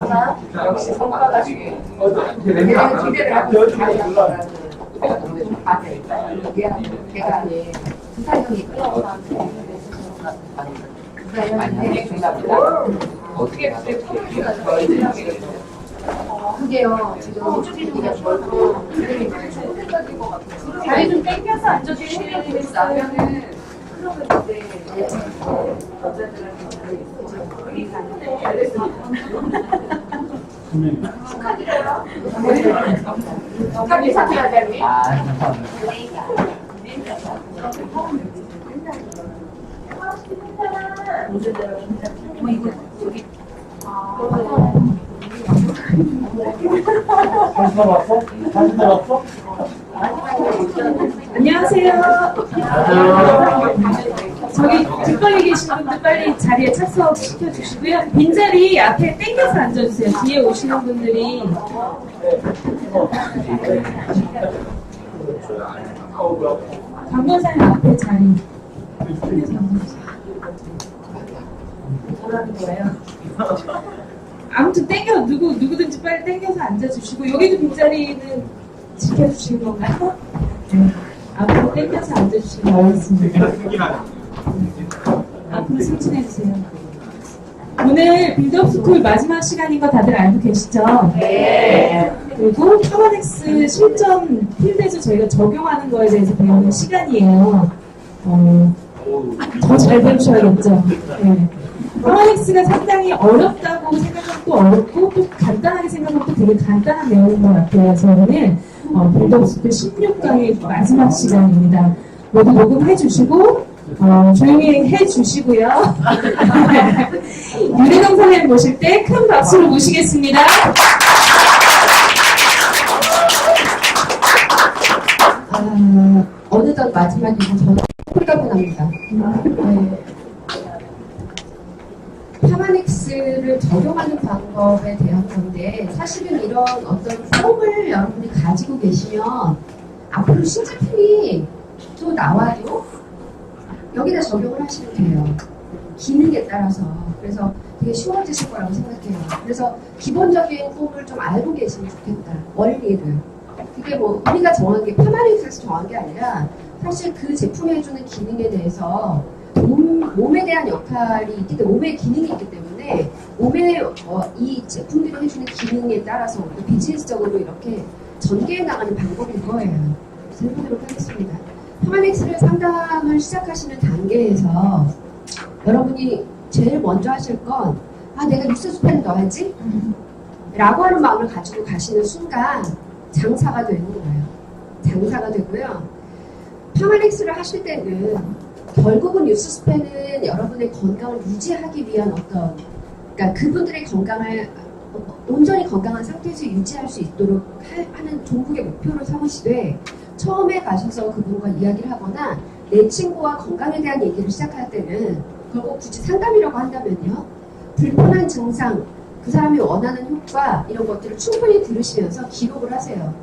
역시 성과가지고 기대를 하고 잘하는 거라는 내가 좀 봤어요. 제가 부사형이 끌어서 부사형이 중요합니다. 어떻게 그게요 지금 우주기가 넓고 자리 좀 땡겨서 앉아주시면 되면은 축하드려요. 안녕하세요. 저기 뒷방에 계신 분들 빨리 자리에 착석시켜 주시고요. 빈자리 앞에 땡겨서 앉아주세요. 뒤에 오시는 분들이. 강권사님 앞에 자리 땡겨서 앉아주세요. 뭐라는 거예요? 아무튼 누구든지 빨리 땡겨서 앉아주시고, 여기도 빈자리는 지켜주시는 건가요? 네. 앞으로 땡겨서 앉아주시면 고맙습니다. 앞으로 승진해주세요. 오늘 빌드업 스쿨 마지막 시간인 거 다들 알고 계시죠? 네. 그리고 파마넥스 실전 필드에서 저희가 적용하는 거에 대해서 배우는 시간이에요. 더 잘 배우셔야겠죠? 네. 파마넥스가 상당히 어렵다고 생각하면 또 어렵고, 또 간단하게 생각하면 또 되게 간단한 내용인 것 같아요. 저는 빌드업 스쿨 16강의 마지막 시간입니다. 모두 녹음해 주시고 조용히 해 주시고요. 유대동 선생님 모실 때 큰 박수로 모시겠습니다. 어느덧 마지막이고 저는 홀가분합니다. 파마넥스를 적용하는 방법에 대한 건데, 사실은 이런 어떤 폼을 여러분이 가지고 계시면 앞으로 신제품이 또 나와도 여기다 적용을 하시면 돼요. 기능에 따라서. 그래서 되게 쉬워지실 거라고 생각해요. 그래서 기본적인 폼을 좀 알고 계시면 좋겠다. 원리를. 그게 뭐 우리가 정한 게 파마넥스에서 정한 게 아니라 사실 그 제품이 해주는 기능에 대해서 몸에 대한 역할이 있기 때문에, 몸의 기능이 있기 때문에 몸에 이 제품들이 해주는 기능에 따라서 비즈니스적으로 이렇게 전개해 나가는 방법인 거예요. 그래서 해보도록 하겠습니다. 파마넥스를 상담을 시작하시는 단계에서 여러분이 제일 먼저 하실 건 내가 뉴스스펜 넣어야지? 라고 하는 마음을 가지고 가시는 순간 장사가 되는 거예요. 장사가 되고요. 파마넥스를 하실 때는 결국은 뉴스스펜은 여러분의 건강을 유지하기 위한 그러니까 그분들의 건강을 온전히 건강한 상태에서 유지할 수 있도록 하는 종국의 목표로 삼으시되, 처음에 가셔서 그분과 이야기를 하거나 내 친구와 건강에 대한 얘기를 시작할 때는 결국 굳이 상담이라고 한다면요, 불편한 증상, 그 사람이 원하는 효과 이런 것들을 충분히 들으시면서 기록을 하세요.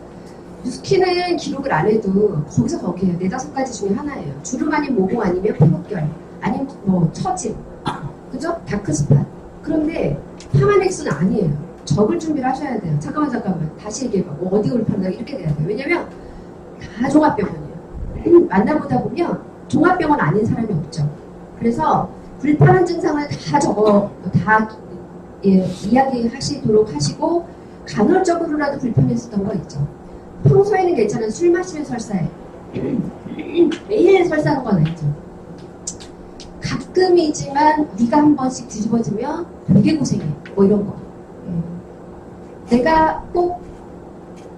뉴스킨은 기록을 안 해도 거기서 거기에요. 4-5가지 중에 하나예요. 주름 아닌 모공 아니면 피부결 아니면 뭐 처짐, 그죠? 다크스팟. 그런데 파마넥스는 아니에요. 적을 준비를 하셔야 돼요. 잠깐만 다시 얘기해봐. 뭐 어디가 불편하다 이렇게 돼야 돼요. 왜냐면 다 종합병원이에요. 만나보다 보면 종합병원 아닌 사람이 없죠. 그래서 불편한 증상을 다 이야기하시도록 하시고, 간헐적으로라도 불편했었던 거 있죠. 평소에는 괜찮은 술 마시면 설사해. 매일 설사하는 건 아니죠. 가끔이지만 네가 한 번씩 뒤집어지면 되게 고생해. 뭐 이런 거. 내가 꼭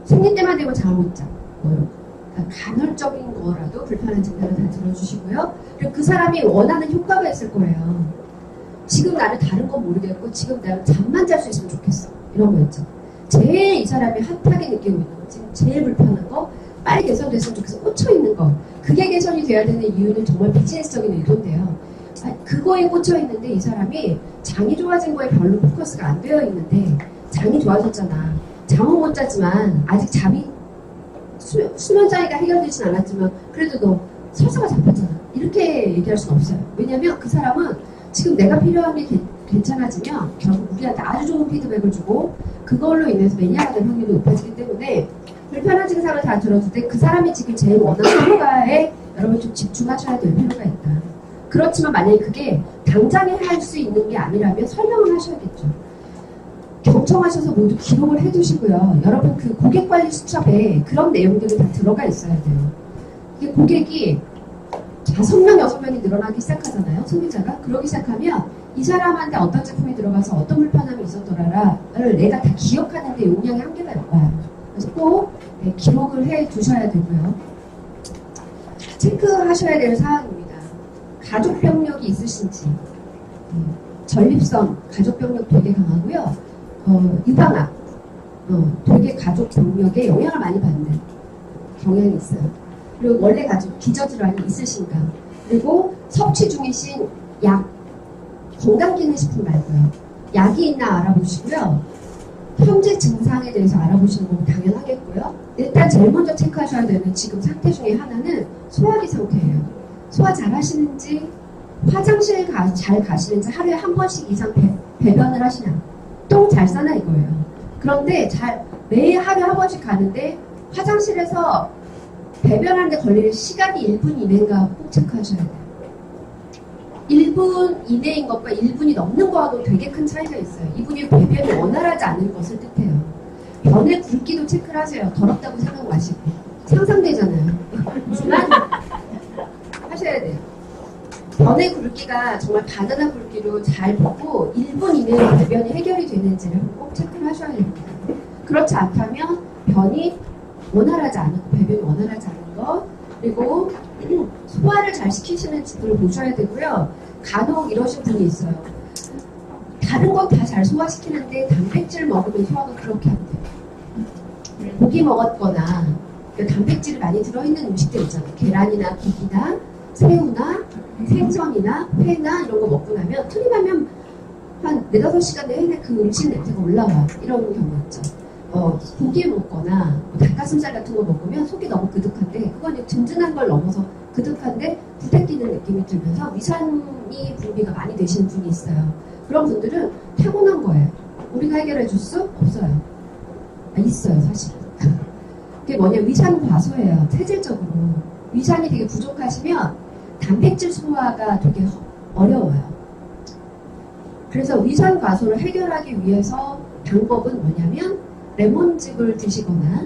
생일 때만 되면 잠을 못 자. 뭐 이런 거. 그러니까 간헐적인 거라도 불편한 증상을 다 들어주시고요. 그리고 그 사람이 원하는 효과가 있을 거예요. 지금 나는 다른 건 모르겠고 지금 내가 잠만 잘 수 있으면 좋겠어. 이런 거 있죠. 제일 이 사람이 핫하게 느끼고 있는 거, 지금 제일 불편한 거, 빨리 개선됐으면 좋겠어. 꽂혀있는 거. 그게 개선이 돼야 되는 이유는 정말 비즈니스적인 의도인데요. 그거에 꽂혀있는데 이 사람이 장이 좋아진 거에 별로 포커스가 안 되어 있는데, 장이 좋아졌잖아. 잠은 못 자지만 아직 잠이 수면 장애가 해결되진 않았지만 그래도 너 설사가 잡혔잖아. 이렇게 얘기할 수는 없어요. 왜냐면 그 사람은 지금 내가 필요한 게 괜찮아지면 결국 우리한테 아주 좋은 피드백을 주고 그걸로 인해서 매니아가 될 확률이 높아지기 때문에 불편한 증상을 다 들었을 때 그 사람이 지금 제일 원하는 효과에 여러분 좀 집중하셔야 될 필요가 있다. 그렇지만 만약에 그게 당장에 할 수 있는 게 아니라면 설명을 하셔야겠죠. 경청하셔서 모두 기록을 해두시고요. 여러분 그 고객관리 수첩에 그런 내용들이 다 들어가 있어야 돼요. 이게 고객이 5명, 6명이 늘어나기 시작하잖아요. 소비자가. 그러기 시작하면 이 사람한테 어떤 제품이 들어가서 어떤 불편함이 있었더라를 내가 다 기억하는데 용량이 한계가 있어요. 그래서 꼭 기록을 해 두셔야 되고요. 체크하셔야 될 사항입니다. 가족 병력이 있으신지. 전립선, 가족 병력 되게 강하고요. 유방암, 되게 가족 병력에 영향을 많이 받는 경향이 있어요. 그리고 원래 가족 기저질환이 있으신가. 그리고 섭취 중이신 약, 건강기능식품 말고요. 약이 있나 알아보시고요. 현재 증상에 대해서 알아보시는 건 당연하겠고요. 일단 제일 먼저 체크하셔야 되는 지금 상태 중에 하나는 소화기 상태예요. 소화 잘 하시는지, 화장실 잘 가시는지, 하루에 한 번씩 이상 배변을 하시냐, 똥 잘 싸나 이거예요. 그런데 매일 하루에 한 번씩 가는데 화장실에서 배변하는데 걸리는 시간이 1분 이내인가 꼭 체크하셔야 돼요. 1분 이내인 것과 1분이 넘는 거하고 되게 큰 차이가 있어요. 이분이 배변이 원활하지 않은 것을 뜻해요. 변의 굵기도 체크를 하세요. 더럽다고 생각 마시고. 상상되잖아요. 하지만 하셔야 돼요. 변의 굵기가 정말 바나나 굵기로 잘 보고 1분 이내에 배변이 해결이 되는지를 꼭 체크를 하셔야 됩니다. 그렇지 않다면 변이 원활하지 않은 것, 배변이 원활하지 않은 것, 그리고 소화를 잘 시키시는지를 보셔야 되고요. 간혹 이러신 분이 있어요. 다른 건 다 잘 소화시키는데 단백질 먹으면 소화가 그렇게 안 돼요. 고기 먹었거나 단백질이 많이 들어있는 음식들 있잖아요. 계란이나 고기나 새우나 생선이나 회나 이런 거 먹고 나면 틀림하면 한 4-5시간 내내 그 음식 냄새가 올라와. 이런 경우 있죠. 고기 먹거나 닭가슴살 같은 거 먹으면 속이 너무 그득한데 그건 든든한 걸 넘어서 그득한데 부대끼는 느낌이 들면서 위산이 분비가 많이 되시는 분이 있어요. 그런 분들은 타고난 거예요. 우리가 해결해 줄 수 없어요. 있어요 사실은. 그게 뭐냐, 위산 과소예요. 체질적으로 위산이 되게 부족하시면 단백질 소화가 되게 어려워요. 그래서 위산 과소를 해결하기 위해서 방법은 뭐냐면 레몬즙을 드시거나,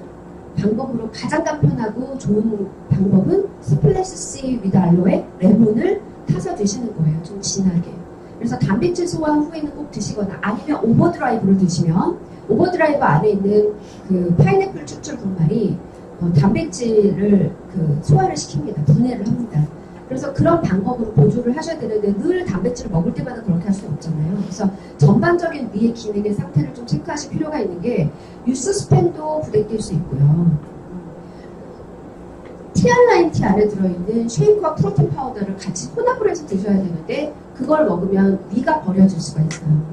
방법으로 가장 간편하고 좋은 방법은 스플래시 씨 위드 알로에 레몬을 타서 드시는 거예요. 좀 진하게. 그래서 단백질 소화 후에는 꼭 드시거나, 아니면 오버드라이브를 드시면 오버드라이브 안에 있는 그 파인애플 추출 분말이 단백질을 소화를 시킵니다. 분해를 합니다. 그래서 그런 방법으로 보조를 하셔야 되는데 늘 단백질을 먹을 때마다 그렇게 할 수는 없잖아요. 그래서 전반적인 위의 기능의 상태를 좀 체크하실 필요가 있는 게, 유스스팸도 부대낄 수 있고요. 티알라인티 안에 들어있는 쉐이크와 프로틴 파우더를 같이 혼합을 해서 드셔야 되는데 그걸 먹으면 위가 버려질 수가 있어요.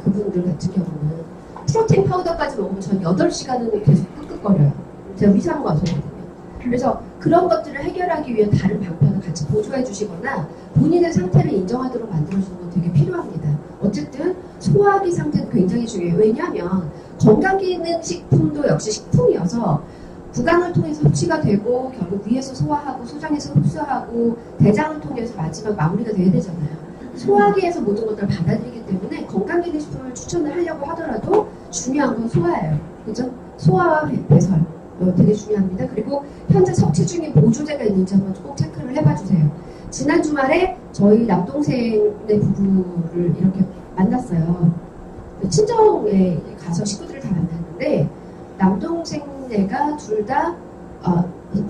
그분들 같은 경우는 프로틴 파우더까지 먹으면 전 8시간은 계속 끄끄거려요. 제가 위산과소거든요. 그래서 그런 것들을 해결하기 위해 다른 방편을 같이 보조해 주시거나 본인의 상태를 인정하도록 만들어주는 건 되게 필요합니다. 어쨌든 소화기 상태는 굉장히 중요해요. 왜냐하면 건강기능식품도 역시 식품이어서 구강을 통해서 섭취가 되고 결국 위에서 소화하고 소장에서 흡수하고 대장을 통해서 마지막 마무리가 돼야 되잖아요. 소화기에서 모든 것들을 받아들이기 때문에 건강기능식품을 추천을 하려고 하더라도 중요한 건 소화예요. 그죠? 소화와 배설. 되게 중요합니다. 그리고 현재 섭취 중인 보조제가 있는지 한번 꼭 체크를 해봐 주세요. 지난 주말에 저희 남동생네 부부를 이렇게 만났어요. 친정에 가서 식구들을 다 만났는데 남동생네가 둘 다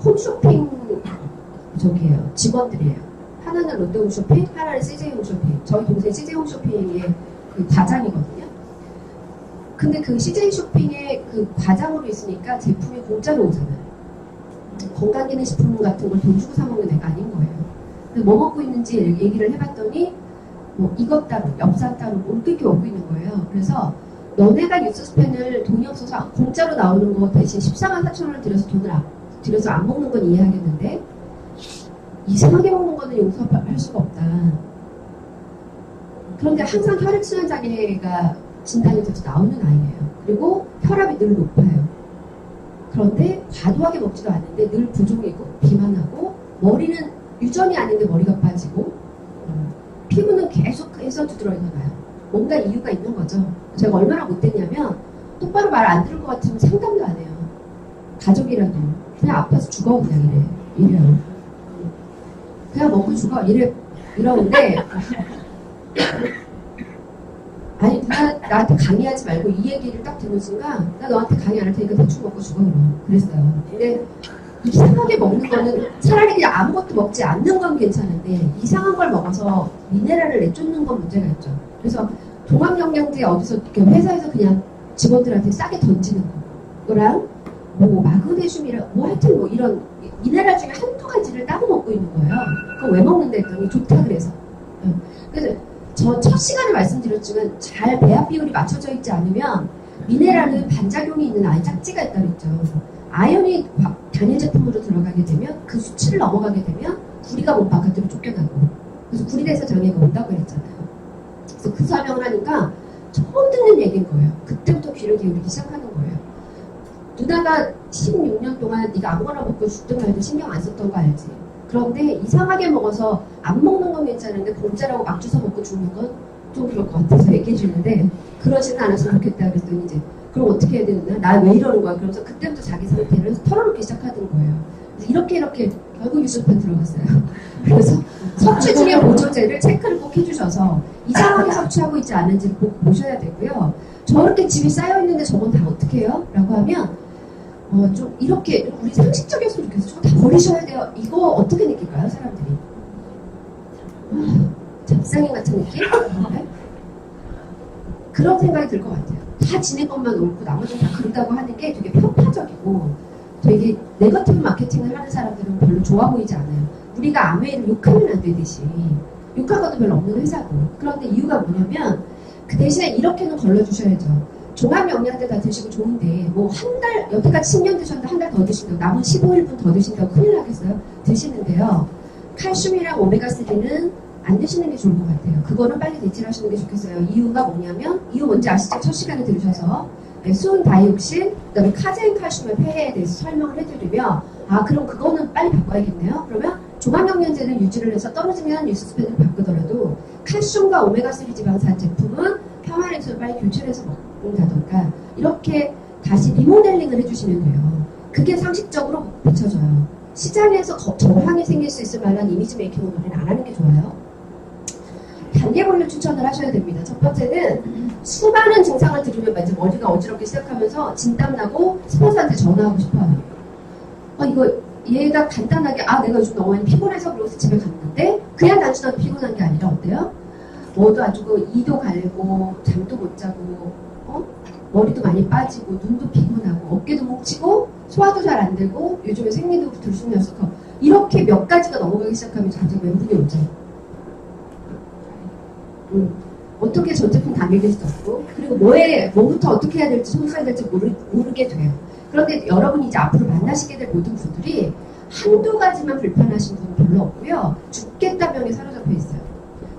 홈쇼핑 직원들이에요. 하나는 롯데홈쇼핑, 하나는 CJ홈쇼핑. 저희 동생 CJ홈쇼핑의 그 과장이거든요. 근데 그 CJ 쇼핑의 그 과장으로 있으니까 제품이 공짜로 오잖아요. 건강기능식품 같은 걸 돈 주고 사 먹는 애가 아닌 거예요. 근데 뭐 먹고 있는지 얘기를 해봤더니 뭐 이것 따로, 엽산 따로 그렇게 먹고 있는 거예요. 그래서 너네가 유스스펜을 돈이 없어서 공짜로 나오는 거 대신 144,000원을 들여서 안 먹는 건 그런데 항상 혈액순환 장애가 진단이 돼서 나오는 아이예요. 그리고 혈압이 늘 높아요. 그런데 과도하게 먹지도 않는데 늘 부종이고 비만하고 머리는 유전이 아닌데 머리가 빠지고 피부는 계속해서 두드러기가 나요. 뭔가 이유가 있는 거죠. 제가 얼마나 못됐냐면 똑바로 말 안 들을 것 같으면 상담도 안 해요. 가족이라도 그냥 아파서 죽어 그냥 이래요. 그냥 먹고 죽어 이러는데 아니 누가 나한테 강의하지 말고 이 얘기를 딱 듣는 순간 나 너한테 강의 안 할 테니까 대충 먹고 죽어 그랬어요. 근데 이상하게 먹는 거는 차라리 그냥 아무것도 먹지 않는 건 괜찮은데 이상한 걸 먹어서 미네랄을 내쫓는 건 문제가 있죠. 그래서 종합영양제 어디서 회사에서 그냥 직원들한테 싸게 던지는 거랑 뭐 마그네슘이랑 뭐 하여튼 뭐 이런 미네랄 중에 한두 가지를 따로 먹고 있는 거예요. 그거 왜 먹는다 했더니 좋다 그래서. 그래서 저 첫 시간에 말씀드렸지만 잘 배합 비율이 맞춰져 있지 않으면 미네랄은 반작용이 있는 아예 짝지가 있다 그랬죠. 아연이 단일 제품으로 들어가게 되면 그 수치를 넘어가게 되면 구리가 몸 바깥으로 쫓겨나고 그래서 구리대에서 장애가 온다고 그랬잖아요. 그래서 그 설명을 하니까 처음 듣는 얘기인 거예요. 그때부터 귀를 기울이기 시작하는 거예요. 누나가 16년 동안 네가 아무거나 먹고 죽든 말든 신경 안 썼던 거 알지? 그런데 이상하게 먹어서 안 먹는 건 괜찮은데 공짜라고 막 주워 먹고 죽는 건 좀 그럴 것 같아서 얘기해 주는데 그러지는 않았으면 좋겠다 그랬더니 이제 그럼 어떻게 해야 되나? 나 왜 이러는 거야? 그러면서 그때부터 자기 상태를 털어놓기 시작하던 거예요. 그래서 이렇게 결국 유수편 들어갔어요. 그래서 섭취 중에 보조제를 체크를 꼭 해주셔서 이상하게 섭취하고 있지 않은지 꼭 보셔야 되고요. 저렇게 집이 쌓여있는데 저건 다 어떻게 해요? 라고 하면 좀 이렇게 우리 상식적이었으면 좋겠어요. 저거 다 버리셔야 돼요. 이거 어떻게 느낄까요? 사람들이. 잡상인 같은 느낌? 네? 그런 생각이 들 것 같아요. 다 지네 것만 옳고 나머지는 다 그렇다고 하는 게 되게 편파적이고 되게 네거티브 마케팅을 하는 사람들은 별로 좋아 보이지 않아요. 우리가 아메이를 욕하면 안 되듯이 욕할 것도 별로 없는 회사고 그런데 이유가 뭐냐면 그 대신에 이렇게는 걸러주셔야죠. 종합영양제 다 드시고 좋은데 뭐 한 달 여태까지 10년 드셨는데 한 달 더 드신다고 남은 15일분 더 드신다고 큰일 나겠어요? 드시는데요. 칼슘이랑 오메가3는 안 드시는 게 좋을 것 같아요. 그거는 빨리 대체하시는 게 좋겠어요. 이유가 뭐냐면 이유 뭔지 아시죠? 첫 시간에 들으셔서 수은 다이옥신, 그다음에 카제인 칼슘의 폐해에 대해서 설명을 해드리면 아 그럼 그거는 빨리 바꿔야겠네요. 그러면 종합영양제는 유지를 해서 떨어지면 유스스펜을 바꾸더라도 칼슘과 오메가3 지방산 제품은 평화렌스를 빨리 교체해서 먹는다던가 이렇게 다시 리모델링을 해주시면 돼요. 그게 상식적으로 비춰져요. 시장에서 저항이 생길 수 있을 만한 이미지 메이킹 우리는 안 하는 게 좋아요. 단계별로 추천을 하셔야 됩니다. 첫 번째는 수많은 증상을 들으면 이제 머리가 어지럽게 시작하면서 진땀나고 스폰서한테 전화하고 싶어요. 이거 얘가 간단하게 내가 요즘 너무 많이 피곤해서 그러고서 집에 갔는데 그냥 단순하게 피곤한 게 아니라 어때요? 뭐도 안 좋고 이도 갈고 잠도 못 자고 머리도 많이 빠지고 눈도 피곤하고 어깨도 뭉치고 소화도 잘 안 되고 요즘에 생리도 들쑥날쑥하고 이렇게 몇 가지가 넘어가기 시작하면 갑자기 멘붕이 오죠. 어떻게 전 제품 다 믿을 수 없고 그리고 뭐부터 어떻게 해야 될지 손 써야 될지 모르게 돼요. 그런데 여러분이 이제 앞으로 만나시게 될 모든 분들이 한두 가지만 불편하신 분은 별로 없고요. 죽겠다 병에 사로잡혀 있어요.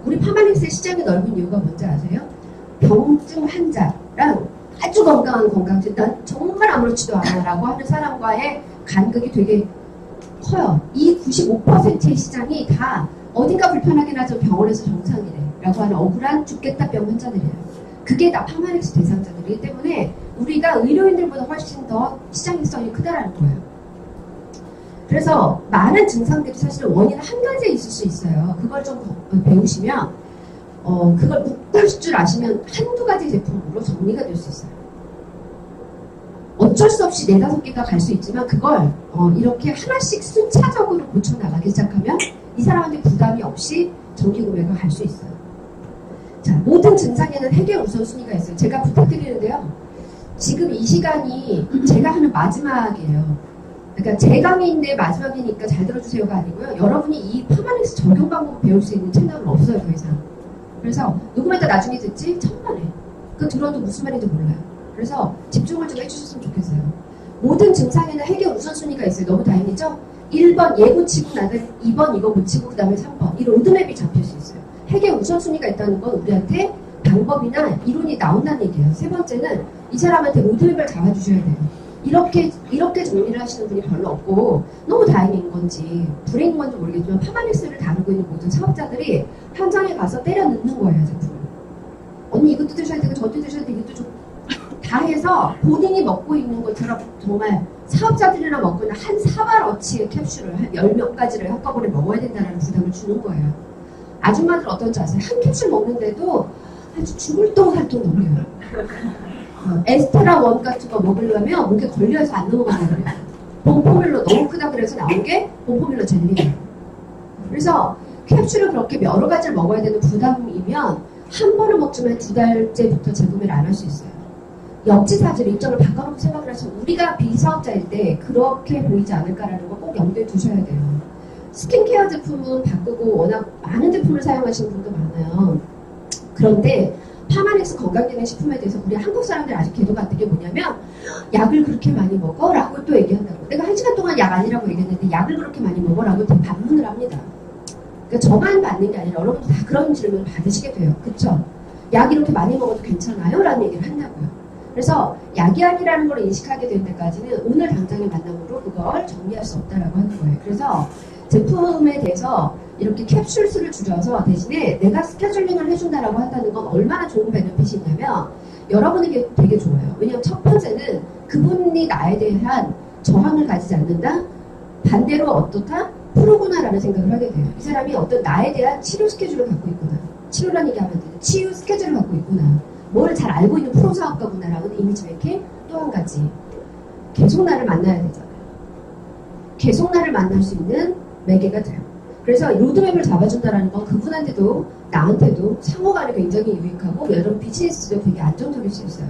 우리 파마닉스의 시장이 넓은 이유가 뭔지 아세요? 병증 환자랑 아주 건강한 건강증, 난 정말 아무렇지도 않아라고 하는 사람과의 간극이 되게 커요. 이 95%의 시장이 다 어딘가 불편하긴 하죠. 병원에서 정상이래 라고 하는 억울한 죽겠다 병 환자들이에요. 그게 다 파마닉스 대상자들이기 때문에 우리가 의료인들보다 훨씬 더 시장성이 크다라는 거예요. 그래서 많은 증상들이 사실 원인은 한 가지에 있을 수 있어요. 그걸 좀 배우시면 그걸 묶을 줄 아시면 한두 가지 제품으로 정리가 될 수 있어요. 어쩔 수 없이 4-5개가 갈 수 있지만 그걸 이렇게 하나씩 순차적으로 고쳐나가기 시작하면 이 사람한테 부담이 없이 정기 구매가 갈 수 있어요. 자, 모든 증상에는 해결 우선순위가 있어요. 제가 부탁드리는데요. 지금 이 시간이 제가 하는 마지막이에요. 그러니까 제 강의인데 마지막이니까 잘 들어주세요가 아니고요. 여러분이 이 파마닉스 적용 방법을 배울 수 있는 채널은 없어요, 더 이상. 그래서 녹음했다 나중에 듣지 천만에. 그 들어도 무슨 말인지 몰라요. 그래서 집중을 좀 해주셨으면 좋겠어요. 모든 증상에는 해결 우선순위가 있어요. 너무 다행이죠? 1번 얘 고치고 나서 2번 이거 고치고 그 다음에 3번 이 로드맵이 잡힐 수 있어요. 핵의 우선순위가 있다는 건 우리한테 방법이나 이론이 나온다는 얘기예요. 세 번째는 이 사람한테 로드맵을 잡아주셔야 돼요. 이렇게 정리를 하시는 분이 별로 없고 너무 다행인 건지 불행인 건지 모르겠지만 파마닉스를 다루고 있는 모든 사업자들이 현장에 가서 때려 넣는 거예요, 제품을. 언니 이것도 드셔야 되고 저것도 드셔야 되고 이것도 다 해서 본인이 먹고 있는 것처럼 정말 사업자들이나 먹고 있는 한 사발어치의 캡슐을 한 10몇 가지를 한꺼번에 먹어야 된다는 부담을 주는 거예요. 아줌마들 어떤지 아세요? 한 캡슐 먹는데도 아주 죽을 똥살똥 넘겨요. 에스테라 원 같은 거 먹으려면 목에 걸려서 안 넘어가는 거예요. 봉포밀로 너무 크다 그래서 나온 게 봉포밀로 젤리예요. 그래서 캡슐을 그렇게 여러 가지를 먹어야 되는 부담이면 한 번은 먹지만 2달째부터 재구매를 안 할 수 있어요. 역지사지를 입장을 바꿔놓고 생각을 하시면 우리가 비사업자일 때 그렇게 보이지 않을까라는 거 꼭 염두에 두셔야 돼요. 스킨케어 제품은 바꾸고 워낙 많은 제품을 사용하시는 분도 많아요. 그런데 파마닉스 건강기능식품에 대해서 우리 한국 사람들 아직 개도가 안 된 게 뭐냐면 약을 그렇게 많이 먹어? 라고 또 얘기한다고. 내가 1시간 동안 약 아니라고 얘기했는데 약을 그렇게 많이 먹어? 라고 또 반문을 합니다. 그러니까 저만 받는 게 아니라 여러분도 다 그런 질문을 받으시게 돼요. 그쵸? 약 이렇게 많이 먹어도 괜찮아요? 라는 얘기를 한다고요. 그래서 약이 아니라는 걸 인식하게 될 때까지는 오늘 당장의 만남으로 그걸 정리할 수 없다라고 하는 거예요. 그래서 제품에 대해서 이렇게 캡슐 수를 줄여서 대신에 내가 스케줄링을 해준다라고 한다는 건 얼마나 좋은 베네핏이 있냐면 여러분에게 되게 좋아요. 왜냐하면 첫 번째는 그분이 나에 대한 저항을 가지지 않는다? 반대로 어떻다? 프로구나라는 생각을 하게 돼요. 이 사람이 어떤 나에 대한 치료 스케줄을 갖고 있구나. 치료라는 얘기 하면 안 돼요. 치유 스케줄을 갖고 있구나. 뭘 잘 알고 있는 프로 사업가구나라는 이미지 메이킹. 또 한 가지. 계속 나를 만나야 되잖아요. 계속 나를 만날 수 있는 매개가 돼요. 그래서 로드맵을 잡아준다는 건 그분한테도 나한테도 상호간에 굉장히 유익하고 여러분 비즈니스도 되게 안정적일 수 있어요.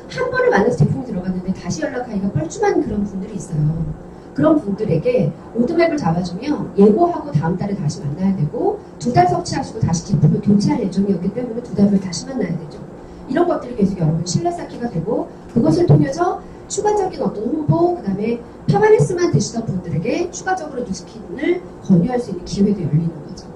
한 번을 만나서 제품이 들어갔는데 다시 연락하기가 뻘쭘한 그런 분들이 있어요. 그런 분들에게 로드맵을 잡아주면 예고하고 다음 달에 다시 만나야 되고 2달 섭취하시고 다시 제품을 교체할 예정이었기 때문에 2달 후에 다시 만나야 되죠. 이런 것들이 계속 여러분 신뢰 쌓기가 되고 그것을 통해서 추가적인 어떤 홍보, 그 다음에 파마닉스만 드시던 분들에게 추가적으로 뉴스킨을 권유할 수 있는 기회도 열리는 거죠.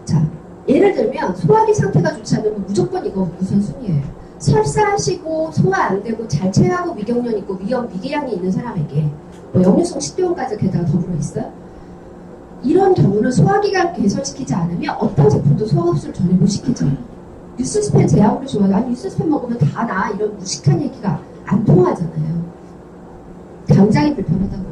자, 예를 들면 소화기 상태가 좋지 않으면 무조건 이거 우선순위예요. 설사하시고 소화 안 되고 잘 체하고 미경련 있고 위염, 미궤양이 있는 사람에게 뭐 역류성 식도염까지 게다가 더불어 있어요. 이런 경우는 소화기가 개선시키지 않으면 어떤 제품도 소화 흡수를 전혀 못 시키죠. 뉴스스펜 제 아무리 좋아요. 아니 뉴스스펜 먹으면 다 나 이런 무식한 얘기가 안 통하잖아요. 굉장히 불편하다고요.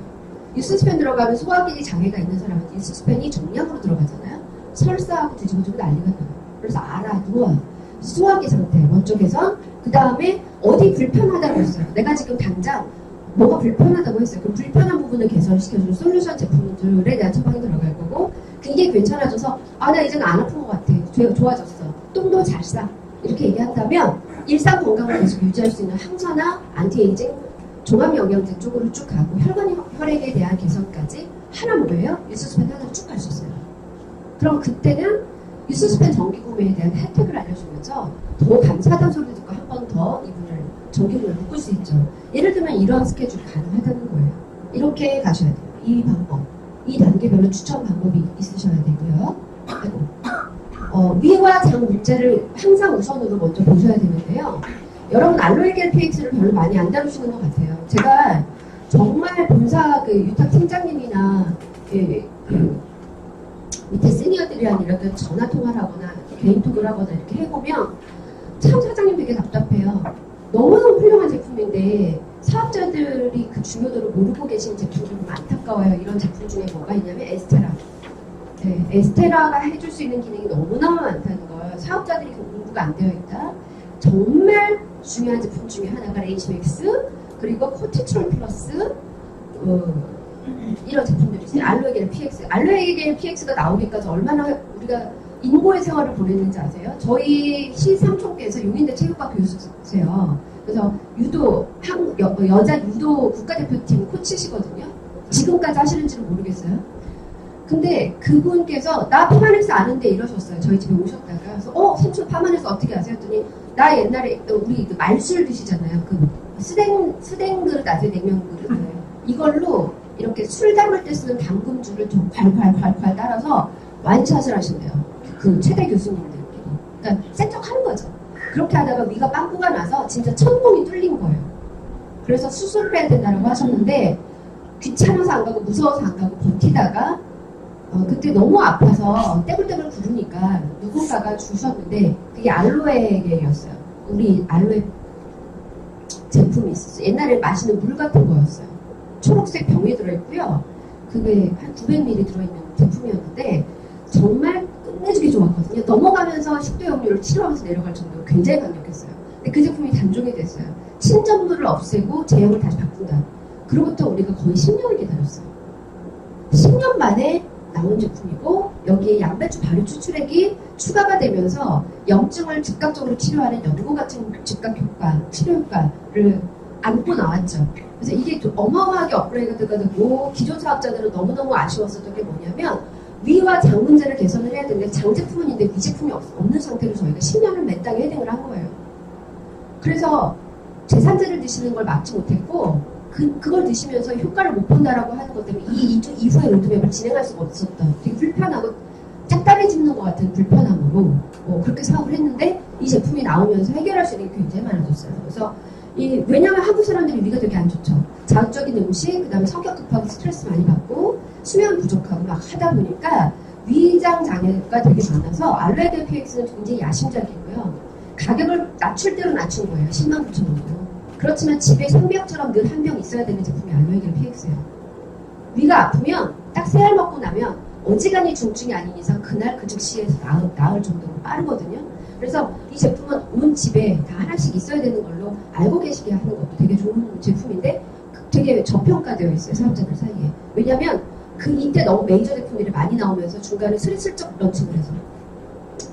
뉴스스펜 들어가면 소화기 장애가 있는 사람한테 뉴스스펜이 정량으로 들어가잖아요. 설사하고 뒤집어지고 난리가 나요. 그래서 알아 누워요. 소화기 상태 먼저 개선. 그 다음에 어디 불편하다고 했어요. 내가 지금 당장 뭐가 불편하다고 했어요. 그 불편한 부분을 개선시켜주는 솔루션 제품들에 대한 처방이 들어갈 거고 그게 괜찮아져서 아 나 이제는 안 아픈 것 같아. 좋아졌어. 똥도 잘 싸. 이렇게 얘기한다면 일상 건강을 계속 유지할 수 있는 항산화, 안티에이징, 종합영양제 쪽으로 쭉 가고 혈액에 대한 개선까지 하나 뭐예요? 뉴스스펜 하나로 쭉 갈 수 있어요. 그럼 그때는 뉴스스펜 정기 구매에 대한 혜택을 알려주면서 더 감사하다는 소리 듣고 한 번 더 이분을 정기구매를 묶을 수 있죠. 예를 들면 이런 스케줄이 가능하다는 거예요. 이렇게 가셔야 돼요. 이 방법. 이 단계별로 추천 방법이 있으셔야 되고요. 위와 장 문제를 항상 우선으로 먼저 보셔야 되는데요. 여러분 알로에겔 PX를 별로 많이 안 다루시는 것 같아요. 제가 정말 본사 그 유탁 팀장님이나 밑에 시니어들이랑 이렇게 전화 통화를 하거나 개인 톡을 하거나 이렇게 해보면 참 사장님 되게 답답해요. 너무너무 훌륭한 제품인데 사업자들이 그 중요도를 모르고 계신 제품이 좀 안타까워요. 이런 제품 중에 뭐가 있냐면 에스테라. 네, 에스테라가 해줄 수 있는 기능이 너무너무 많다는 거예요. 사업자들이 공부가 안 되어 있다. 정말 중요한 제품 중에 하나가 레이시맥스 그리고 코티트롤 플러스 이런 제품들이 있어요. 알로에겔 PX. 알로에겔 PX가 나오기까지 얼마나 우리가 인고의 생활을 보냈는지 아세요? 저희 시삼촌께서 용인대 체육과 교수세요. 그래서 유도 여자 유도 국가대표팀 코치시거든요. 지금까지 하시는지는 모르겠어요. 근데 그분께서 나 파마닉스 아는데 이러셨어요. 저희 집에 오셨다가 그래서 삼촌 파마닉스 어떻게 아세요? 했더니 나 옛날에 우리 그 말술 드시잖아요. 그 스댕 그릇 아세요? 냉면 그릇. 이걸로 이렇게 술 담을 때 쓰는 담금줄을 좀 콸콸콸콸 따라서 완샷을 하신대요. 그 최대 교수님들. 그러니까 세척하는 거죠. 그렇게 하다가 위가 빵꾸가 나서 진짜 천공이 뚫린 거예요. 그래서 수술을 해야 된다고 하셨는데 귀찮아서 안 가고 무서워서 안 가고 버티다가 그때 너무 아파서 떼굴떼굴 구르니까 누군가가 주셨는데 그게 알로에 겔이었어요. 우리 알로에 제품이 있었어요. 옛날에 마시는 물 같은 거였어요. 초록색 병에 들어있고요. 그게 한 900ml 들어있는 제품이었는데 정말 끝내주게 좋았거든요. 넘어가면서 식도 역류를 치료하면서 내려갈 정도로 굉장히 강력했어요. 근데 그 제품이 단종이 됐어요. 침전물을 없애고 제형을 다시 바꾼다. 그로부터 우리가 거의 10년을 기다렸어요. 10년 만에 나온 제품이고 여기에 양배추 발효 추출액이 추가가 되면서 염증을 즉각적으로 치료하는 연고 같은 즉각 효과, 치료 효과를 안고 나왔죠. 그래서 이게 좀 어마어마하게 업그레이드가 되고 기존 사업자들은 너무너무 아쉬웠었던 게 뭐냐면 위와 장 문제를 개선을 해야 되는데 장 제품은 있는데 위 제품이 없는 상태로 저희가 10년을 맨땅에 헤딩을 한 거예요. 그래서 제3제를 드시는 걸 막지 못했고 그걸 드시면서 효과를 못 본다라고 하는 것 때문에 이후에 로드맵을 진행할 수가 없었다. 되게 불편하고 짝다리 짚는 것 같은 불편함으로 그렇게 사업을 했는데 이 제품이 나오면서 해결할 수 있는 게 굉장히 많아졌어요. 그래서 왜냐하면 한국 사람들이 위가 되게 안 좋죠. 자극적인 음식, 그 다음에 성격 급하고 스트레스 많이 받고 수면 부족하고 막 하다 보니까 위장 장애가 되게 많아서 알로에겔 PX는 굉장히 야심작이고요. 가격을 낮출 대로 낮춘 거예요. 10만 9천 원으로. 그렇지만 집에 상비약처럼 늘 한 병 있어야 되는 제품이 알로에겔 PX예요. 위가 아프면 딱 3알 먹고 나면 어지간히 중증이 아닌 이상 그날 그 즉시에서 나을 정도로 빠르거든요. 그래서 이 제품은 온 집에 다 하나씩 있어야 되는 걸로 알고 계시게 하는 것도 되게 좋은 제품인데 되게 저평가되어 있어요. 사업자들 사이에. 왜냐하면 이때 너무 메이저 제품들이 많이 나오면서 중간에 슬쩍 런칭을 해서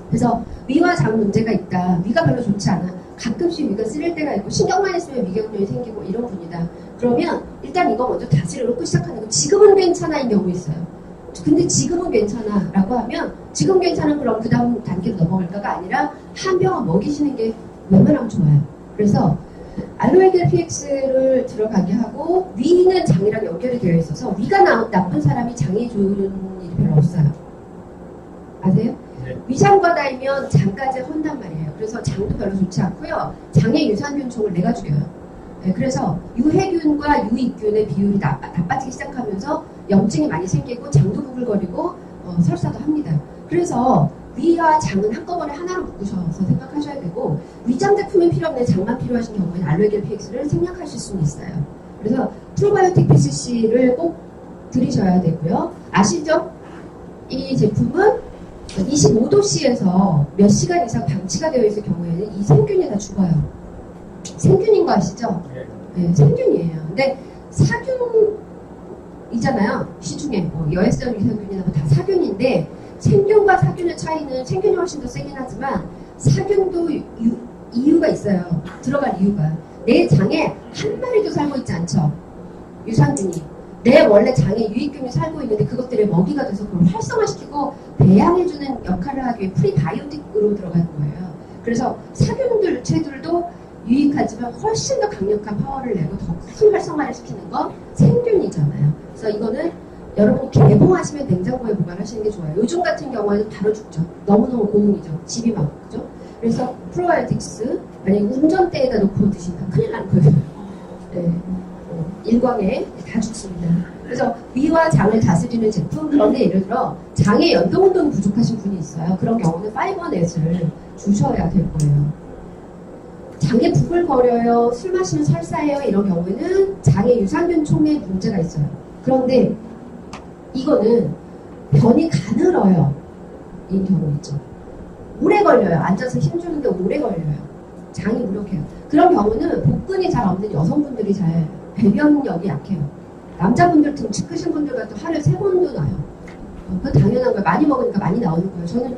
그래서 위와 장 문제가 있다. 위가 별로 좋지 않아. 가끔씩 위가 쓰릴 때가 있고 신경만 있으면 위경련이 생기고 이런 분이다. 그러면 일단 이거 먼저 다스려 놓고 시작하는 거. 지금은 괜찮아인 경우 있어요. 근데 지금은 괜찮아 라고 하면 지금 괜찮은 그럼 그 다음 단계로 넘어갈까가 아니라 한 병은 먹이시는 게 웬만하면 좋아요. 그래서 알로에겔 PX를 들어가게 하고 위는 장이랑 연결이 되어 있어서 위가 나쁜 사람이 장이 좋은 일이 별로 없어요. 아세요? 네. 위장과다이면 장까지 헌단 말이에요. 그래서 장도 별로 좋지 않고요. 장의 유산균총을 내가 죽여요. 네, 그래서 유해균과 유익균의 비율이 나빠지기 시작하면서 염증이 많이 생기고 장도 부글거리고 설사도 합니다. 그래서 위와 장은 한꺼번에 하나로 묶으셔서 생각하셔야 되고 위장 제품은 필요 없는 장만 필요하신 경우에는 알로에겔 PX를 생략하실 수는 있어요. 그래서 프로바이오틱 PCC를 꼭 들이셔야 되고요. 아시죠? 이 제품은 25도씨에서 몇 시간 이상 방치가 되어 있을 경우에는 이 생균이 다 죽어요. 생균인 거 아시죠? 네, 생균이에요. 근데 사균이잖아요. 시중에 여액성 유산균이나 다 사균인데 생균과 사균의 차이는 생균이 훨씬 더 세긴 하지만 사균도 이유가 있어요. 들어갈 이유가 내 장에 한 마리도 살고 있지 않죠. 유산균이 내 원래 장에 유익균이 살고 있는데 그것들의 먹이가 돼서 그걸 활성화시키고 배양해주는 역할을 하기 위해 프리바이오틱으로 들어가는 거예요. 그래서 사균들, 채들도 유익하지만 훨씬 더 강력한 파워를 내고 더 큰 활성화를 시키는 건 생균이잖아요. 그래서 이거는 여러분이 개봉하시면 냉장고에 보관하시는 게 좋아요. 요즘 같은 경우에는 바로 죽죠. 너무너무 고능이죠. 집이 막, 그죠? 그래서 프로바이오틱스, 만약에 운전대에다 놓고 드신다. 큰일 나는 거예요. 네. 일광에 다 죽습니다. 그래서 위와 장을 다스리는 제품, 그런데 예를 들어 장의 연동운동이 부족하신 분이 있어요. 그런 경우는 파이버넷을 주셔야 될 거예요. 장에 부글거려요, 술 마시면 설사해요 이런 경우에는 장의 유산균총에 문제가 있어요. 그런데 이거는 변이 가늘어요. 이 경우 있죠. 오래 걸려요. 앉아서 힘주는데 오래 걸려요. 장이 무력해요. 그런 경우는 복근이 잘 없는 여성분들이 잘 배변력이 약해요. 남자분들 등치 크신 분들 같은 하루에 3번도 나요. 그건 당연한 거예요. 많이 먹으니까 많이 나오는 거예요. 저는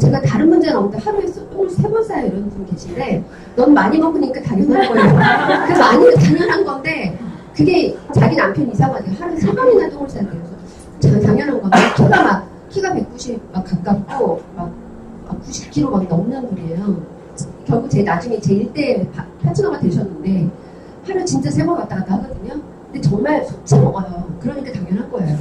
제가 다른 문제는 없는데 하루에 똥을 3번 싸요 이런 분 계신데 넌 많이 먹으니까 당연한 거예요. 그래서 아니면 당연한 건데 그게 자기 남편 이상하게 하루에 3번이나 똥을 싼대요. 당연한 건데 키가 190 막 가깝고 막 90kg 막 넘는 분이에요. 결국 나중에 제 일대 파트너가 되셨는데 하루 진짜 3번 왔다 갔다 하거든요. 근데 정말 속지 먹어요. 그러니까 당연한 거예요.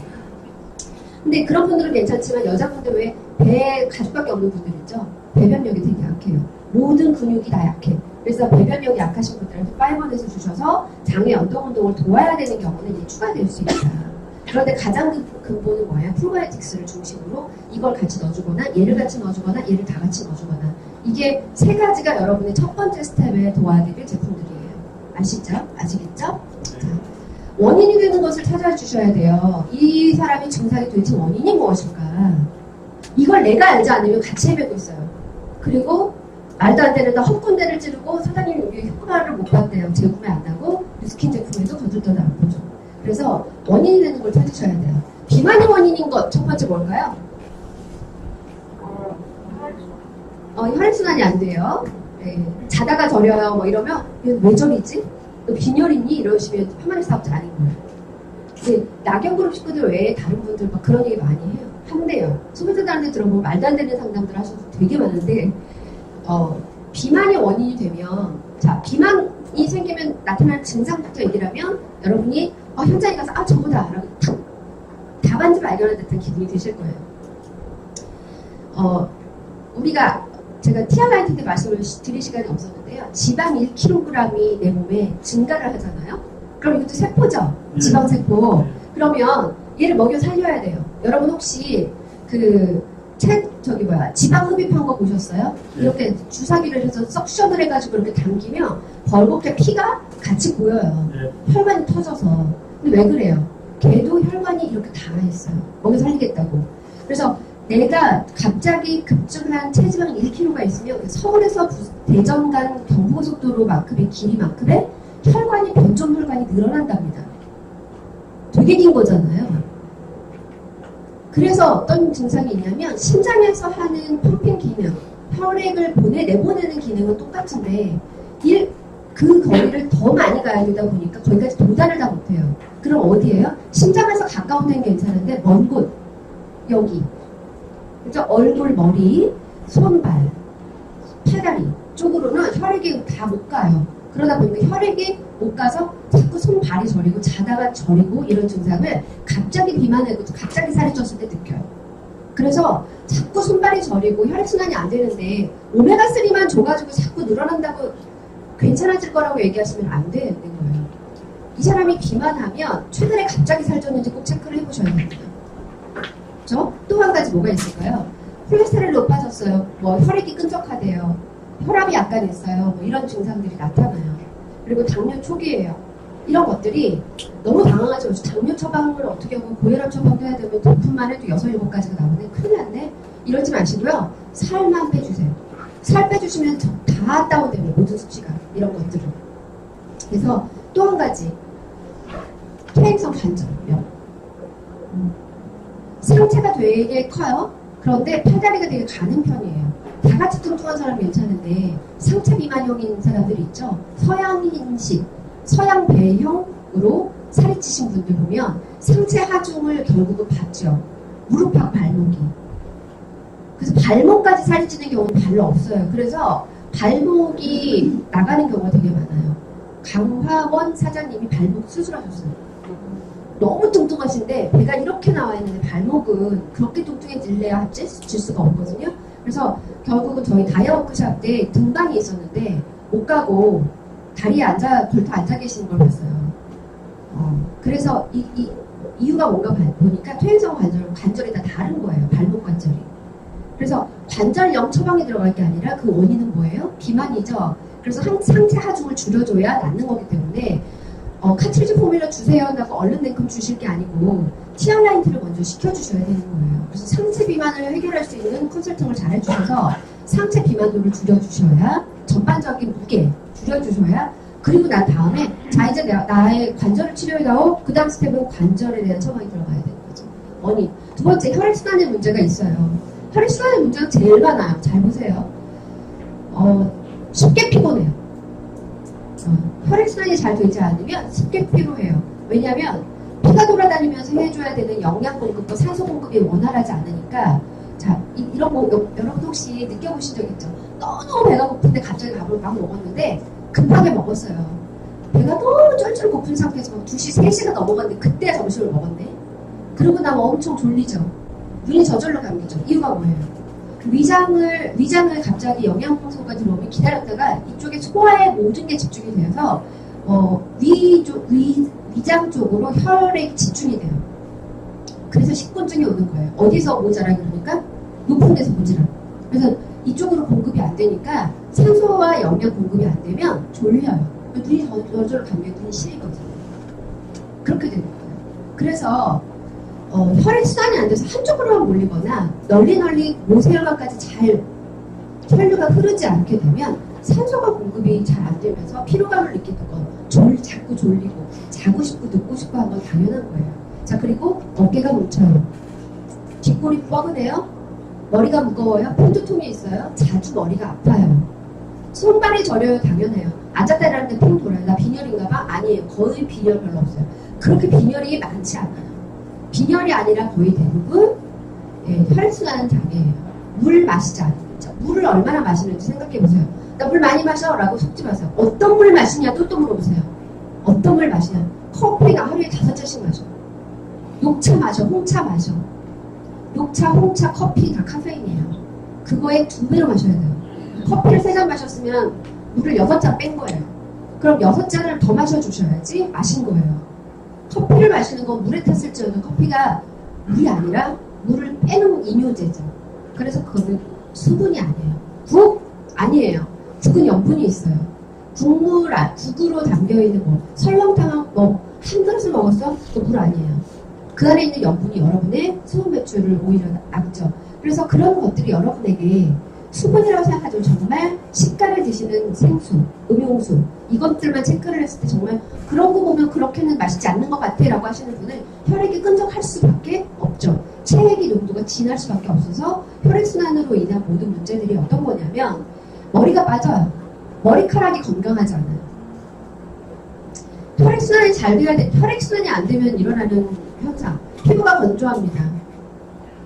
근데 그런 분들은 괜찮지만 여자분들 왜 배에 가죽밖에 없는 분들 있죠? 배변력이 되게 약해요. 모든 근육이 다 약해. 그래서 배변력이 약하신 분들한테 파이버넷을 주셔서 장의 연동 운동을 도와야 되는 경우는 이제 추가될 수 있다. 그런데 가장 근본은 뭐예요? 프로바이오틱스를 중심으로 이걸 같이 넣어주거나 얘를 같이 넣어주거나 얘를 다 같이 넣어주거나 이게 세 가지가 여러분의 첫 번째 스텝에 도와드릴 제품들이에요. 아시죠? 아시겠죠? 자, 원인이 되는 것을 찾아주셔야 돼요. 이 사람이 증상이 도대체 원인이 무엇일까? 이걸 내가 알지 않으면 같이 헤매고 있어요. 그리고 말도 안 되는데 헛군대를 찌르고 사장님 여기 효과를 못 봤대요. 재구매 안 하고 스킨 제품에도 거들떠도 안 보죠. 그래서 원인이 되는 걸 찾으셔야 돼요. 비만이 원인인 것 첫 번째 뭘까요? 혈액순환이 안 돼요. 네. 자다가 저려요. 뭐 이러면 왜 저리지? 너 빈혈이니? 이러시면 파마리 사업자 아닌 거예요. 근데 낙연그룹 식구들 외에 다른 분들 막 그런 얘기 많이 해요. 한대요. 소비자들한테 들어보면 말도 안 되는 상담들 하셔서 되게 많은데 비만이 원인이 되면 자 비만이 생기면 나타나는 증상부터 얘기를 하면 여러분이 현장에 가서 저거다 라고 탁 답안지 발견한 듯한 기분이 드실 거예요. 우리가 제가 티알라이트 때 말씀을 드릴 시간이 없었는데요. 지방 1kg이 내 몸에 증가를 하잖아요. 그럼 이것도 세포죠. 지방세포. 그러면 얘를 먹여 살려야 돼요. 여러분 혹시 지방 흡입한 거 보셨어요? 이렇게 주사기를 해서 석션을 해가지고 이렇게 당기면 벌겋게 피가 같이 보여요. 혈관이 터져서. 근데 왜 그래요? 걔도 혈관이 이렇게 닿아있어요. 먹여 살리겠다고. 그래서 내가 갑자기 급증한 체지방 1kg가 있으면 서울에서 대전 간 경부고속도로만큼의 길이만큼의 혈관이 변종 혈관이 늘어난답니다. 되게 긴 거잖아요. 그래서 어떤 증상이 있냐면 심장에서 하는 펌핑 기능, 혈액을 내보내는 기능은 똑같은데 그 거리를 더 많이 가야 되다 보니까 거기까지 도달을 다 못해요. 그럼 어디예요? 심장에서 가까운 데는 괜찮은데 먼 곳, 여기. 그래서 얼굴, 머리, 손발, 팔다리 쪽으로는 혈액이 다 못 가요. 그러다 보니까 혈액이 못 가서 자꾸 손발이 저리고 자다가 저리고 이런 증상을 갑자기 비만하고 갑자기 살이 쪘을 때 느껴요. 그래서 자꾸 손발이 저리고 혈액순환이 안 되는데 오메가3만 줘가지고 자꾸 늘어난다고 괜찮아질 거라고 얘기하시면 안 되는 거예요. 이 사람이 비만하면 최근에 갑자기 살쪘는지 꼭 체크를 해보셔야 됩니다. 그렇죠? 또 한 가지 뭐가 있을까요? 콜레스테롤이 높아졌어요. 뭐 혈액이 끈적하대요. 혈압이 약간했어요. 뭐 이런 증상들이 나타나요. 그리고 당뇨 초기예요. 이런 것들이 너무 당황하지 마시고 당뇨 처방을 어떻게 하고 고혈압 처방도 해야 되면 도품만 해도 6, 7가지가 나오네. 큰일 났네. 이러지 마시고요. 살만 빼주세요. 살 빼주시면 다 다운됩니다. 모든 수치가. 이런 것들은. 그래서 또 한 가지. 퇴행성 관절염. 상체가 되게 커요. 그런데 팔다리가 되게 가는 편이에요. 다 같이 뚱뚱한 사람 괜찮은데 상체 비만형인 사람들 있죠. 서양인식, 서양 배형으로 살이 찌신 분들 보면 상체 하중을 결국은 받죠. 무릎하고 발목이. 그래서 발목까지 살이 찌는 경우는 별로 없어요. 그래서 발목이 나가는 경우가 되게 많아요. 강화원 사장님이 발목 수술하셨어요. 너무 뚱뚱하신데 배가 이렇게 나와 있는데 발목은 그렇게 뚱뚱해질래야 질 수가 없거든요. 그래서 결국은 저희 다이어워크샵 때 등반이 있었는데 못 가고 다리에 걸터 앉아 계시는 걸 봤어요. 그래서 이유가 뭔가 보니까 퇴행성 관절이 다 다른 거예요. 발목 관절이. 그래서 관절염 처방이 들어갈 게 아니라 그 원인은 뭐예요? 비만이죠. 그래서 상체 하중을 줄여줘야 낫는 거기 때문에 카트리지 포뮬러 주세요 하고 얼른 냉큼 주실 게 아니고 티알라인트를 먼저 시켜주셔야 되는 거예요. 그래서 상체 비만을 해결할 수 있는 컨설팅을 잘 해주셔서 상체 비만도를 줄여주셔야 전반적인 무게 줄여주셔야 그리고 난 다음에 자 이제 나의 관절을 치료해다오 그 다음 스텝은 관절에 대한 처방이 들어가야 되는 거죠. 원인. 두 번째 혈액순환에 문제가 있어요. 혈액순환에 문제가 제일 많아요. 잘 보세요. 쉽게 피곤해요. 혈액순환이 잘 되지 않으면 쉽게 피로해요. 왜냐하면 피가 돌아다니면서 해줘야 되는 영양 공급과 산소 공급이 원활하지 않으니까 자 이런 거 여러분 혹시 느껴보신 적 있죠? 너무 배가 고픈데 갑자기 밥을 막 먹었는데 급하게 먹었어요. 배가 너무 쫄쫄 고픈 상태에서 막 2시, 3시가 넘어갔는데 그때 점심을 먹었네. 그러고 나면 엄청 졸리죠. 눈이 저절로 감기죠. 이유가 뭐예요? 위장을 갑자기 영양분소가 들어오면 기다렸다가 이쪽에 소화에 모든 게 집중이 되어서 위장 쪽으로 혈액이 집중이 돼요. 그래서 식곤증이 오는 거예요. 어디서 모자라 그러니까 높은 데서 모자라. 그래서 이쪽으로 공급이 안 되니까 산소와 영양 공급이 안 되면 졸려요. 눈이 저절로 감기에 눈이 시리거든요. 그렇게 되는 거예요. 그래서 혈액순환이 안 돼서 한쪽으로만 몰리거나 널리 모세혈관까지 잘 혈류가 흐르지 않게 되면 산소가 공급이 잘 안 되면서 피로감을 느끼는 건 자꾸 졸리고 자고 싶고 눕고 싶고 하는 건 당연한 거예요. 자, 그리고 어깨가 뭉쳐요. 뒷골이 뻐근해요. 머리가 무거워요. 폰두통이 있어요. 자주 머리가 아파요. 손발이 저려요. 당연해요. 앉았다라는 데 통 돌아요. 나 빈혈인가 봐? 아니에요. 거의 빈혈 별로 없어요. 그렇게 빈혈이 많지 않아요. 빈혈이 아니라 거의 대부분 혈액순환 장애예요. 물 마시지 않아요. 물을 얼마나 마시는지 생각해보세요. 나 물 많이 마셔 라고 속지 마세요. 어떤 물 마시냐 또 물어보세요. 어떤 물 마시냐. 커피가 하루에 5잔씩 마셔. 녹차 마셔. 홍차 마셔. 녹차, 홍차, 커피 다 카페인이에요. 그거에 2배로 마셔야 돼요. 커피를 3잔 마셨으면 물을 6잔 뺀 거예요. 그럼 6잔을 더 마셔주셔야지 마신 거예요. 커피를 마시는 건 물에 탔을지어도 커피가 물이 아니라 물을 빼는 이뇨제죠. 그래서 그거는 수분이 아니에요. 국? 아니에요. 국은 염분이 있어요. 국으로 담겨있는 뭐 설렁탕 한 그릇을 먹었어? 그거 물 아니에요. 그 안에 있는 염분이 여러분의 수분 배출을 오히려 막죠. 그래서 그런 것들이 여러분에게 수분이라고 생각하지만 정말 식간을 드시는 생수, 음용수 이것들만 체크를 했을 때 정말 그런 거 보면 그렇게는 맛있지 않는 것 같아 라고 하시는 분은 혈액이 끈적할 수밖에 없죠. 체액의 농도가 진할 수밖에 없어서 혈액순환으로 인한 모든 문제들이 어떤 거냐면 머리가 빠져요. 머리카락이 건강하지 않아요. 혈액순환이 잘 돼야 돼. 혈액순환이 안 되면 일어나는 현상. 피부가 건조합니다.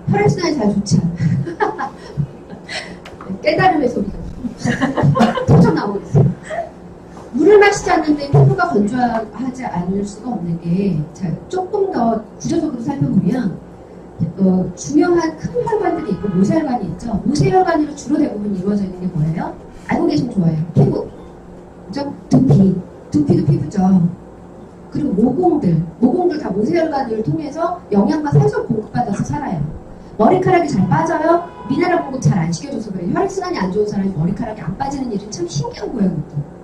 혈액순환이 잘 좋지 않아요. 깨달음의 소리가 터져 나오고 있어요. 물을 마시지 않는데 피부가 건조하지 않을 수가 없는 게 조금 더 구조적으로 살펴보면 중요한 큰 혈관들이 있고 모세혈관이 있죠. 모세혈관으로 주로 대부분 이루어져 있는 게 뭐예요? 알고 계시면 좋아요. 피부, 그죠? 두피도 피부죠. 그리고 모공들 다 모세혈관을 통해서 영양과 산소를 공급받아서 살아요. 머리카락이 잘 빠져요. 미네랄 공급 잘 안 시켜줘서 그래요. 혈액순환이 안 좋은 사람이 머리카락이 안 빠지는 일은 참 신기한 거예요. 그것도.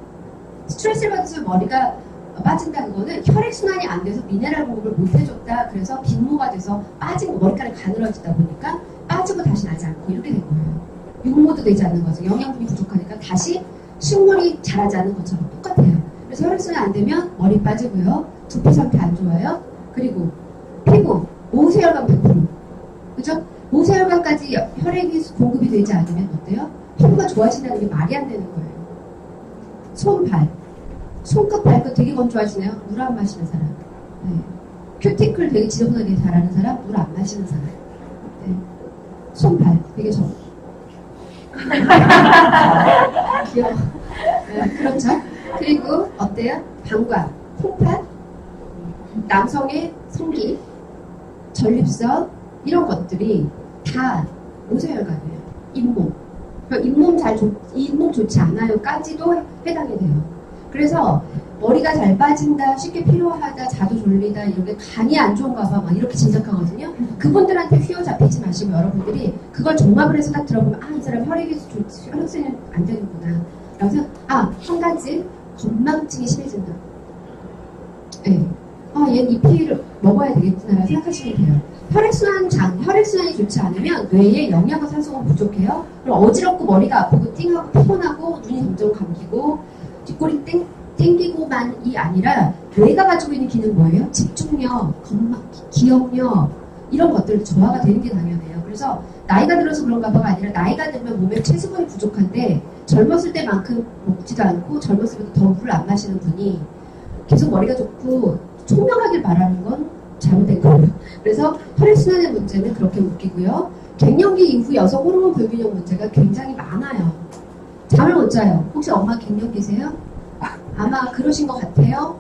스트레스를 받으면 머리가 빠진다 그거는 혈액순환이 안 돼서 미네랄 공급을 못 해줬다. 그래서 빈모가 돼서 빠지고 머리카락이 가늘어지다 보니까 빠지고 다시 나지 않고 이렇게 된 거예요. 육모도 되지 않는 거죠. 영양분이 부족하니까 다시 식물이 자라지 않는 것처럼 똑같아요. 그래서 혈액순환이 안 되면 머리 빠지고요. 두피 상태 안 좋아요. 그리고 피부, 모세혈관 100%. 그죠? 모세혈관까지 혈액이 공급이 되지 않으면 어때요? 피부가 좋아진다는 게 말이 안 되는 거예요. 손, 발. 손끝, 발끝 되게 건조하시네요. 물 안 마시는 사람. 네. 큐티클 되게 지저분하게 잘하는 사람, 물 안 마시는 사람. 네. 손, 발 되게 귀여워. 네, 그렇죠. 그리고 어때요? 방광, 콩팥, 남성의 성기, 전립선 이런 것들이 다 모세혈관이에요. 잇몸. 잇몸 좋지 않아요까지도 해당이 돼요. 그래서 머리가 잘 빠진다, 쉽게 피로하다, 자주 졸리다 이렇게 간이 안 좋은가 봐 막 이렇게 짐작하거든요. 그분들한테 휘어잡히지 마시고 여러분들이 그걸 종합을 해서 딱 들어보면 이 사람 혈액순환이 안 되는구나. 라고 생각, 한 가지 건망증이 심해진다. 네. 얘는 이 피를 먹어야 되겠구나라고 생각하시면 돼요. 혈액순환이 좋지 않으면 뇌에 영양과 산소가 부족해요. 그럼 어지럽고 머리가 아프고 띵하고 피곤하고 눈이 점점 감기고 뒷골이 땡기고만이 아니라 뇌가 가지고 있는 기능 뭐예요? 집중력, 기억력 이런 것들 저하가 되는 게 당연해요. 그래서 나이가 들어서 그런가 봐가 아니라 나이가 들면 몸에 체수분이 부족한데 젊었을 때만큼 먹지도 않고 젊었을 때도 더 물을 안 마시는 분이 계속 머리가 좋고 총명하길 바라는 건 잘못된 거예요. 그래서 혈액순환의 문제는 그렇게 웃기고요. 갱년기 이후 여성 호르몬 불균형 문제가 굉장히 많아요. 잠을 못 자요. 혹시 엄마 갱년기세요? 아마 그러신 것 같아요.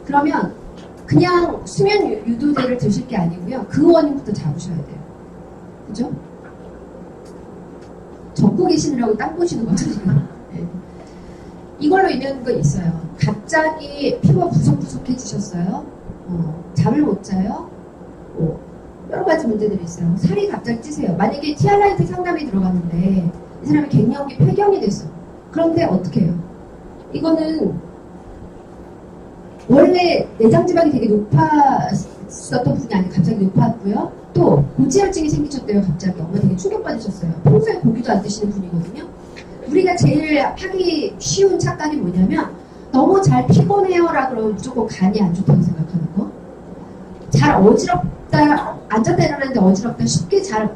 그러면 그냥 수면 유도제를 드실 게 아니고요. 그 원인부터 잡으셔야 돼요. 그죠? 적고 계시느라고 땅 보시는 거죠, 지금. 네. 이걸로 인한 거 있어요. 갑자기 피부가 부석부석해지셨어요. 잠을 못 자요. 여러 가지 문제들이 있어요. 살이 갑자기 찌세요. 만약에 티알라이트 상담이 들어갔는데 이 사람이 갱년기 폐경이 됐어. 그런데 어떻게 해요? 이거는 원래 내장 지방이 되게 높았었던 분이 아니고 갑자기 높았고요. 또 고지혈증이 생기셨대요. 갑자기 엄마 되게 충격받으셨어요. 평소에 고기도 안 드시는 분이거든요. 우리가 제일 하기 쉬운 착각이 뭐냐면 너무 잘 피곤해요라 그러면 무조건 간이 안 좋다고 생각하는 거. 잘 어지럽다, 앉았다 일어났는데 어지럽다, 쉽게 잘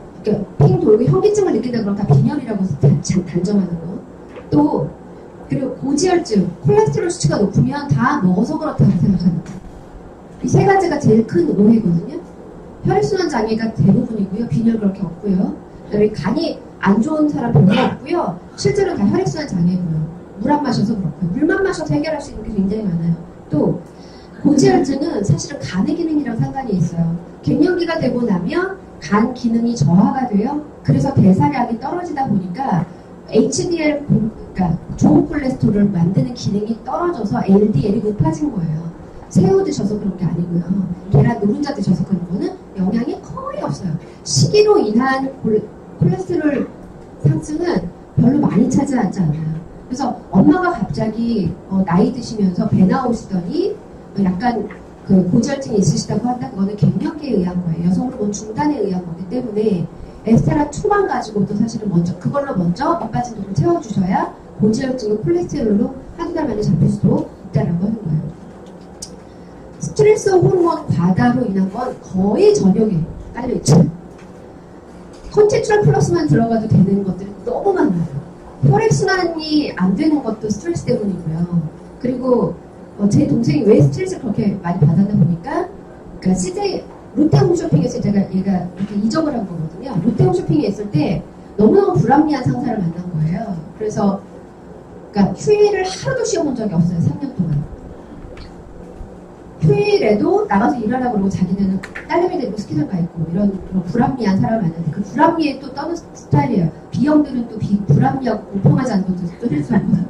핑 돌고 현기증을 느낀다 그러면 다 빈혈이라고 단정하는 거. 또 그리고 고지혈증, 콜레스테롤 수치가 높으면 다 먹어서 그렇다고 생각하는 거. 이 세 가지가 제일 큰 오해거든요. 혈액순환 장애가 대부분이고요. 빈혈 그렇게 없고요. 그다음에 간이 안 좋은 사람 별로 없고요. 실제로 다 혈액순환 장애고요. 물 안 마셔서 그렇고요. 물만 마셔서 해결할 수 있는 게 굉장히 많아요. 또 고지혈증은 사실은 간의 기능이랑 상관이 있어요. 갱년기가 되고 나면 간 기능이 저하가 돼요. 그래서 대사량이 떨어지다 보니까 HDL, 그러니까 좋은 콜레스테롤을 만드는 기능이 떨어져서 LDL이 높아진 거예요. 새우 드셔서 그런 게 아니고요. 계란 노른자 드셔서 그런 거는 영향이 거의 없어요. 식이로 인한 콜레스테롤 상승은 별로 많이 차지하지 않아요. 그래서 엄마가 갑자기 나이 드시면서 배 나오시더니 약간 그 고지혈증이 있으시다고 한다. 그거는 갱년기에 의한 거예요. 여성 호르몬 중단에 의한 거기 때문에 에스테라2만 가지고도 사실은 그걸로 먼저 밑빠진 돈을 채워주셔야 고지혈증은 콜레스테롤로 한두 달 만에 잡힐 수도 있다라고 하는 거예요. 스트레스 호르몬 과다로 인한 건 거의 저녁에 깔려있죠. 컨티트럴 플러스만 들어가도 되는 것들이 너무 많아요. 혈액순환이 안 되는 것도 스트레스 때문이고요. 그리고 제 동생이 왜 스트레스를 그렇게 많이 받았나 보니까 그러니까 CJ 롯데홈 쇼핑에서 얘가 이렇게 이적을 한 거거든요. 롯데홈 쇼핑에 있을 때 너무너무 불합리한 상사를 만난 거예요. 그래서 그러니까 휴일을 하루도 쉬어본 적이 없어요. 3년 동안. 휴일에도 나가서 일하라고 그러고 자기는 딸내미 데리고 스키장 가 있고 이런 불합리한 사람을 만났는데 그 불합리에 또 떠는 스타일이에요. B형들은 또 불합리하고 공평하지 않은 것도 또 필수하거든요.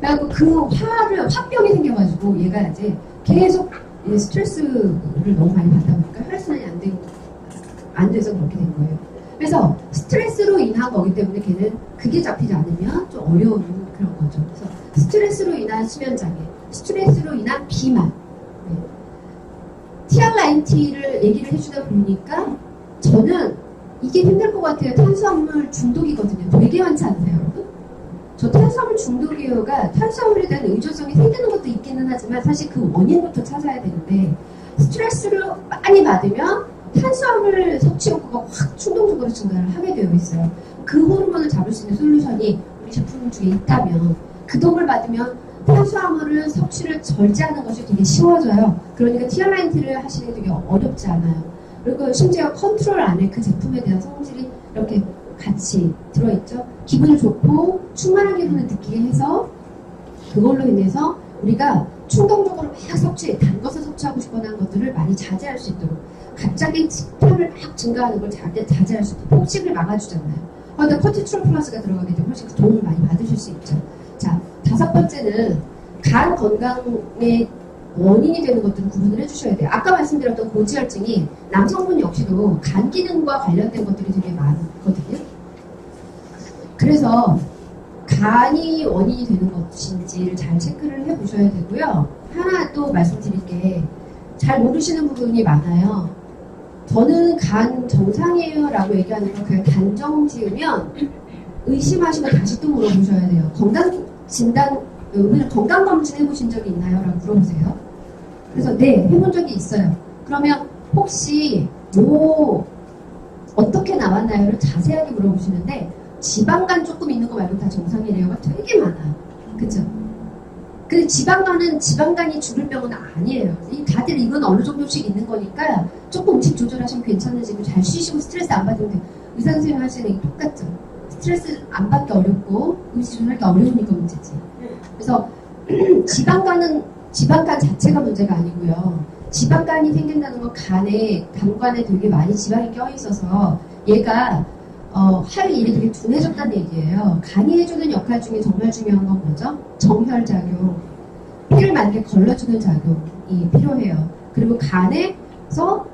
그래갖고 그 화병이 생겨가지고 얘가 이제 계속 스트레스를 너무 많이 받다 보니까 혈액순환이 안 돼서 그렇게 된 거예요. 그래서 스트레스로 인한 거기 때문에 걔는 그게 잡히지 않으면 좀 어려운 그런 거죠. 그래서 스트레스로 인한 수면장애, 스트레스로 인한 비만, TRNT를 얘기를 해주다 보니까 저는 이게 힘들 것 같아요. 탄수화물 중독이거든요. 되게 많지 않으세요, 여러분? 저 탄수화물 중독 이유가 탄수화물에 대한 의존성이 생기는 것도 있기는 하지만 사실 그 원인부터 찾아야 되는데 스트레스를 많이 받으면 탄수화물 섭취 욕구가 확 충동적으로 증가를 하게 되어 있어요. 그 호르몬을 잡을 수 있는 솔루션이 우리 제품 중에 있다면 그 도움을 받으면 탄수화물을 섭취를 절제하는 것이 되게 쉬워져요. 그러니까 TRNT를 하시는 게 되게 어렵지 않아요. 그리고 심지어 컨트롤 안에 그 제품에 대한 성질이 이렇게 같이 들어있죠. 기분이 좋고 충만한 기분을 느끼게 해서 그걸로 인해서 우리가 충동적으로 막 단 것을 섭취하고 싶거나 하는 것들을 많이 자제할 수 있도록 갑자기 식탐을 막 증가하는 걸 자제할 수 있도록 폭식을 막아주잖아요. 근데 코티트롤 플러스가 들어가게 되면 훨씬 도움을 많이 받으실 수 있죠. 자, 5번째는 간 건강의 원인이 되는 것들을 구분을 해주셔야 돼요. 아까 말씀드렸던 고지혈증이 남성분 역시도 간 기능과 관련된 것들이 되게 많거든요. 그래서 간이 원인이 되는 것인지를 잘 체크를 해보셔야 되고요. 하나 또 말씀드릴 게 잘 모르시는 부분이 많아요. 저는 간 정상이에요 라고 얘기하는 건 그냥 단정 지으면 의심하시고 다시 또 물어보셔야 돼요. 건강검진 해보신 적이 있나요? 라고 물어보세요. 그래서 네, 해본 적이 있어요. 그러면 혹시 어떻게 나왔나요?를 자세하게 물어보시는데 지방간 조금 있는 거 말고 다 정상이래요가 되게 많아요. 그쵸? 근데 지방간이 죽을 병은 아니에요. 다들 이건 어느 정도씩 있는 거니까 조금 음식 조절하시면 괜찮아지고 잘 쉬시고 스트레스 안 받으면 돼요. 의사 선생님 하시는 게 똑같죠. 스트레스 안 받기 어렵고 음식 조절하기 어려우니까 문제지. 그래서 지방간 자체가 문제가 아니고요. 지방간이 생긴다는 건 간관에 되게 많이 지방이 껴있어서 얘가 할 일이 되게 둔해졌다는 얘기예요. 간이 해주는 역할 중에 정말 중요한 건 뭐죠? 정혈작용. 피를 맑게 걸러주는 작용이 필요해요. 그리고 간에서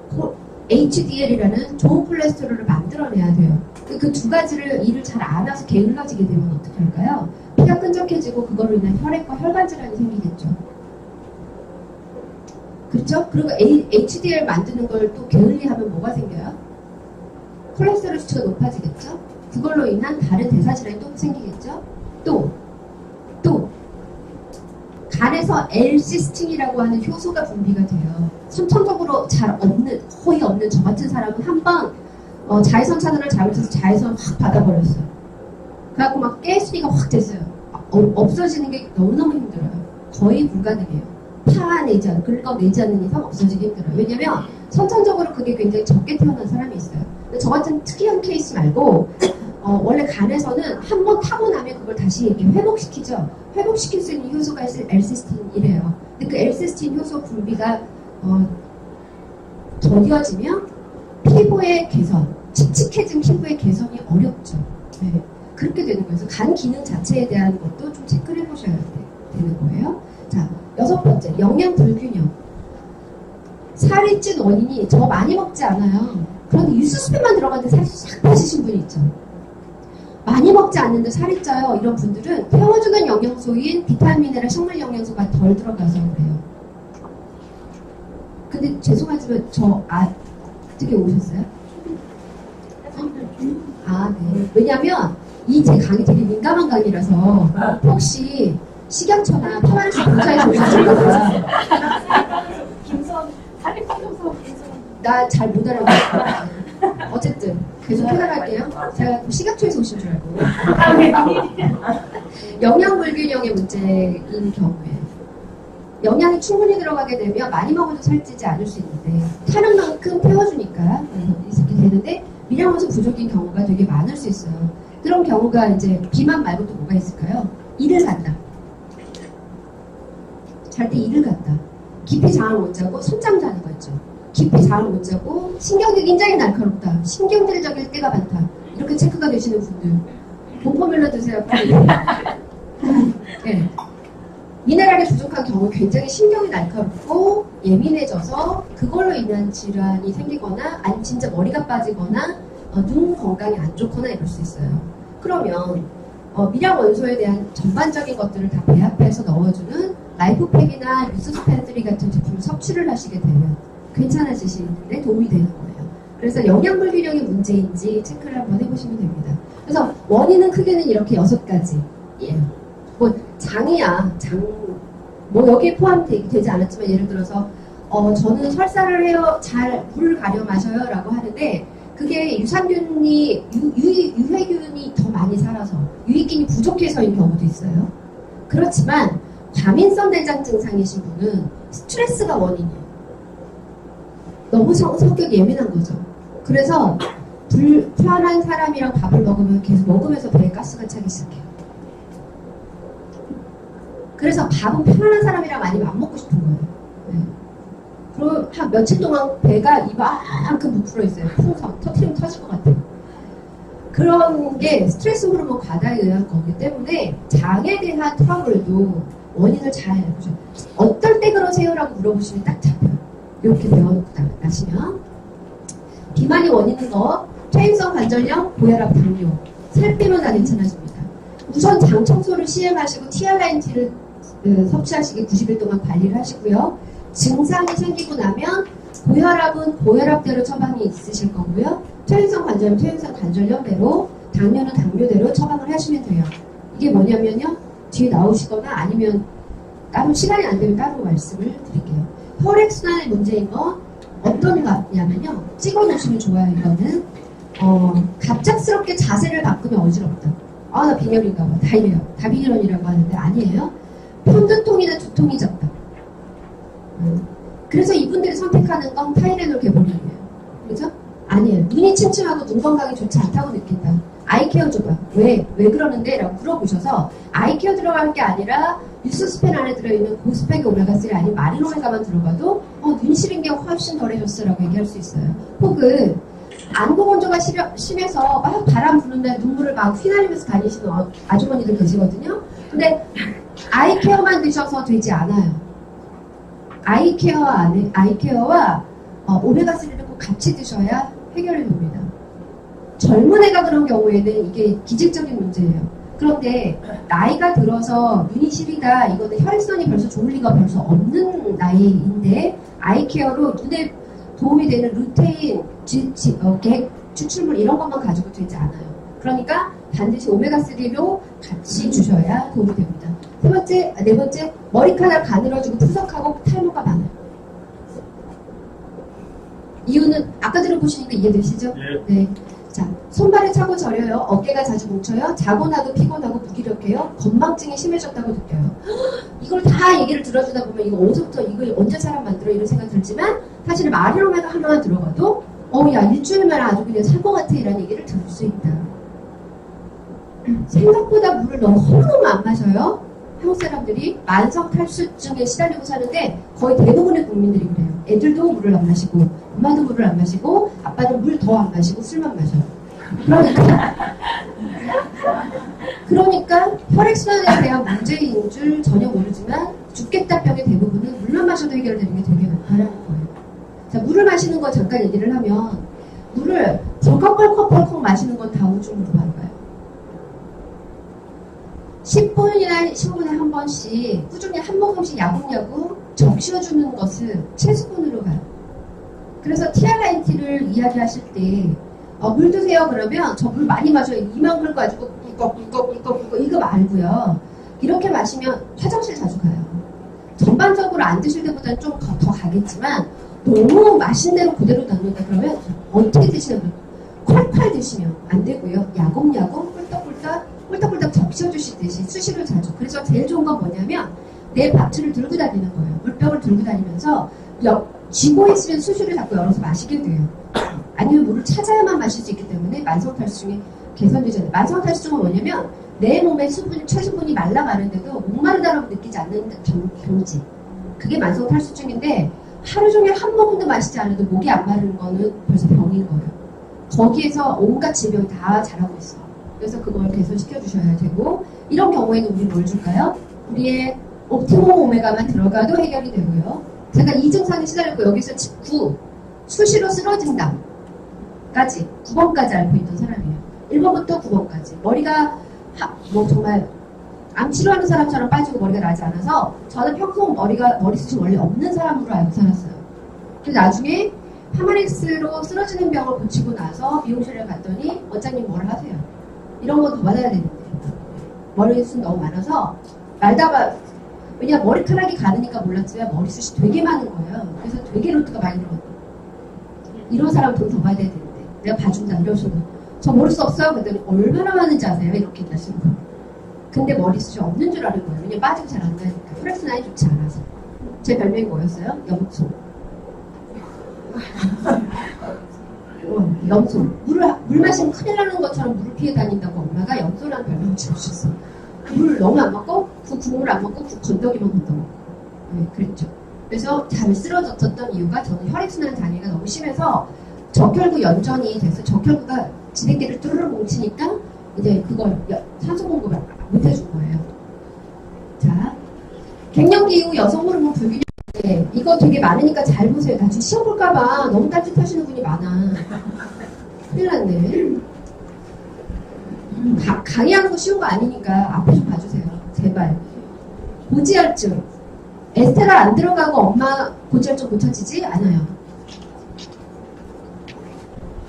HDL이라는 좋은 콜레스테롤을 만들어내야 돼요. 그 두 가지를 일을 잘 안 해서 게을러지게 되면 어떻게 할까요? 피가 끈적해지고 그걸로 인한 혈액과 혈관 질환이 생기겠죠. 그렇죠? 그리고 HDL 만드는 걸 또 게을리하면 뭐가 생겨요? 콜레스테롤 수치가 높아지겠죠? 그걸로 인한 다른 대사 질환이 또 생기겠죠? 또 간에서 L시스틴이라고 하는 효소가 분비가 돼요. 선천적으로 거의 없는 저 같은 사람은 한번 자외선 차단을 잘못해서 자외선 확 받아버렸어요. 그래갖고 막 깨수리가 확 됐어요. 없어지는 게 너무너무 힘들어요. 거의 불가능해요. 파내지 않고 긁어내지 않는 이상 없어지기 힘들어요. 왜냐면 선천적으로 그게 굉장히 적게 태어난 사람이 있어요. 근데 저 같은 특이한 케이스 말고 원래 간에서는 한번 타고 나면 그걸 다시 이렇게 회복시키죠. 회복시킬 수 있는 효소가 L시스틴이래요. 근데 그 L시스틴 효소 분비가 더뎌지면 피부의 개선, 칙칙해진 피부의 개선이 어렵죠. 네. 그렇게 되는 거예요. 그래서 간 기능 자체에 대한 것도 좀 체크를 해보셔야 되는 거예요. 자, 6번째, 영양 불균형. 살이 찐 원인이 저 많이 먹지 않아요. 그런데 유수수표만 들어가는데 살이 싹 빠지신 분이 있죠. 많이 먹지 않는데 살이 쪄요. 이런 분들은 태워주는 영양소인 비타민이나 식물 영양소가 덜 들어가서 그래요. 근데 죄송하지만 어떻게 오셨어요? 네. 왜냐면 제 강이 되게 민감한 강이라서 혹시 식약처나 파마레스 본사에서 오셨을까봐 살이 빠져서 나 잘 못 알아봤어요. 어쨌든 계속 해나갈게요. 제가 식약처에서 오신 줄 알고. 영양 불균형의 문제인 경우에 영양이 충분히 들어가게 되면 많이 먹어도 살찌지 않을 수 있는데 타는 만큼 태워주니까 이렇게 되는데 미량원소 부족인 경우가 되게 많을 수 있어요. 그런 경우가 이제 비만 말고 또 뭐가 있을까요? 이를 간다. 잘 때 이를 간다. 깊이 잠을 못 자고 손잠 자는 거 있죠. 깊이 잠을 못 자고 신경이 굉장히 날카롭다. 신경질적일 때가 많다. 이렇게 체크가 되시는 분들 보포뮬러 드세요 빨리. 네. 미네랄이 부족한 경우 굉장히 신경이 날카롭고 예민해져서 그걸로 인한 질환이 생기거나 아니면 진짜 머리가 빠지거나 눈 건강이 안 좋거나 이럴 수 있어요. 그러면 미량 원소에 대한 전반적인 것들을 다 배합해서 넣어주는 라이프팩이나 유스스펜트리 같은 제품을 섭취를 하시게 되면 괜찮아지시는데 도움이 되는 거예요. 그래서 영양 불균형이 문제인지 체크를 한번 해보시면 됩니다. 그래서 원인은 크게는 이렇게 6가지예요. 뭐 장이야, 뭐 여기에 포함되지 않았지만 예를 들어서 저는 설사를 해요, 잘 물을 가려 마셔요 라고 하는데 그게 유산균이 유해균이 더 많이 살아서 유익균이 부족해서인 경우도 있어요. 그렇지만 과민성 내장 증상이신 분은 스트레스가 원인이에요. 너무 성격이 예민한 거죠. 그래서 불편한 사람이랑 밥을 먹으면 계속 먹으면서 배에 가스가 차기 시작해요. 그래서 밥은 편안한 사람이랑 많이 안 먹고 싶은 거예요. 네. 그리고 한 며칠 동안 배가 이만큼 부풀어 있어요. 풍선 터트리면 터질 것 같아요. 그런 게 스트레스 호르몬 과다에 의한 거기 때문에 장에 대한 트러블도 원인을 잘 보셔요. 어떨 때 그러세요? 라고 물어보시면 딱 잡혀요. 이렇게 배워놓고 나시면 비만이 원인인 거 퇴행성 관절염, 고혈압, 당뇨 살 빼면 다 괜찮아집니다. 우선 장 청소를 시행하시고 TRINT를 섭취하시기 90일 동안 관리를 하시고요. 증상이 생기고 나면 고혈압은 고혈압대로 처방이 있으실 거고요. 퇴행성 관절염, 퇴행성 관절염대로 당뇨는 당뇨대로 처방을 하시면 돼요. 이게 뭐냐면요. 뒤에 나오시거나 아니면 따로 시간이 안 되면 따로 말씀을 드릴게요. 혈액순환의 문제인 건 어떤 거냐면요. 찍어 놓으시면 좋아요. 이거는 갑작스럽게 자세를 바꾸면 어지럽다. 나 빈혈인가 봐. 다 이래요. 다 빈혈이라고 하는데 아니에요. 편두통이나 두통이 졌다. 그래서 이분들이 선택하는 건 타이레놀 개보린이에요. 그죠? 아니에요. 눈이 침침하고 눈 건강이 좋지 않다고 느낀다. 아이케어 줘봐. 왜 그러는데? 라고 물어보셔서 아이케어 들어갈 게 아니라 유스스펜 안에 들어있는 고스펙의 오메가3 아닌 마린 오메가만 들어가도 눈 시린 게 훨씬 덜해졌어 라고 얘기할 수 있어요. 혹은 안구 건조가 심해서 막 바람 부는데 눈물을 막 휘날리면서 다니시는 아주머니들 계시거든요. 근데 아이케어만 드셔서 되지 않아요. 아이케어와 오메가3를 꼭 같이 드셔야 해결이 됩니다. 젊은 애가 그런 경우에는 이게 기질적인 문제예요. 그런데 나이가 들어서 눈이 시리다, 이거는 혈액순환이 벌써 좋을 리가 벌써 없는 나이인데 아이케어로 눈에 도움이 되는 루테인, 객, 추출물 이런 것만 가지고 되지 않아요. 그러니까 반드시 오메가3로 같이 주셔야 도움이 됩니다. 네 번째, 머리카락 가늘어지고 푸석하고 탈모가 많아요. 이유는 아까 들어보시니까 이해되시죠? 네. 자, 손발에 차고 저려요. 어깨가 자주 뭉쳐요. 자고 나도 피곤하고 무기력해요. 건망증이 심해졌다고 느껴요. 이걸 다 얘기를 들어주다 보면 이거 어디서부터 이걸 언제 사람 만들어 이런 생각 들지만 사실 마리로메가 하나만 들어가도 야 일주일만 아주 그냥 살 것 같아 이런 얘기를 들을 수 있다. 생각보다 물을 너무 안 마셔요. 한국 사람들이 만성 탈수증에 시달리고 사는데 거의 대부분의 국민들이 그래요. 애들도 물을 안 마시고 엄마도 물을 안 마시고 아빠는 물 더 안 마시고 술만 마셔요. 그러니까 혈액순환에 대한 문제인 줄 전혀 모르지만 죽겠다 병의 대부분은 물만 마셔도 해결되는 게 되게 많다는 거예요. 자, 물을 마시는 거 잠깐 얘기를 하면 물을 벌컥벌컥 마시는 건 다 우중으로 가는 10분이나 15분에 한 번씩 꾸준히 한 모금씩 야금야금 적셔주는 것은 최소분으로 가요. 그래서 티알라인티를 이야기하실 때 물 드세요 그러면 저 물 많이 마셔요. 이만큼 가지고 꿀꺽꿀꺽꿀꺽 이거 말고요. 이렇게 마시면 화장실 자주 가요. 전반적으로 안 드실 때보다는 좀 더 가겠지만 너무 마신 대로 그대로 넣는다 그러면 어떻게 드시냐면 콸콸 드시면 안 되고요. 야금야금 꿀떡꿀떡 적셔주시듯이 수시로 자주. 그래서 제일 좋은 건 뭐냐면 내 바트를 들고 다니는 거예요. 물병을 들고 다니면서 쥐고 있으면 수시로 자꾸 열어서 마시게 돼요. 아니면 물을 찾아야만 마실 수 있기 때문에 만성탈수증이 개선되잖아요. 만성탈수증은 뭐냐면 내 몸의 체수분이 말라가는데도 목마르다라고 느끼지 않는 경지. 그게 만성탈수증인데 하루 종일 한 모금도 마시지 않아도 목이 안 마르는 거는 벌써 병인 거예요. 거기에서 온갖 질병이 다 자라고 있어요. 그래서 그걸 개선시켜 주셔야 되고 이런 경우에는 우리 뭘 줄까요? 우리의 옵티몬 오메가만 들어가도 해결이 되고요. 제가 이 증상에 시달렸고 여기서 9 수시로 쓰러진다 까지 9번까지 앓고 있던 사람이에요. 1번부터 9번까지 머리가 정말 암 치료하는 사람처럼 빠지고 머리가 나지 않아서 저는 평소 머리숱이 원래 없는 사람으로 알고 살았어요. 그래서 나중에 파마렉스로 쓰러지는 병을 고치고 나서 미용실에 갔더니 원장님 뭘 하세요? 이런 건 더 받아야 되는데 머리숱 너무 많아서 말다가 왜냐면 머리카락이 가느니까 몰랐지만 머리숱이 되게 많은 거예요. 그래서 되게 로트가 많이 들어갔어요. 이런 사람 돈 더 받아야 되는데 내가 봐준다 이러셔도 저 머리숱 없어요? 그랬더니 얼마나 많은지 아세요? 이렇게 얘기하시는 거예요. 근데 머리숱이 없는 줄 아는 거예요. 왜냐면 빠지고 잘 안 나니까 혈액순환이 좋지 않아서. 제 별명이 뭐였어요? 염소. 염소. 물 마시면 큰일 나는 것처럼 물을 피해 다닌다고 엄마가 염소라는 별명을 지어주셨어요. 물을 너무 안 먹고 그 국물을 안 먹고 그 건더기만 건더먹고. 네, 그랬죠. 그래서 잘 쓰러졌던 이유가 저는 혈액순환 장애가 너무 심해서 적혈구 연전이 돼서 적혈구가 지대끼를 뚜루루 뭉치니까 이제 그걸 산소 공급을 못 해준 거예요. 자, 갱년기 이후 여성 호르몬 불균형. 네, 이거 되게 많으니까 잘 보세요. 나중에 시험 볼까봐 너무 딴짓하시는 분이 많아. 큰일 났네. 강의하는 거 쉬운 거 아니니까 앞에 좀 봐주세요. 제발. 고지혈증. 에스테랄 안 들어가고 엄마 고지혈증 고쳐지지 않아요.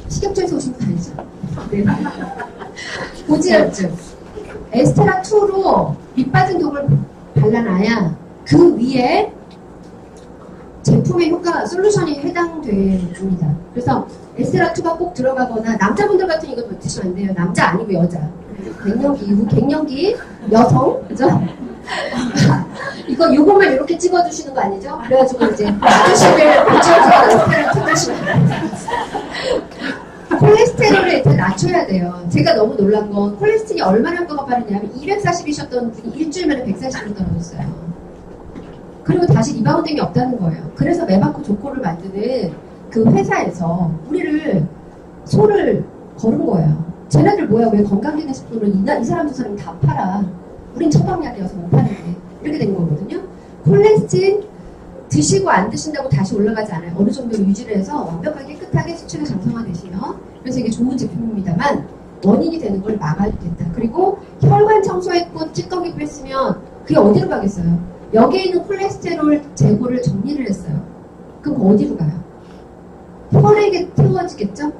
식약처에서 오신 분 아니죠? 네. 고지혈증. 에스테라2로 밑빠진 독을 발라놔야 그 위에 제품의 효과, 솔루션이 해당됩니다. 그래서 에스테라2가 꼭 들어가거나 남자분들 같은 이거 드시면 안 돼요. 남자 아니고 여자. 갱년기 이후 갱년기 여성, 그죠? 요것만 이렇게 찍어주시는 거 아니죠? 그래가지고 이제 주식을 고지혈증 에스테라2 드시면 콜레스테롤을 일단 낮춰야 돼요. 제가 너무 놀란 건 콜레스테롤이 얼마나 효과가 빠르냐면 240이셨던 분이 일주일 만에 140으로 떨어졌어요. 그리고 다시 리바운딩이 없다는 거예요. 그래서 메바코 조코를 만드는 그 회사에서 우리를 소를 거는 거예요. 쟤네들 뭐야? 왜 건강기능식품을 이 사람 저 사람 다 팔아? 우린 처방약이어서 못 파는데. 이렇게 된 거거든요. 콜레스틴 드시고 안 드신다고 다시 올라가지 않아요. 어느 정도 유지를 해서 완벽하게 깨끗하게 수치가 정상화되시면. 그래서 이게 좋은 제품입니다만 원인이 되는 걸 막아야겠다. 그리고 혈관 청소했고 찌꺼기 뺐으면 그게 어디로 가겠어요? 여기에 있는 콜레스테롤 재고를 정리를 했어요. 그럼 어디로 가요? 혈액에 태워지겠죠?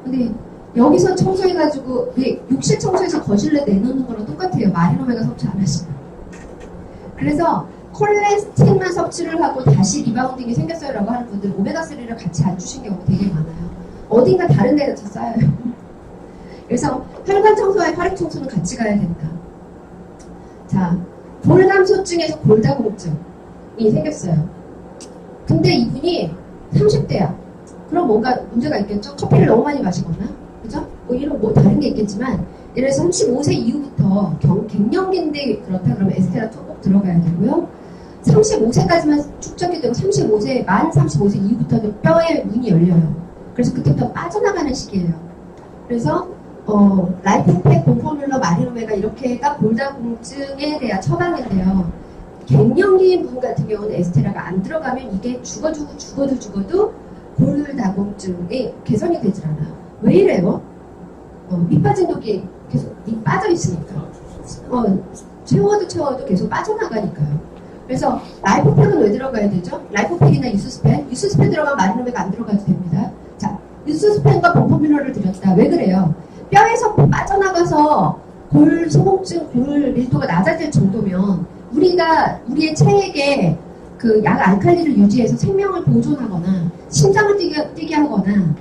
근데 여기서 청소해가지고 욕실 청소해서 거실에 내놓는 거랑 똑같아요. 마리노메가 섭취 안 하시면. 그래서 콜레스틴만 섭취를 하고 다시 리바운딩이 생겼어요 라고 하는 분들 오메가3를 같이 안 주신 경우 되게 많아요. 어딘가 다른 데서 쌓여요. 그래서 혈관 청소와 혈액 청소는 같이 가야 된다. 자, 골감소증에서 골다공증이 생겼어요. 근데 이분이 30대야. 그럼 뭔가 문제가 있겠죠? 커피를 너무 많이 마시거나, 그죠? 뭐 다른 게 있겠지만, 예를 들어서 35세 이후부터 갱년기인데 그렇다 그러면 에스테라 꼭 들어가야 되고요. 35세까지만 축적이 되고 만 35세 이후부터는 뼈에 문이 열려요. 그래서 그때부터 빠져나가는 시기예요. 그래서 라이프팩, 봄포뮬러, 마리노메가 이렇게가 골다공증에 대한 처방인데요. 갱년기인 분 같은 경우는 에스테라가 안 들어가면 이게 죽어도 골다공증이 개선이 되질 않아요. 왜 이래요? 밑 빠진 독이 계속 빠져 있으니까. 채워도 계속 빠져나가니까요. 그래서 라이프팩은 왜 들어가야 되죠? 라이프팩이나 유스스펜 들어가면 마리노메가 안 들어가도 됩니다. 자, 유스스펜과 봄포뮬러를 드렸다. 왜 그래요? 뼈에서 빠져나가서 골소공증, 골 밀도가 낮아질 정도면 우리의 체액에 그 약 알칼리를 유지해서 생명을 보존하거나 심장을 뛰게 하거나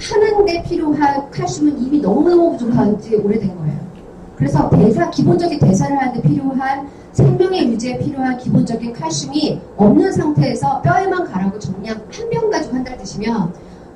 하는데 필요한 칼슘은 이미 너무너무 부족한 지 오래된 거예요. 그래서 기본적인 대사를 하는데 필요한 생명의 유지에 필요한 기본적인 칼슘이 없는 상태에서 뼈에만 가라고 정량 한 병 가지고 한 달 드시면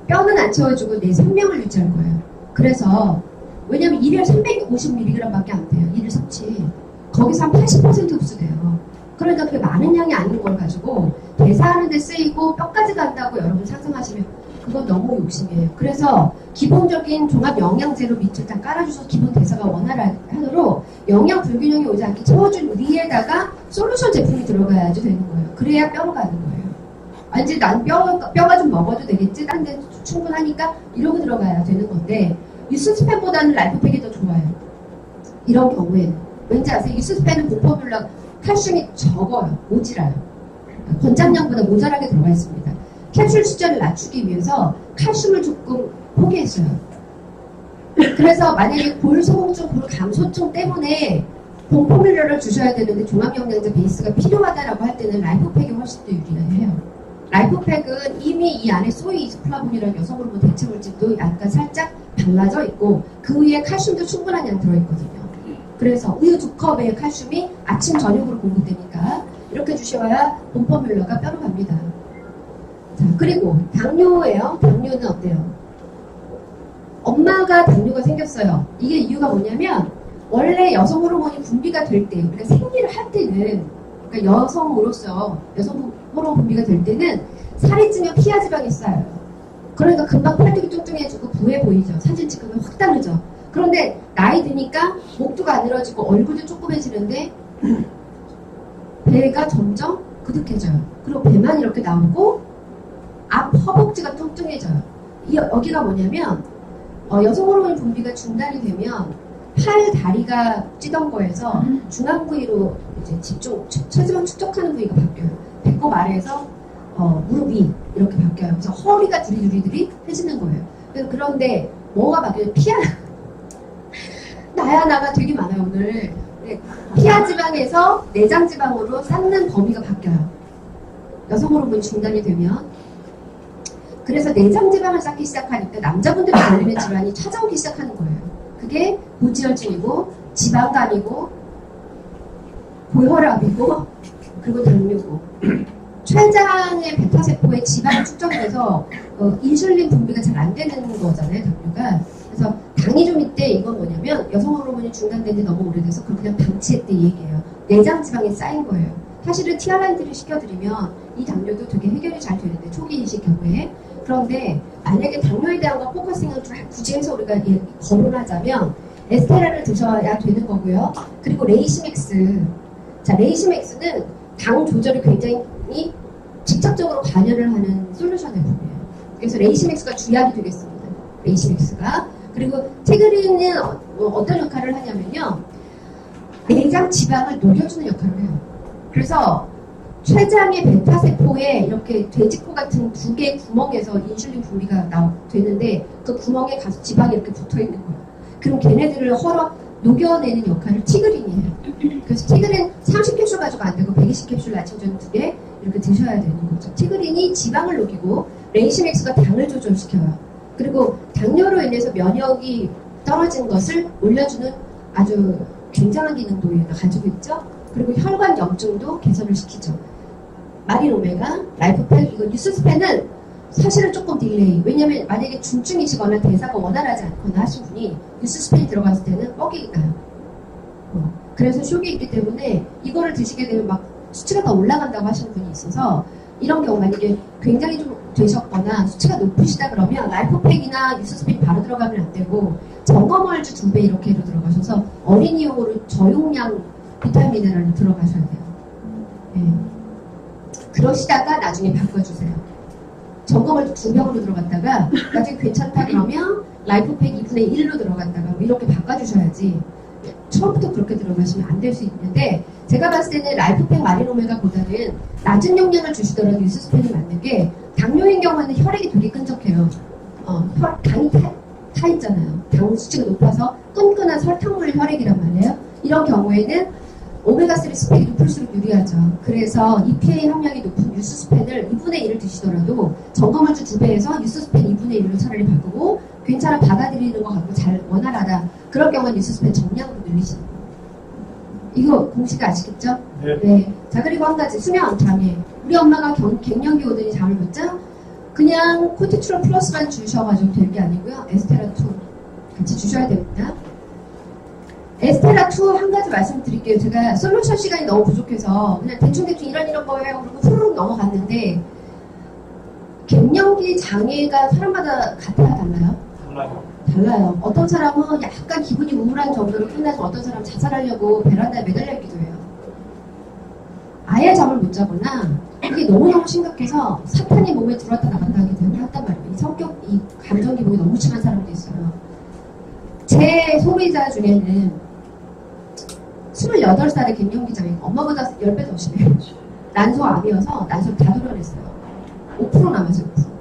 뼈는 안 채워주고 내 생명을 유지할 거예요. 그래서 왜냐면 1일 350mg밖에 안 돼요. 1일 섭취. 거기서 한 80% 흡수돼요. 그러니까 그게 많은 양이 아닌 걸 가지고 대사하는 데 쓰이고 뼈까지 간다고 여러분 상상하시면 그건 너무 욕심이에요. 그래서 기본적인 종합 영양제로 밑을 다 깔아줘서 기본 대사가 원활하도록 영양 불균형이 오지 않게 채워준 위에다가 솔루션 제품이 들어가야지 되는 거예요. 그래야 뼈로 가는 거예요. 이제 난 뼈가 좀 먹어도 되겠지? 딴 데 충분하니까 이러고 들어가야 되는 건데 유스스펜보다는 라이프팩이 더 좋아요. 이런 경우에는. 왠지 아세요? 유스스펜은 봄포뮬러 칼슘이 적어요. 모자라요. 권장량보다 모자라게 들어가 있습니다. 캡슐 수준을 낮추기 위해서 칼슘을 조금 포기했어요. 그래서 만약에 골소공증, 골감소증 때문에 봄포뮬러를 주셔야 되는데 종합영양제 베이스가 필요하다라고 할 때는 라이프팩이 훨씬 더 유리해요. 라이프팩은 이미 이 안에 소이 이소플라본이라는 여성 호르몬 대체 물질도 약간 살짝 발라져 있고 그 위에 칼슘도 충분한 양 들어있거든요. 그래서 우유 2컵의 칼슘이 아침 저녁으로 공급되니까 이렇게 주셔야 봄포뮬러가 뼈로 갑니다. 자, 그리고 당뇨예요. 당뇨는 어때요? 엄마가 당뇨가 생겼어요. 이게 이유가 뭐냐면 원래 여성 호르몬이 분비가 될 때, 그러니까 생리를 할 때는, 그러니까 여성으로서 여성 호르몬 분비가 될 때는 살이 찌면 피하 지방이 쌓여요. 그러니까 금방 팔뚝이 뚱뚱해지고 부해 보이죠. 사진 찍으면 확 다르죠. 그런데 나이 드니까 목도가 안 늘어지고 얼굴도 조그매지는데 배가 점점 그득해져요. 그리고 배만 이렇게 나오고 앞 허벅지가 뚱뚱해져요. 여기가 뭐냐면 여성 호르몬 분비가 중단이 되면 팔, 다리가 찌던 거에서 중앙 부위로 이제 체지방 축적하는 부위가 바뀌어요. 배꼽 아래에서 무릎 위 이렇게 바뀌어요. 그래서 허리가 두리두리두리 해지는 거예요. 그런데 뭐가 바뀌어요? 나가 되게 많아요 오늘. 네, 피하 지방에서 내장 지방으로 쌓는 범위가 바뀌어요. 여성 호르몬이 중단이 되면. 그래서 내장 지방을 쌓기 시작하니까 남자분들이 걸리는 질환이 찾아오기 시작하는 거예요. 그게 고지혈증이고 지방간이고 고혈압이고 그리고 당뇨고 췌장의 베타세포에 지방이 축적돼서 인슐린 분비가 잘 안 되는 거잖아요, 당뇨가. 그래서 당이 좀 있대. 이건 뭐냐면 여성 호르몬이 중단된 지 너무 오래돼서 그걸 그냥 방치했대 이 얘기예요. 내장 지방에 쌓인 거예요. 사실은 TRI들을 시켜드리면 이 당뇨도 되게 해결이 잘 되는데 초기이실 경우에. 그런데 만약에 당뇨에 대한 거 포커싱을 굳이 해서 우리가 거론하자면 에스테라를 드셔야 되는 거고요. 그리고 레이시맥스. 자, 레이시맥스는 당 조절을 굉장히 직접적으로 관여를 하는 솔루션 제품이에요. 그래서 레이시맥스가 주약이 되겠습니다. 레이시맥스가. 그리고 티그린은 어떤 역할을 하냐면요. 내장 지방을 녹여주는 역할을 해요. 그래서 췌장의 베타세포에 이렇게 돼지코 같은 두 개의 구멍에서 인슐린 분비가 되는데 그 구멍에 가서 지방이 이렇게 붙어 있는 거예요. 그럼 걔네들을 녹여내는 역할을 티그린이 해요. 그래서 티그린 30캡슐 가지고 안 되고 120캡슐 나침전 2개 이렇게 드셔야 되는 거죠. 티그린이 지방을 녹이고 레이시맥스가 당을 조절시켜요. 그리고 당뇨로 인해서 면역이 떨어진 것을 올려주는 아주 굉장한 기능도 얘가 가지고 있죠. 그리고 혈관 염증도 개선을 시키죠. 마리노메가, 라이프팩, 이거 뉴스스펜은 사실은 조금 딜레이. 왜냐면 만약에 중증이시거나 대사가 원활하지 않거나 하신 분이 뉴스스펜이 들어갔을 때는 뻑이 나요. 그래서 쇼이 있기 때문에 이거를 드시게 되면 막 수치가 더 올라간다고 하시는 분이 있어서 이런 경우 만약에 굉장히 좀 되셨거나 수치가 높으시다 그러면 라이프팩이나 뉴스스펜이 바로 들어가면 안 되고 점검월주 2배 이렇게로 들어가셔서 어린이용으로 저용량 비타민을 들어가셔야 돼요. 네. 그러시다가 나중에 바꿔주세요. 점검월주 2병으로 들어갔다가 나중에 괜찮다 그러면 라이프팩 2분의 1로 들어갔다가 뭐 이렇게 바꿔주셔야지 처음부터 그렇게 들어가시면 안 될 수 있는데 제가 봤을 때는 라이프팩 마리노메가보다는 낮은 용량을 주시더라도 뉴스스펜이 맞는 게 당뇨인 경우에는 혈액이 되게 끈적해요. 당이 타 있잖아요. 당 수치가 높아서 끈끈한 설탕물 혈액이란 말이에요. 이런 경우에는 오메가3 스펙이 높을수록 유리하죠. 그래서 EPA 함량이 높은 뉴스스펜을 2분의 1을 드시더라도 점검월주 2배에서 뉴스스펜 2분의 1로 차라리 바꾸고 괜찮아 받아들이는 것 같고 잘 원활하다. 그럴 경우는 뉴스스펜 정량으로 늘리시는 거예요. 이거 공식 아시겠죠? 네. 네. 자, 그리고 한 가지 수면 장애. 우리 엄마가 갱년기 오더니 잠을 못 자? 그냥 코티트롤 플러스만 주셔가지고 될 게 아니고요. 에스테라2 같이 주셔야 됩니다. 에스테라2 한 가지 말씀드릴게요. 제가 솔루션 시간이 너무 부족해서 그냥 대충대충 이런 거예요. 그리고 후루룩 넘어갔는데 갱년기 장애가 사람마다 같아요? 달라요? 달라요. 어떤 사람은 약간 기분이 우울한 정도로 끝나서 어떤 사람은 자살하려고 베란다에 매달려 있기도 해요. 아예 잠을 못 자거나 이게 너무너무 심각해서 사탄이 몸에 들어왔다 나갔다 하게 한단 말이에요. 이 감정 기복이 너무 심한 사람도 있어요. 제 소비자 중에는 28살의 갱년기 장애, 엄마보다 10배 더 심해요. 난소암이어서 난소를 다 도려냈어요. 5% 남았어요. 5%.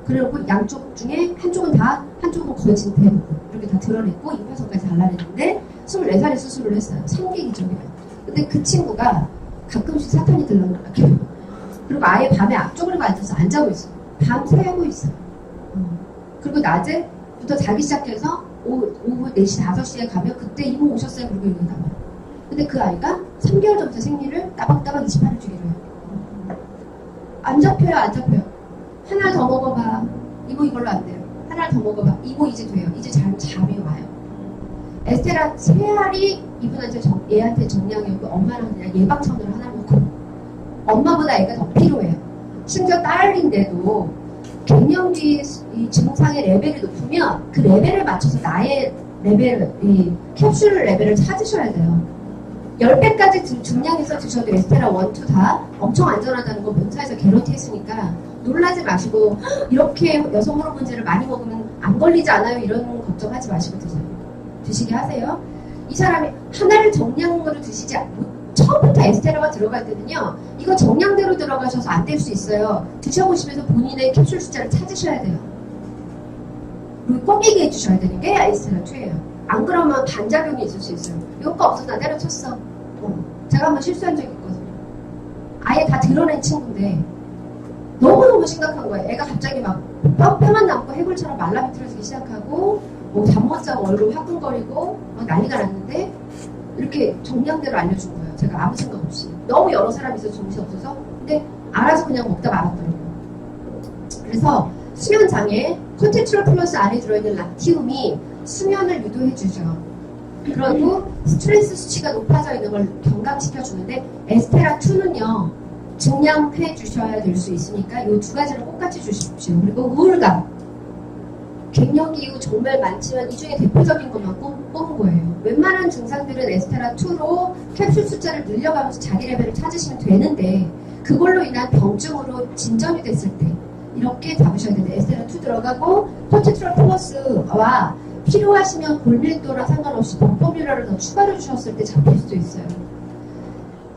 그리고 양쪽 중에 한쪽은 거진 대부분 이렇게 다 드러냈고 임파선까지 잘라냈는데 24살에 수술을 했어요. 3기 기종이에요. 근데 그 친구가 가끔씩 사탄이 들러나요. 그리고 아예 밤에 앞쪽으로 앉아서 안 자고 있어요. 밤 새고 있어요. 그리고 낮에부터 자기 시작해서 오후 4시, 5시에 가면 그때 이모 오셨어요. 그리고 여기 나와요. 근데 그 아이가 3개월 전부터 생리를 따박따박 28일 주기로 해요. 안 잡혀요. 하나 더 먹어봐. 이모 이걸로 안 돼요. 하나 더 먹어봐. 이모 이제 돼요. 이제 잠이 와요. 에스테라 3알이 이분한테 얘한테 정량이었고 엄마랑 그냥 예방천으로 하나 먹고 엄마보다 애가 더 필요해요. 심지어 딸인데도 갱년기 이 증상의 레벨이 높으면 그 레벨에 맞춰서 나의 레벨, 이 캡슐 레벨을 찾으셔야 돼요. 10배까지 증량해서 드셔도 에스테라 1, 2 다 엄청 안전하다는 거 본사에서 개런티 했으니까 놀라지 마시고 이렇게 여성 호르몬제를 많이 먹으면 안 걸리지 않아요? 이런 걱정하지 마시고 드시게 하세요. 이 사람이 하나를 정량으로 드시지 처음부터 에스테라가 들어갈 때는요. 이거 정량대로 들어가셔서 안 될 수 있어요. 드셔보시면서 본인의 캡슐 숫자를 찾으셔야 돼요. 그리고 꼭 얘기해 주셔야 되는 게 에스테라2예요. 안 그러면 반작용이 있을 수 있어요. 효과 없어 나 때려쳤어. 제가 한번 실수한 적이 있거든요. 아예 다 드러낸 친구인데 너무너무 심각한 거예요. 애가 갑자기 막 뼈만 남고 해골처럼 말라 비틀어지기 시작하고 잠 못 자고 얼굴 화끈거리고 난리가 났는데 이렇게 정량대로 알려준 거예요. 제가 아무 생각 없이. 너무 여러 사람이 있어서 정신없어서. 근데 알아서 그냥 먹다 말았더라고요. 그래서 수면장애 코티트롤 플러스 안에 들어있는 락티움이 수면을 유도해주죠. 그리고 스트레스 수치가 높아져 있는 걸 경감시켜주는데 에스테라2는요. 증량해 주셔야 될 수 있으니까 이 두 가지를 꼭 같이 주십시오. 그리고 우울감. 갱년기 이후 정말 많지만 이 중에 대표적인 것만 뽑은 거예요. 웬만한 증상들은 에스테라2로 캡슐 숫자를 늘려가면서 자기 레벨을 찾으시면 되는데 그걸로 인한 병증으로 진전이 됐을 때 이렇게 잡으셔야 되는데 에스테라2 들어가고 포티트롤 플러스와 필요하시면 골밀도랑 상관없이 본포뮬러를 더 추가로 주셨을 때 잡힐 수도 있어요.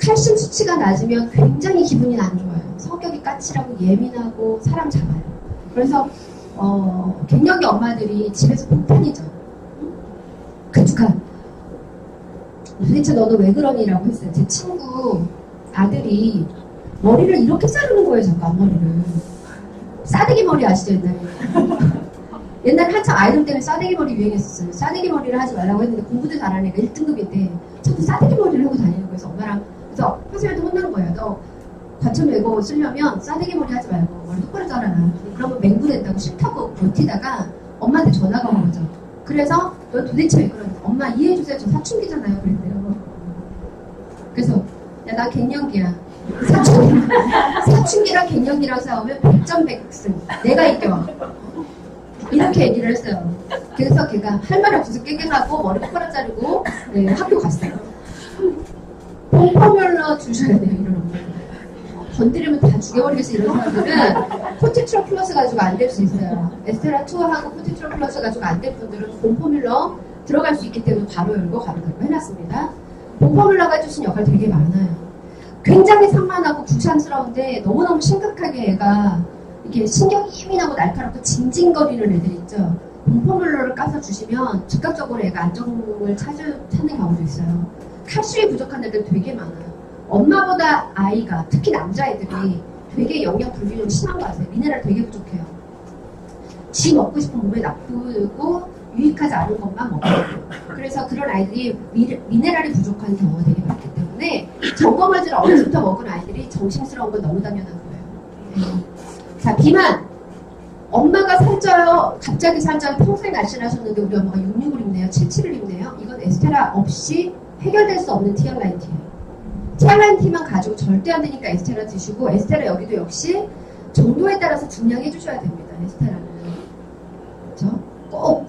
칼슘 수치가 낮으면 굉장히 기분이 안 좋아요. 성격이 까칠하고 예민하고 사람 잡아요. 그래서 갱년기 엄마들이 집에서 폭탄이죠. 그니까 도대체 너는 왜 그러니라고 했어요. 제 친구 아들이 머리를 이렇게 자르는 거예요. 자꾸 앞머리를. 싸대기 머리 아시죠? 옛날에 한참 아이돌 때문에 싸대기 머리 유행했었어요. 싸대기 머리를 하지 말라고 했는데 공부도 잘하는 애가 1등급인데 자꾸 싸대기 머리를 하고 다니는 거예요. 그래서 엄마랑 그래서 선생님한테 혼나는 거예요. 너 관점 메고 쓰려면 싸대기 머리 하지 말고 머리 똑바로 자라라. 그러면 맹구된다고 싫다고 버티다가 엄마한테 전화가 온 거죠. 그래서 너 도대체 왜 그러냐. 엄마 이해해주세요. 저 사춘기잖아요. 그랬대요. 그래서 야 나 갱년기야. 사춘기랑 갱년기랑 싸우면 100점 100승. 내가 이겨. 이렇게 얘기를 했어요. 그래서 걔가 할 말이 없어서 깽깽하고 머리 똑바로 자르고 네, 학교 갔어요. 폼포뮬러 주셔야 돼요. 이런 엄마들. 건드리면 다 죽여버리겠어. 이런 사람들은 포티트롤 플러스 가지고 안 될 수 있어요. 에스테라2하고 포티트롤 플러스 가지고 안 될 분들은 폼포뮬러 들어갈 수 있기 때문에 바로 열고 가로 닫고 해놨습니다. 폼포뮬러가 해주신 역할 되게 많아요. 굉장히 산만하고 부산스러운데 너무너무 심각하게 애가 이렇게 신경이 예민하고 날카롭고 징징거리는 애들 있죠. 폼포뮬러를 까서 주시면 즉각적으로 애가 안정을 찾는 경우도 있어요. 칼슘이 부족한 애들 되게 많아요. 엄마보다 아이가, 특히 남자애들이 되게 영양 불균형이 심한 거 아세요? 미네랄 되게 부족해요. 지 먹고 싶은 몸에 나쁘고 유익하지 않은 것만 먹고. 그래서 그런 아이들이 미네랄이 부족한 경우가 되게 많기 때문에 점검을 어려서부터 먹은 아이들이 정신스러운 건 너무 당연한 거예요. 자, 비만. 엄마가 살쪄요. 갑자기 살쪄요. 평소에 날씬하셨는데 우리 엄마가 66을 입네요. 77을 입네요. 이건 에스테라 없이 해결될 수 없는 티알라인티예요. 티알라인티만 가지고 절대 안 되니까 에스테라 드시고 에스테라 여기도 역시 정도에 따라서 중량해 주셔야 됩니다. 에스테라는. 그렇죠? 꼭.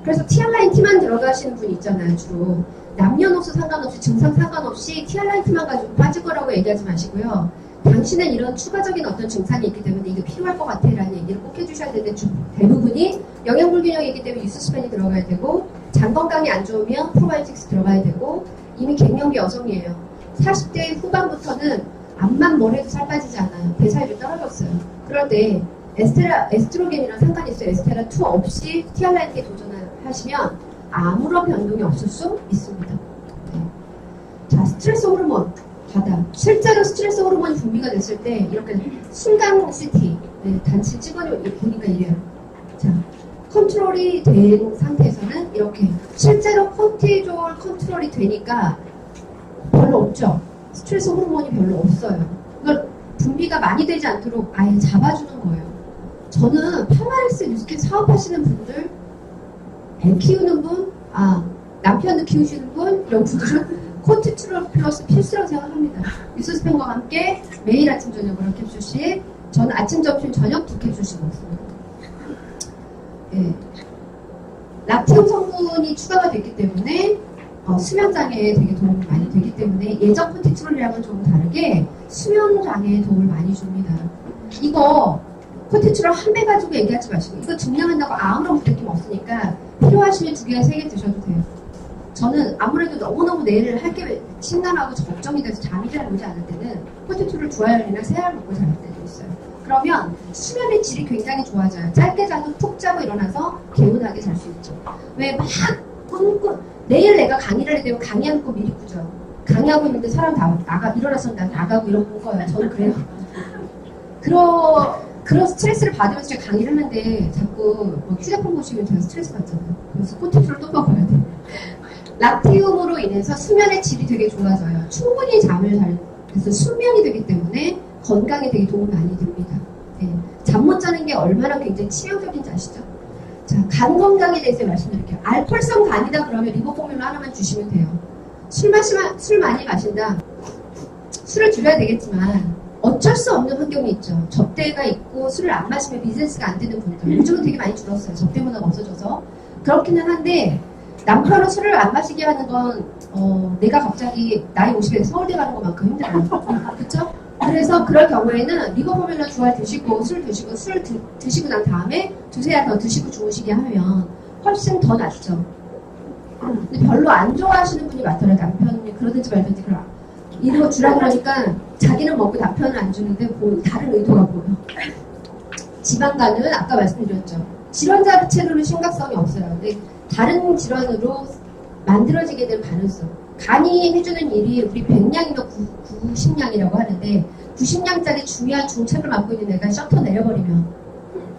그래서 티알라인티만 들어가시는 분 있잖아요. 주로. 남녀노소 상관없이 증상 상관없이 티알라인티만 가지고 빠질 거라고 얘기하지 마시고요. 당신은 이런 추가적인 어떤 증상이 있기 때문에 이거 필요할 것 같아 라는 얘기를 꼭 해주셔야 되는데 대부분이 영양불균형이 있기 때문에 유스스펜이 들어가야 되고 장 건강이 안 좋으면 프로바이오틱스 들어가야 되고 이미 갱년기 여성이에요. 40대 후반부터는 암만 뭘 해도 살 빠지지 않아요. 대사율이 떨어졌어요. 그런데 에스트로겐이랑 상관이 있어요. 에스테라2 없이 티알라인티에 도전하시면 아무런 변동이 없을 수 있습니다. 네. 자, 스트레스 호르몬 바다. 실제로 스트레스 호르몬이 분비가 됐을 때 이렇게 순간 CT 네, 단치 찍어보니까 이래요. 자, 컨트롤이 된 상태에서는 이렇게 실제로 코티졸 컨트롤이 되니까 별로 없죠. 스트레스 호르몬이 별로 없어요. 그러니까 분비가 많이 되지 않도록 아예 잡아주는 거예요. 저는 파마렉스 뉴스킨 사업하시는 분들, 애 키우는 분, 남편도 키우시는 분, 이런 분들은 코티트롤 플러스 필수라고 생각합니다. 유스스펜과 함께 매일 아침 저녁으로 한 캡슐씩, 저는 아침, 점심, 저녁 2캡슐씩 먹습니다. 예. 락티움 성분이 추가가 됐기 때문에 수면장애에 되게 도움이 많이 되기 때문에 예전 코티트롤이랑은 조금 다르게 수면장애에 도움을 많이 줍니다. 이거 코티트롤 한 배 가지고 얘기하지 마시고 이거 증량한다고 아무런 부대낌 없으니까 필요하시면 2개, 3개 드셔도 돼요. 저는 아무래도 너무너무 내일 할 게 심란하고 걱정이 돼서 잠이 잘 오지 않을 때는 코티트롤 두알이나 세 알 먹고 잘 때도 있어요. 그러면 수면의 질이 굉장히 좋아져요. 짧게 자도 푹 자고 일어나서 개운하게 잘 수 있죠. 왜 막 꿈꾸 내일 내가 강의를 해야 되면 강의하는 거 미리 꾸죠. 강의하고 있는데 사람 다 일어나서 나가고 이런 거예요. 저는 그래요. 그런 스트레스를 받으면서 제가 강의를 하는데 자꾸 뭐 휴대폰 보시면 제가 스트레스 받잖아요. 그래서 코티트롤 또 먹어야 돼요. 락티움으로 인해서 수면의 질이 되게 좋아져요. 충분히 잠을 잘 해서 숙면이 되기 때문에 건강에 되게 도움이 많이 됩니다. 네. 잠 못 자는 게 얼마나 굉장히 치명적인지 아시죠? 자, 간 건강에 대해서 말씀드릴게요. 알코올성 간이다 그러면 리보포뮬러 하나만 주시면 돼요. 술 많이 마신다. 술을 줄여야 되겠지만 어쩔 수 없는 환경이 있죠. 접대가 있고 술을 안 마시면 비즈니스가 안 되는 분들. 요즘은 되게 많이 줄었어요. 접대 문화가 없어져서. 그렇기는 한데 남편은 술을 안 마시게 하는 건 내가 갑자기 나이 50에 서울대 가는 것만큼 힘들어요. 그쵸? 그래서 그럴 경우에는 리버 포뮬러 2알 드시고 술 드시고 난 다음에 두세 알 더 드시고 주무시게 하면 훨씬 더 낫죠. 근데 별로 안 좋아하시는 분이 많더라고요. 남편이 그러든지 말든지 이러고 주라 그러니까 자기는 먹고 남편은 안 주는데 다른 의도가 보여. 지방간은 아까 말씀드렸죠. 질환 자체로는 심각성이 없어요. 근데 다른 질환으로 만들어지게 될 가능성. 간이 해주는 일이 우리 100량이면 90량이라고 하는데 90량짜리 중요한 중책을 맡고 있는 애가 셔터 내려버리면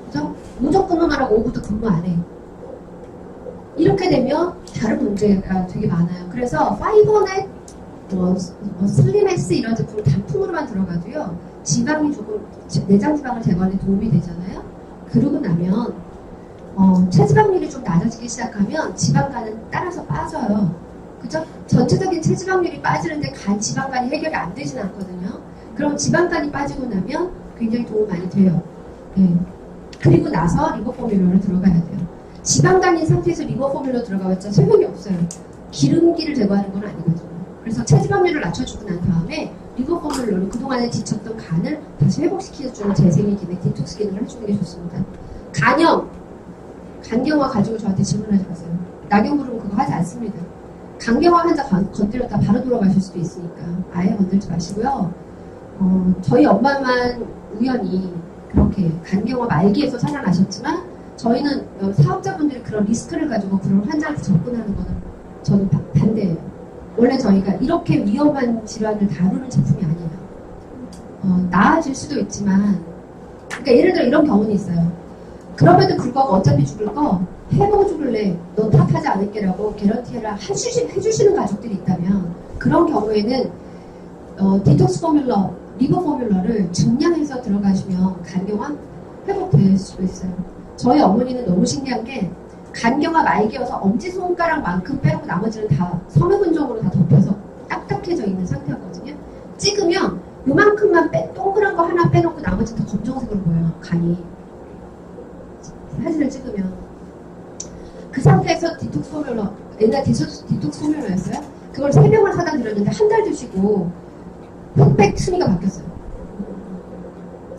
그죠? 무조건 근무만 하고 오후도 근무 안 해. 이렇게 되면 다른 문제가 되게 많아요. 그래서 파이버넷, 슬림엑스 이런 제품 단품으로만 들어가도요. 지방이 조금 내장 지방을 제거하는 데 도움이 되잖아요. 그러고 나면 체지방률이 좀 낮아지기 시작하면 지방간은 따라서 빠져요. 그죠? 전체적인 체지방률이 빠지는데 지방간이 해결이 안 되진 않거든요. 그럼 지방간이 빠지고 나면 굉장히 도움 많이 돼요. 네. 그리고 나서 리버 포뮬러로 들어가야 돼요. 지방간인 상태에서 리버 포뮬러 들어가봤자 소용이 없어요. 기름기를 제거하는 건 아니거든요. 그래서 체지방률을 낮춰주고 난 다음에 리버 포뮬러로 그동안에 지쳤던 간을 다시 회복시켜주는 재생의 기능, 디톡스 기능을 해주는 게 좋습니다. 간경화 가지고 저한테 질문하지 마세요. 낙연 부르면 그거 하지 않습니다. 간경화 환자 건드렸다 바로 돌아가실 수도 있으니까 아예 건들지 마시고요. 저희 엄마만 우연히 그렇게 간경화 말기에서 살아나셨지만 저희는 사업자분들이 그런 리스크를 가지고 그런 환자한테 접근하는 거는 저는 반대예요. 원래 저희가 이렇게 위험한 질환을 다루는 제품이 아니에요. 나아질 수도 있지만 그러니까 예를 들어 이런 경우는 있어요. 그럼에도 불구하고 어차피 죽을 거 해보고 죽을래 너 탓하지 않을게라고 개런티를 해주시는 가족들이 있다면 그런 경우에는 디톡스 포뮬러, 리버 포뮬러를 증량해서 들어가시면 간경화 회복될 수도 있어요. 저희 어머니는 너무 신기한 게 간경화 말기여서 엄지손가락만큼 빼고 나머지는 다 섬유근종으로 다 덮여서 딱딱해져 있는 상태였거든요. 찍으면 요만큼만 동그란 거 하나 빼놓고 나머지는 다 검정색으로 보여요. 간이. 사진을 찍으면 그 상태에서 디톡스 포뮬러, 옛날 디톡스 포뮬러였어요. 그걸 3병을 사다 드렸는데 한 달 드시고 흑백 순위가 바뀌었어요.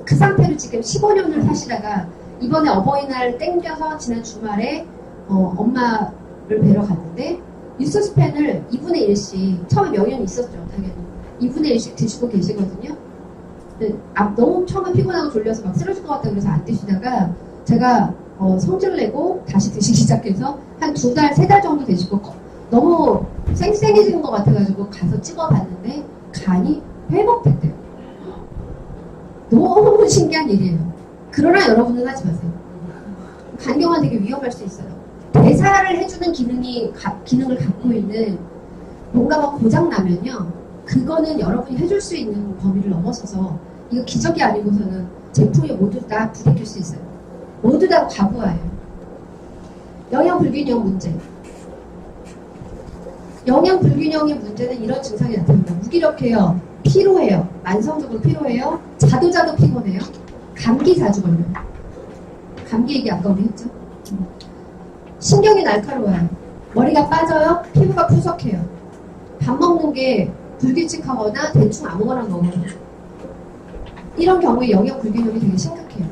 그 상태로 지금 15년을 사시다가 이번에 어버이날 땡겨서 지난 주말에 엄마를 뵈러 갔는데 유스스펜을 2분의 1씩 처음에 명연이 있었죠. 당연히 2분의 1씩 드시고 계시거든요. 근데 너무 처음에 피곤하고 졸려서 막 쓰러질 것 같다고 그래서 안 드시다가 제가 성질 내고 다시 드시기 시작해서 한 2달, 3달 정도 드시고 너무 쌩쌩해지는 것 같아가지고 가서 찍어봤는데 간이 회복됐대요. 너무 신기한 일이에요. 그러나 여러분은 하지 마세요. 간경화 되게 위험할 수 있어요. 대사를 해주는 기능을 갖고 있는 뭔가가 고장나면요. 그거는 여러분이 해줄 수 있는 범위를 넘어서서 이거 기적이 아니고서는 제품이 모두 다 부딪힐 수 있어요. 모두 다 과부하예요. 영양 불균형 문제. 영양 불균형의 문제는 이런 증상이 나타납니다. 무기력해요. 피로해요. 만성적으로 피로해요. 자도 피곤해요. 감기 자주 걸려요. 감기 얘기 아까 우리 했죠? 신경이 날카로워요. 머리가 빠져요. 피부가 푸석해요. 밥 먹는 게 불규칙하거나 대충 아무거나 먹어요. 이런 경우에 영양 불균형이 되게 심각해요.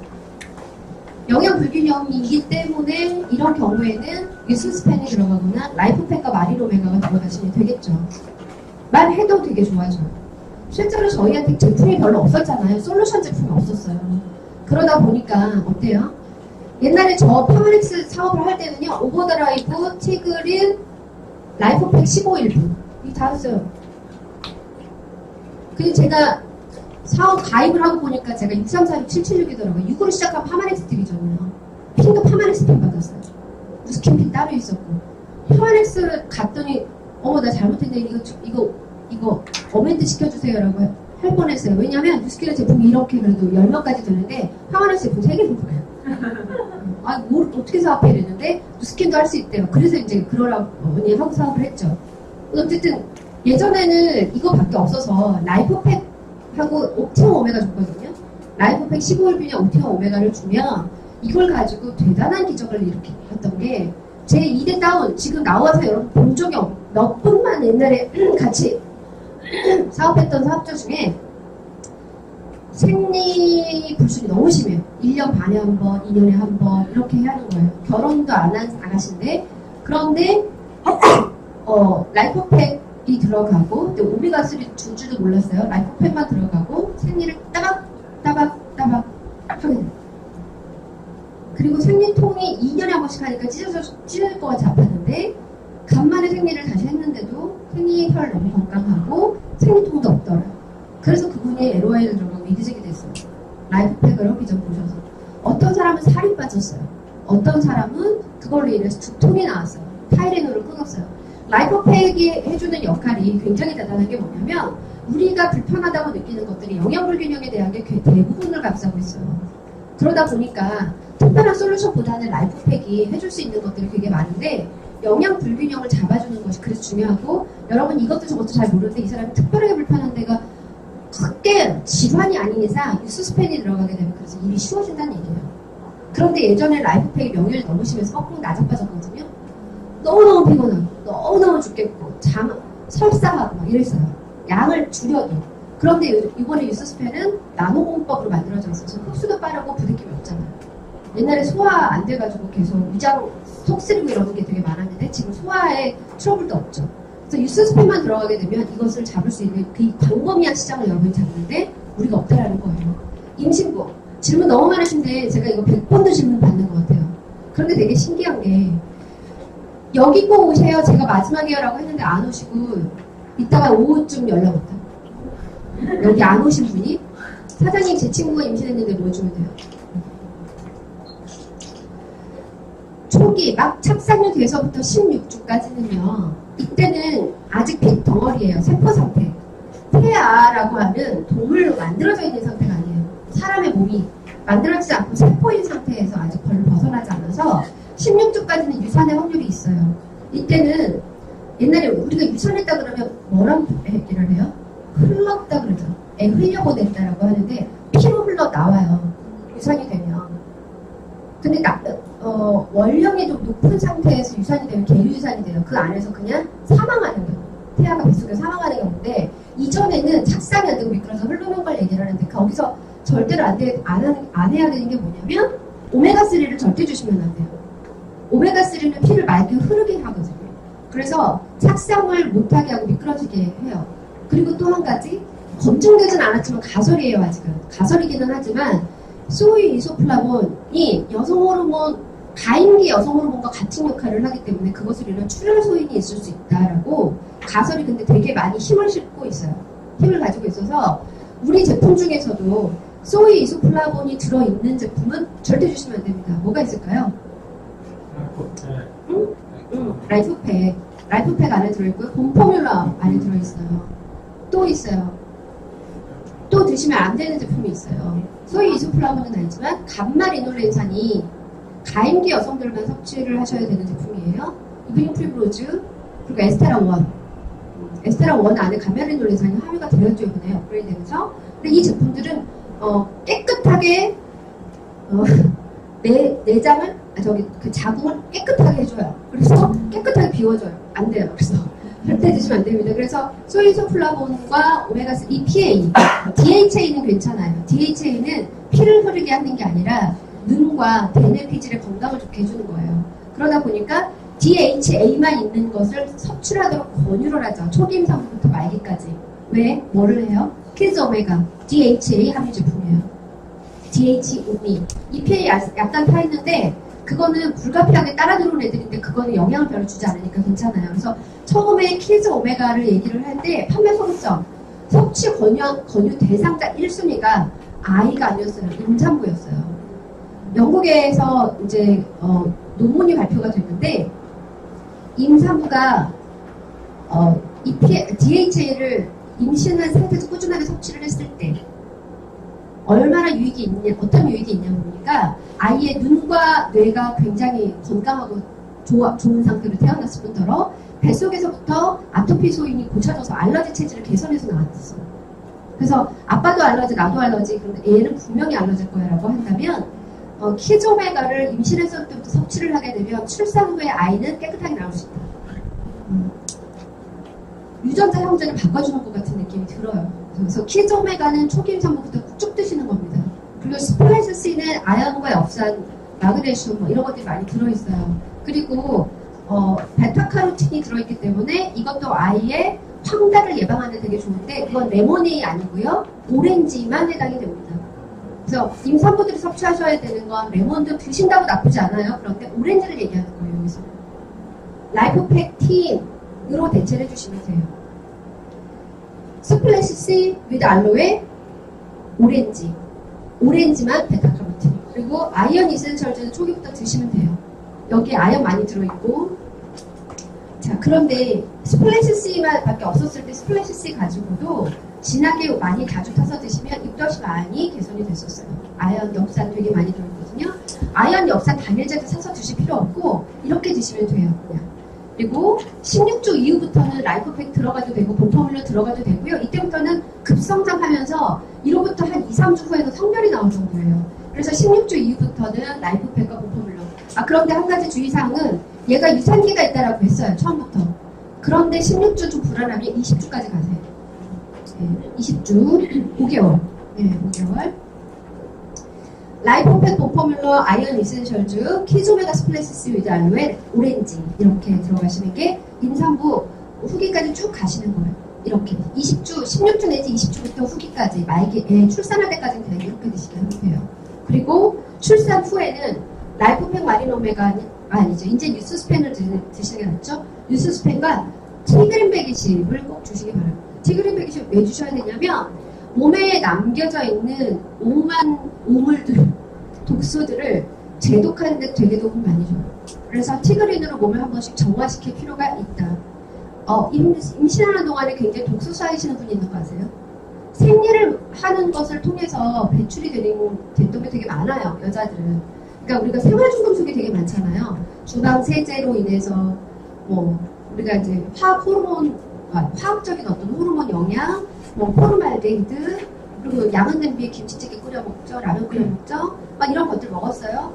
영양 불균형이기 때문에 이런 경우에는 유스스펜이 들어가거나 라이프팩과 마리로메가가 들어가시면 되겠죠. 말해도 되게 좋아져요. 실제로 저희한테 제품이 별로 없었잖아요. 솔루션 제품이 없었어요. 그러다 보니까 어때요? 옛날에 저 파마렉스 사업을 할 때는요. 오버드라이브, 티그린, 라이프팩 15일분 이게 다였어요. 근데 제가 사업 가입을 하고 보니까 제가 6346-776이더라고요. 6으로 시작한 파마렉스 디비전이요. 핀도 파마렉스 핀 받았어요. 무스킨 핀 따로 있었고. 파마렉스를 갔더니 나 잘못했네. 이거 어멘트 시켜주세요라고 할 뻔했어요. 왜냐면 뉴스킨의 제품이 이렇게 그래도 10명까지 되는데 파마렉스 제품 3개 뽑아요. 뭘 어떻게 사업해 이랬는데 뉴스킨도 할 수 있대요. 그래서 이제 그러라고 하고 사업을 했죠. 어쨌든 예전에는 이거밖에 없어서 라이프팩 하고 옵티멈 오메가 줬거든요. 라이프팩 15일분의 옵티멈 오메가를 주면 이걸 가지고 대단한 기적을 일으켰던 게 제 2대 다운 지금 나와서 여러분 본 적이 몇 분만 옛날에 같이 사업했던 사업자 중에 생리 불순이 너무 심해요. 1년 반에 한 번, 2년에 한 번 이렇게 해야 하는 거예요. 결혼도 안 한 아가씨인데 그런데 라이프팩이 들어가고 근데 오메가3 줄 줄도 몰랐어요. 라이프팩만 들어가고 생리를 따박 하게 돼요. 그리고 생리통이 2년에 한 번씩 하니까 찢어질 것 같이 아팠는데 간만에 생리를 다시 했는데도 생리혈 너무 건강하고 생리통도 없더라고요. 그래서 그분이 LOI를 들어가고 믿으시게 됐어요. 라이프팩을 하기 전 보셔서. 어떤 사람은 살이 빠졌어요. 어떤 사람은 그걸로 인해서 두통이 나왔어요. 타이레놀을 끊었어요. 라이프팩이 해주는 역할이 굉장히 대단한 게 뭐냐면 우리가 불편하다고 느끼는 것들이 영양 불균형에 대한 게 대부분을 감싸고 있어요. 그러다 보니까 특별한 솔루션보다는 라이프팩이 해줄 수 있는 것들이 되게 많은데 영양 불균형을 잡아주는 것이 그래서 중요하고 여러분 이것도 저것도 잘 모르는데 이 사람이 특별하게 불편한 데가 크게 질환이 아닌 이상 유스스펜이 들어가게 되면 그래서 일이 쉬워진다는 얘기예요. 그런데 예전에 라이프팩이 명혈이 너무 심해서 뻐꾸로 나자빠졌거든요. 너무너무 피곤하고 너무너무 죽겠고 설사하고 막 이랬어요. 양을 줄여도. 그런데 이번에 유스스펜은 나노공법으로 만들어져 있어서 흡수도 빠르고 부대낌이 없잖아요. 옛날에 소화 안 돼가지고 계속 위장 속 쓰리고 이러는 게 되게 많았는데 지금 소화에 트러블도 없죠. 그래서 유스스펜만 들어가게 되면 이것을 잡을 수 있는 그 광범위한 시장을 여러분이 잡는데 우리가 없다라는 거예요. 임신부 질문 너무 많으신데 제가 이거 100번도 질문 받는 것 같아요. 그런데 되게 신기한 게 여기 꼭 오세요. 제가 마지막이에요라고 했는데 안 오시고 이따가 오후쯤 연락 왔다. 여기 안 오신 분이 사장님 제 친구가 임신했는데 뭐 주면 돼요? 초기 막 착상이 돼서부터 16주까지는요. 이때는 아직 덩어리예요. 세포 상태. 태아라고 하면 동물로 만들어져 있는 상태가 아니에요. 사람의 몸이 만들어지지 않고 세포인 상태에서 아직 별로 벗어나지 않아서 16주까지는 유산의 확률이 있어요. 이때는 옛날에 우리가 유산했다 그러면 뭐라고 얘기를 해요? 흘렀다 그러죠. 애 흘려보냈다라고 하는데 피로 흘러 나와요. 유산이 되면. 근데 원령이 좀 높은 상태에서 유산이 되면 계류유산이 돼요. 그 안에서 그냥 사망하는 경우. 태아가 뱃속에 사망하는 경우인데 이전에는 착상이 안 되고 미끄러져서 흐르는 걸 얘기를 하는데 거기서 절대로 안 해야 되는 게 뭐냐면 오메가3를 절대 주시면 안 돼요. 오메가3는 피를 맑게 흐르게 하거든요. 그래서 착상을 못하게 하고 미끄러지게 해요. 그리고 또 한 가지 검증되진 않았지만 가설이에요. 아직은. 가설이기는 하지만 소위 이소플라본이 여성 호르몬 가임기 여성 호르몬과 같은 역할을 하기 때문에 그것을 이런 출혈 소인이 있을 수 있다라고 가설이 근데 되게 많이 힘을 싣고 있어요. 힘을 가지고 있어서 우리 제품 중에서도 소위 이소플라본이 들어있는 제품은 절대 주시면 안 됩니다. 뭐가 있을까요? 라이프팩. 라이프팩 안에 들어있고요. 봄포뮬러 안에 들어있어요. 또 있어요. 또 드시면 안 되는 제품이 있어요. 소위 이소플라본은 아니지만 감마리놀렌산이 가임기 여성들만 섭취를 하셔야 되는 제품이에요. 이브닝 프리브로즈 그리고 에스테라1. 에스테라1 안에 감마리놀렌산이 함유가 되었죠. 이번에 업그레이드 되면서. 근데 이 제품들은 깨끗하게 내장을 그 자궁을 깨끗하게 해줘요. 그래서 깨끗하게 비워줘요. 안 돼요. 그래서 절대 드시면 안 됩니다. 그래서 소이소플라본과 오메가3 EPA, DHA는 괜찮아요. DHA는 피를 흐르게 하는 게 아니라 눈과 대뇌 피질의 건강을 좋게 해주는 거예요. 그러다 보니까 DHA만 있는 것을 섭취하도록 권유를 하죠. 초기 임산부터 말기까지. 왜? 뭐를 해요? 키즈 오메가, DHA 함유 제품이에요. DHOE. EPA 약간 타 있는데 그거는 불가피하게 따라 들어온 애들인데 그거는 영향을 별로 주지 않으니까 괜찮아요. 그래서 처음에 키즈 오메가를 얘기를 할 때 판매 성점 섭취 권유 대상자 1순위가 아이가 아니었어요. 임산부였어요. 영국에서 이제 논문이 발표가 됐는데 임산부가 DHA를 임신한 상태에서 꾸준하게 섭취를 했을 때 얼마나 유익이 있냐, 어떤 유익이 있냐 보니까 아이의 눈과 뇌가 굉장히 건강하고 좋은 상태로 태어났을 뿐더러 뱃속에서부터 아토피 소인이 고쳐져서 알러지 체질을 개선해서 나왔었어요. 그래서 아빠도 알러지, 나도 알러지, 그런데 얘는 분명히 알러지일 거야 라고 한다면 키조메가를 임신했을 때부터 섭취를 하게 되면 출산 후에 아이는 깨끗하게 나올 수 있다. 유전자 형제를 바꿔주는 것 같은 느낌이 들어요. 그래서 키조메가는 초기 임산부부터 쭉 드시는 겁니다. 그리고 스플래시 C는 아연과 엽산, 마그네슘 뭐 이런 것들이 많이 들어있어요. 그리고 베타카로틴이 들어있기 때문에 이것도 아이의 황달을 예방하는 데 되게 좋은데 그건 레몬이 아니고요. 오렌지만 해당이 됩니다. 그래서 임산부들이 섭취하셔야 되는 건 레몬도 드신다고 나쁘지 않아요. 그런데 오렌지를 얘기하는 거예요. 여기서. 라이포펙틴으로 대체를 해주시면 돼요. 스플래시 C with 알로에 오렌지. 오렌지만 베타카로틴. 그리고 아이언 이센셜즈는 초기부터 드시면 돼요. 여기에 아연 많이 들어있고. 자, 그런데 스플래시 C만 밖에 없었을 때 스플래시 C 가지고도 진하게 많이 자주 타서 드시면 입덧이 많이 개선이 됐었어요. 아연, 엽산 되게 많이 들어있거든요. 아연, 엽산 단일제도 사서 드실 필요 없고 이렇게 드시면 돼요. 그냥. 그리고 16주 이후부터는 라이포팩 들어가도 되고 본포뮬러 들어가도 되고요. 이때부터는 급성장하면서 이로부터 한 2, 3주 후에는 성별이 나올 정도예요. 그래서 16주 이후부터는 라이포팩과 본포뮬러. 그런데 한 가지 주의사항은 얘가 유산기가 있다라고 했어요. 처음부터. 그런데 16주 좀 불안하면 20주까지 가세요. 네, 20주, 5개월. 네, 5개월. 라이포팩 본포뮬러 아이언 이센셜즈 키조메가 스플래시스 위드 알로에 오렌지 이렇게 들어가시는 게 임산부 후기까지 쭉 가시는 거예요. 이렇게 20주, 16주 내지 20주부터 후기까지 말기 출산할 때까지는 그냥 이렇게 드시게 하면 돼요. 그리고 출산 후에는 라이포팩 마리노메가 아니죠. 이제 뉴스스펜을 드시는 게 낫죠. 뉴스스펜과 티그린백이십을 꼭 주시기 바랍니다. 티그린백이십 왜 주셔야 되냐면 몸에 남겨져 있는 오만 오물들, 독소들을 제독하는 데 되게 도움 많이 줘요. 그래서 티그린으로 몸을 한 번씩 정화시킬 필요가 있다. 임신하는 동안에 굉장히 독소 쌓이시는 분이 있는 거 아세요? 생리를 하는 것을 통해서 배출이 되는 게 되게 많아요. 여자들은. 그러니까 우리가 생활중금속이 되게 많잖아요. 주방 세제로 인해서 우리가 이제 화학적인 어떤 호르몬 영양, 포르말데히드, 그리고 양은 냄비에 김치찌개 끓여 먹죠, 라면 끓여 먹죠, 막 이런 것들 먹었어요.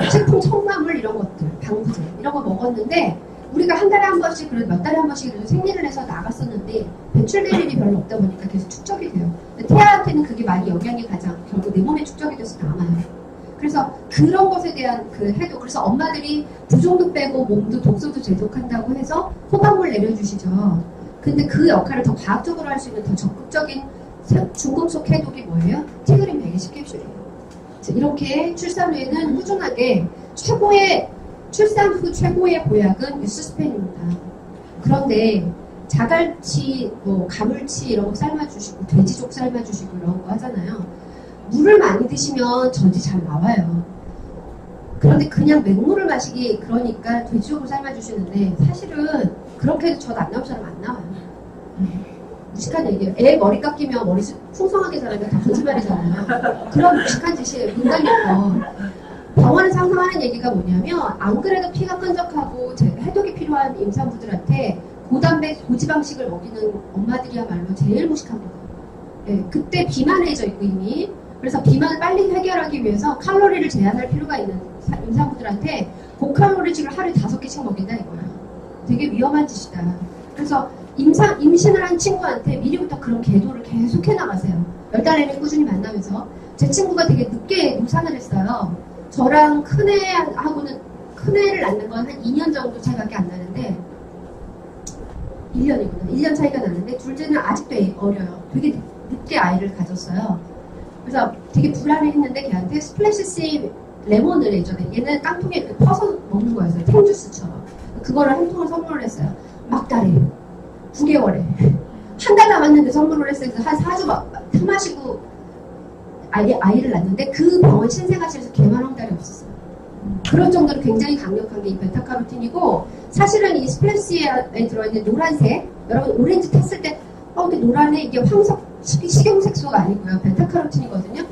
식품 첨가물 이런 것들, 방부제 이런 거 먹었는데 우리가 한 달에 한 번씩 그래도 몇 달에 한 번씩 그래도 생리를 해서 나갔었는데 배출될 일이 별로 없다 보니까 계속 축적이 돼요. 태아한테는 그게 많이 영향이 가장 결국 내 몸에 축적이 돼서 남아요. 그래서 그런 것에 대한 그래서 엄마들이 부종도 빼고 몸도 독소도 제독한다고 해서 호박물 내려주시죠. 근데 그 역할을 더 과학적으로 할 수 있는 더 적극적인 중금속 해독이 뭐예요? 티그린 120캡슐이에요. 이렇게 출산 후에는 꾸준하게 출산 후 최고의 보약은 뉴스스펜입니다. 그런데 자갈치, 가물치 이런 거 삶아주시고 돼지족 삶아주시고 이런 거 하잖아요. 물을 많이 드시면 전지 잘 나와요. 그런데 그냥 맹물을 마시기 그러니까 돼지족을 삶아주시는데 사실은 그렇게 해도 젖 안 나올 사람 안 나와요. 무식한 얘기예요. 애 머리 깎이면 머리 풍성하게 자라면 다 거짓말이잖아요. 그런 무식한 짓이에요. 인간이고. 병원에서 항상 하는 얘기가 뭐냐면 안 그래도 피가 끈적하고 해독이 필요한 임산부들한테 고단백 고지방식을 먹이는 엄마들이야말로 제일 무식한 거예요. 네, 그때 비만해져 있고 이미. 그래서 비만을 빨리 해결하기 위해서 칼로리를 제한할 필요가 있는 임산부들한테 고칼로리식을 하루에 5개씩 먹인다 이거예요. 되게 위험한 짓이다. 그래서 임신을 한 친구한테 미리부터 그런 계도를 계속 해나가세요. 10달 내내 꾸준히 만나면서. 제 친구가 되게 늦게 노산을 했어요. 저랑 큰애하고는, 큰애를 낳는 건 한 2년 정도 차이밖에 안 나는데 1년이구나. 1년 차이가 나는데 둘째는 아직도 어려요. 되게 늦게 아이를 가졌어요. 그래서 되게 불안해했는데 걔한테 스플래시 C 레몬을 예전에 얘는 깡통에 이렇게 퍼서 먹는 거였어요. 탱주스처럼. 그거를 한 통을 선물을 했어요. 막달에 9개월에 한 달 남았는데 선물을 했어요. 그래서 한 4주 타 마시고 아이를 낳는데 그 병원 신생아실에서 개만 한 달이 없었어요. 그런 정도로 굉장히 강력한 게 이 베타카로틴이고 사실은 이 스플래시에 들어있는 노란색 여러분 오렌지 탔을 때 근데 노란에 이게 황석 식용색소가 아니고요. 베타카로틴이거든요.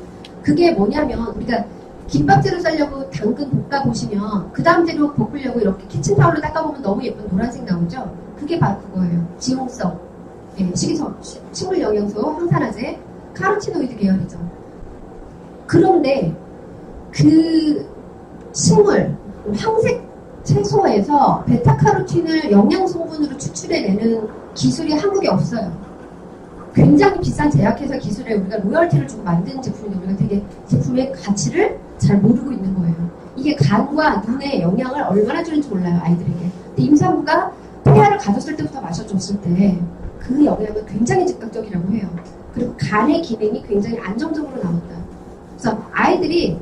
그게 뭐냐면 우리가 김밥재료 싸려고 당근 볶아 보시면 그 다음 재료 볶으려고 이렇게 키친타올로 닦아보면 너무 예쁜 노란색 나오죠. 그게 바로 그거예요. 지용성, 식물 영양소, 항산화제. 카로티노이드 계열이죠. 그런데 그 식물, 황색 채소에서 베타카로틴을 영양성분으로 추출해내는 기술이 한국에 없어요. 굉장히 비싼 제약회사 기술에 우리가 로열티를 주고 만든 제품인데 우리가 되게 제품의 가치를 잘 모르고 있는 거예요. 이게 간과 눈에 영향을 얼마나 주는지 몰라요, 아이들에게. 근데 임산부가 태아를 가졌을 때부터 마셔줬을 때 그 영향은 굉장히 즉각적이라고 해요. 그리고 간의 기능이 굉장히 안정적으로 나온다. 그래서 아이들이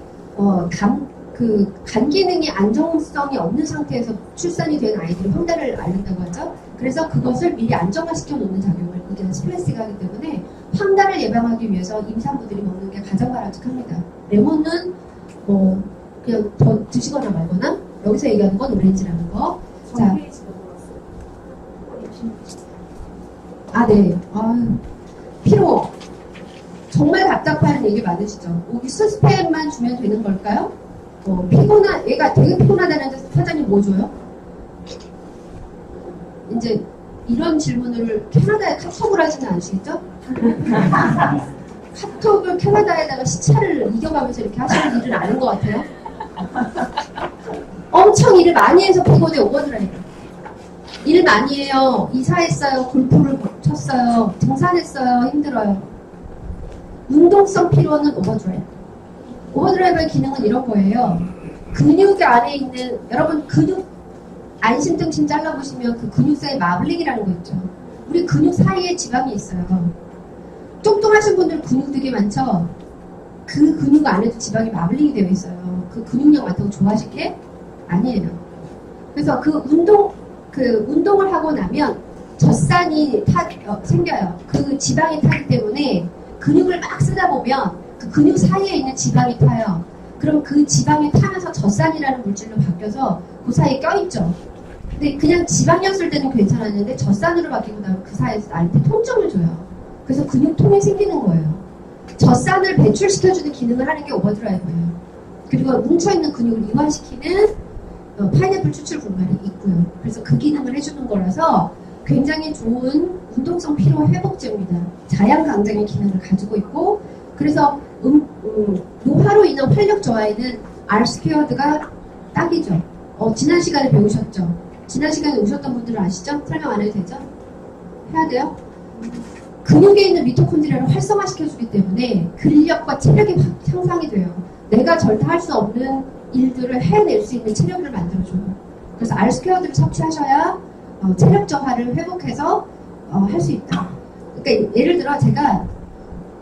간 기능이 안정성이 없는 상태에서 출산이 된 아이들이 황달을 앓는다고 하죠. 그래서 그것을 미리 안정화시켜 놓는 작용을 이게 스플래시가 하기 때문에 황달을 예방하기 위해서 임산부들이 먹는 게 가장 바람직합니다. 레몬은 그냥 더 드시거나 말거나 여기서 얘기하는 건 오렌지라는 거. 자, 네. 피로. 정말 답답한 얘기 많으시죠? 유스스펜만 주면 되는 걸까요? 얘가 되게 피곤하다는데 사장님 뭐 줘요? 이제 이런 질문을 캐나다에 카톡을 하지는 않으시겠죠? 카톡을 캐나다에다가 시차를 이겨가면서 이렇게 하시는 일은 아닌 것 같아요. 엄청 일을 많이 해서 피곤해. 오버드라이브. 일 많이 해요. 이사했어요. 골프를 쳤어요. 등산했어요. 힘들어요. 운동성 피로는 오버드라이브. 오버드라이브의 기능은 이런 거예요. 근육 안에 있는, 여러분 근육 안심등심 잘라보시면 그 근육 사이 마블링이라는 거 있죠. 우리 근육 사이에 지방이 있어요. 뚱뚱하신 분들 근육 되게 많죠? 그 근육 안에도 지방이 마블링이 되어 있어요. 그 근육량 많다고 좋아하실 게 아니에요. 그래서 운동을 하고 나면 젖산이 생겨요. 그 지방이 타기 때문에 근육을 막 쓰다 보면 그 근육 사이에 있는 지방이 타요. 그럼 그 지방이 타면서 젖산이라는 물질로 바뀌어서 그 사이에 껴있죠. 근데 그냥 지방이었을 때는 괜찮았는데 젖산으로 바뀌고 나면 그 사이에서 나한테 통증을 줘요. 그래서 근육통이 생기는 거예요. 젖산을 배출시켜주는 기능을 하는 게 오버드라이브예요. 그리고 뭉쳐있는 근육을 이완시키는 파인애플 추출 분말이 있고요. 그래서 그 기능을 해주는 거라서 굉장히 좋은 운동성 피로 회복제입니다. 자양 강장의 기능을 가지고 있고, 그래서 노화로 인한 활력 저하에는 알스퀘어드가 딱이죠. 지난 시간에 배우셨죠? 지난 시간에 오셨던 분들은 아시죠? 설명 안 해도 되죠? 해야 돼요? 근육에 있는 미토콘드리아를 활성화시켜주기 때문에 근력과 체력이 향상이 돼요. 내가 절대 할 수 없는 일들을 해낼 수 있는 체력을 만들어줘요. 그래서 알스퀘어드를 섭취하셔야 체력 저하를 회복해서 할 수 있다. 그러니까 예를 들어 제가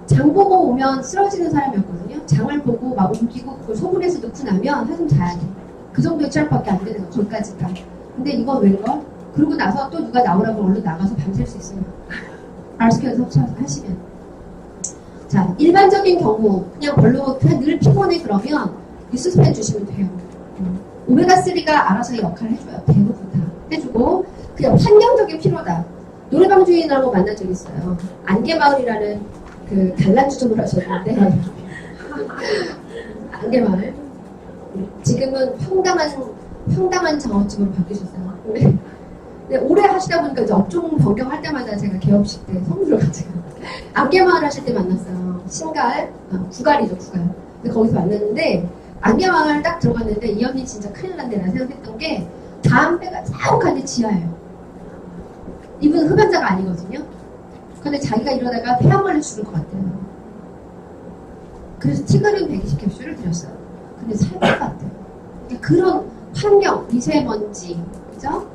장 보고 오면 쓰러지는 사람이었거든요. 장을 보고 막 옮기고 그걸 소분해서 넣고 나면 한숨 자야 돼. 그 정도의 체력밖에 안 되는 거, 거기까지가. 근데 이건 웬걸? 그러고 나서 또 누가 나오라고 얼른 나가서 밤샐 수 있어요. 알스퀘어드 섭취하시면. 자, 일반적인 경우 그냥 늘 피곤해 그러면 유스스펜 주시면 돼요. 오메가3가 알아서 이 역할을 해줘요. 대부분 다 해주고, 그냥 환경적인 피로다. 노래방 주인하고 만난 적 있어요. 안개마을이라는 그 단란주점을 하셨는데 안개마을. 지금은 평당한 장어집으로 바뀌셨어요. 근데 오래 하시다 보니까 이제 업종 변경할 때마다 제가 개업식 때 선물을 가지고 안개마을 하실 때 만났어요. 신갈, 구갈이죠, 구갈. 근데 거기서 만났는데 안개마을 딱 들어갔는데 이 언니 진짜 큰일 난데 나 생각했던 게 다음 배가 자욱하게 지하예요. 이분은 흡연자가 아니거든요. 근데 자기가 이러다가 폐암벌레 죽을 것 같아요. 그래서 티그린 120캡슐을 드렸어요. 근데 살 것 같아요. 그러니까 그런 환경, 미세먼지, 그죠?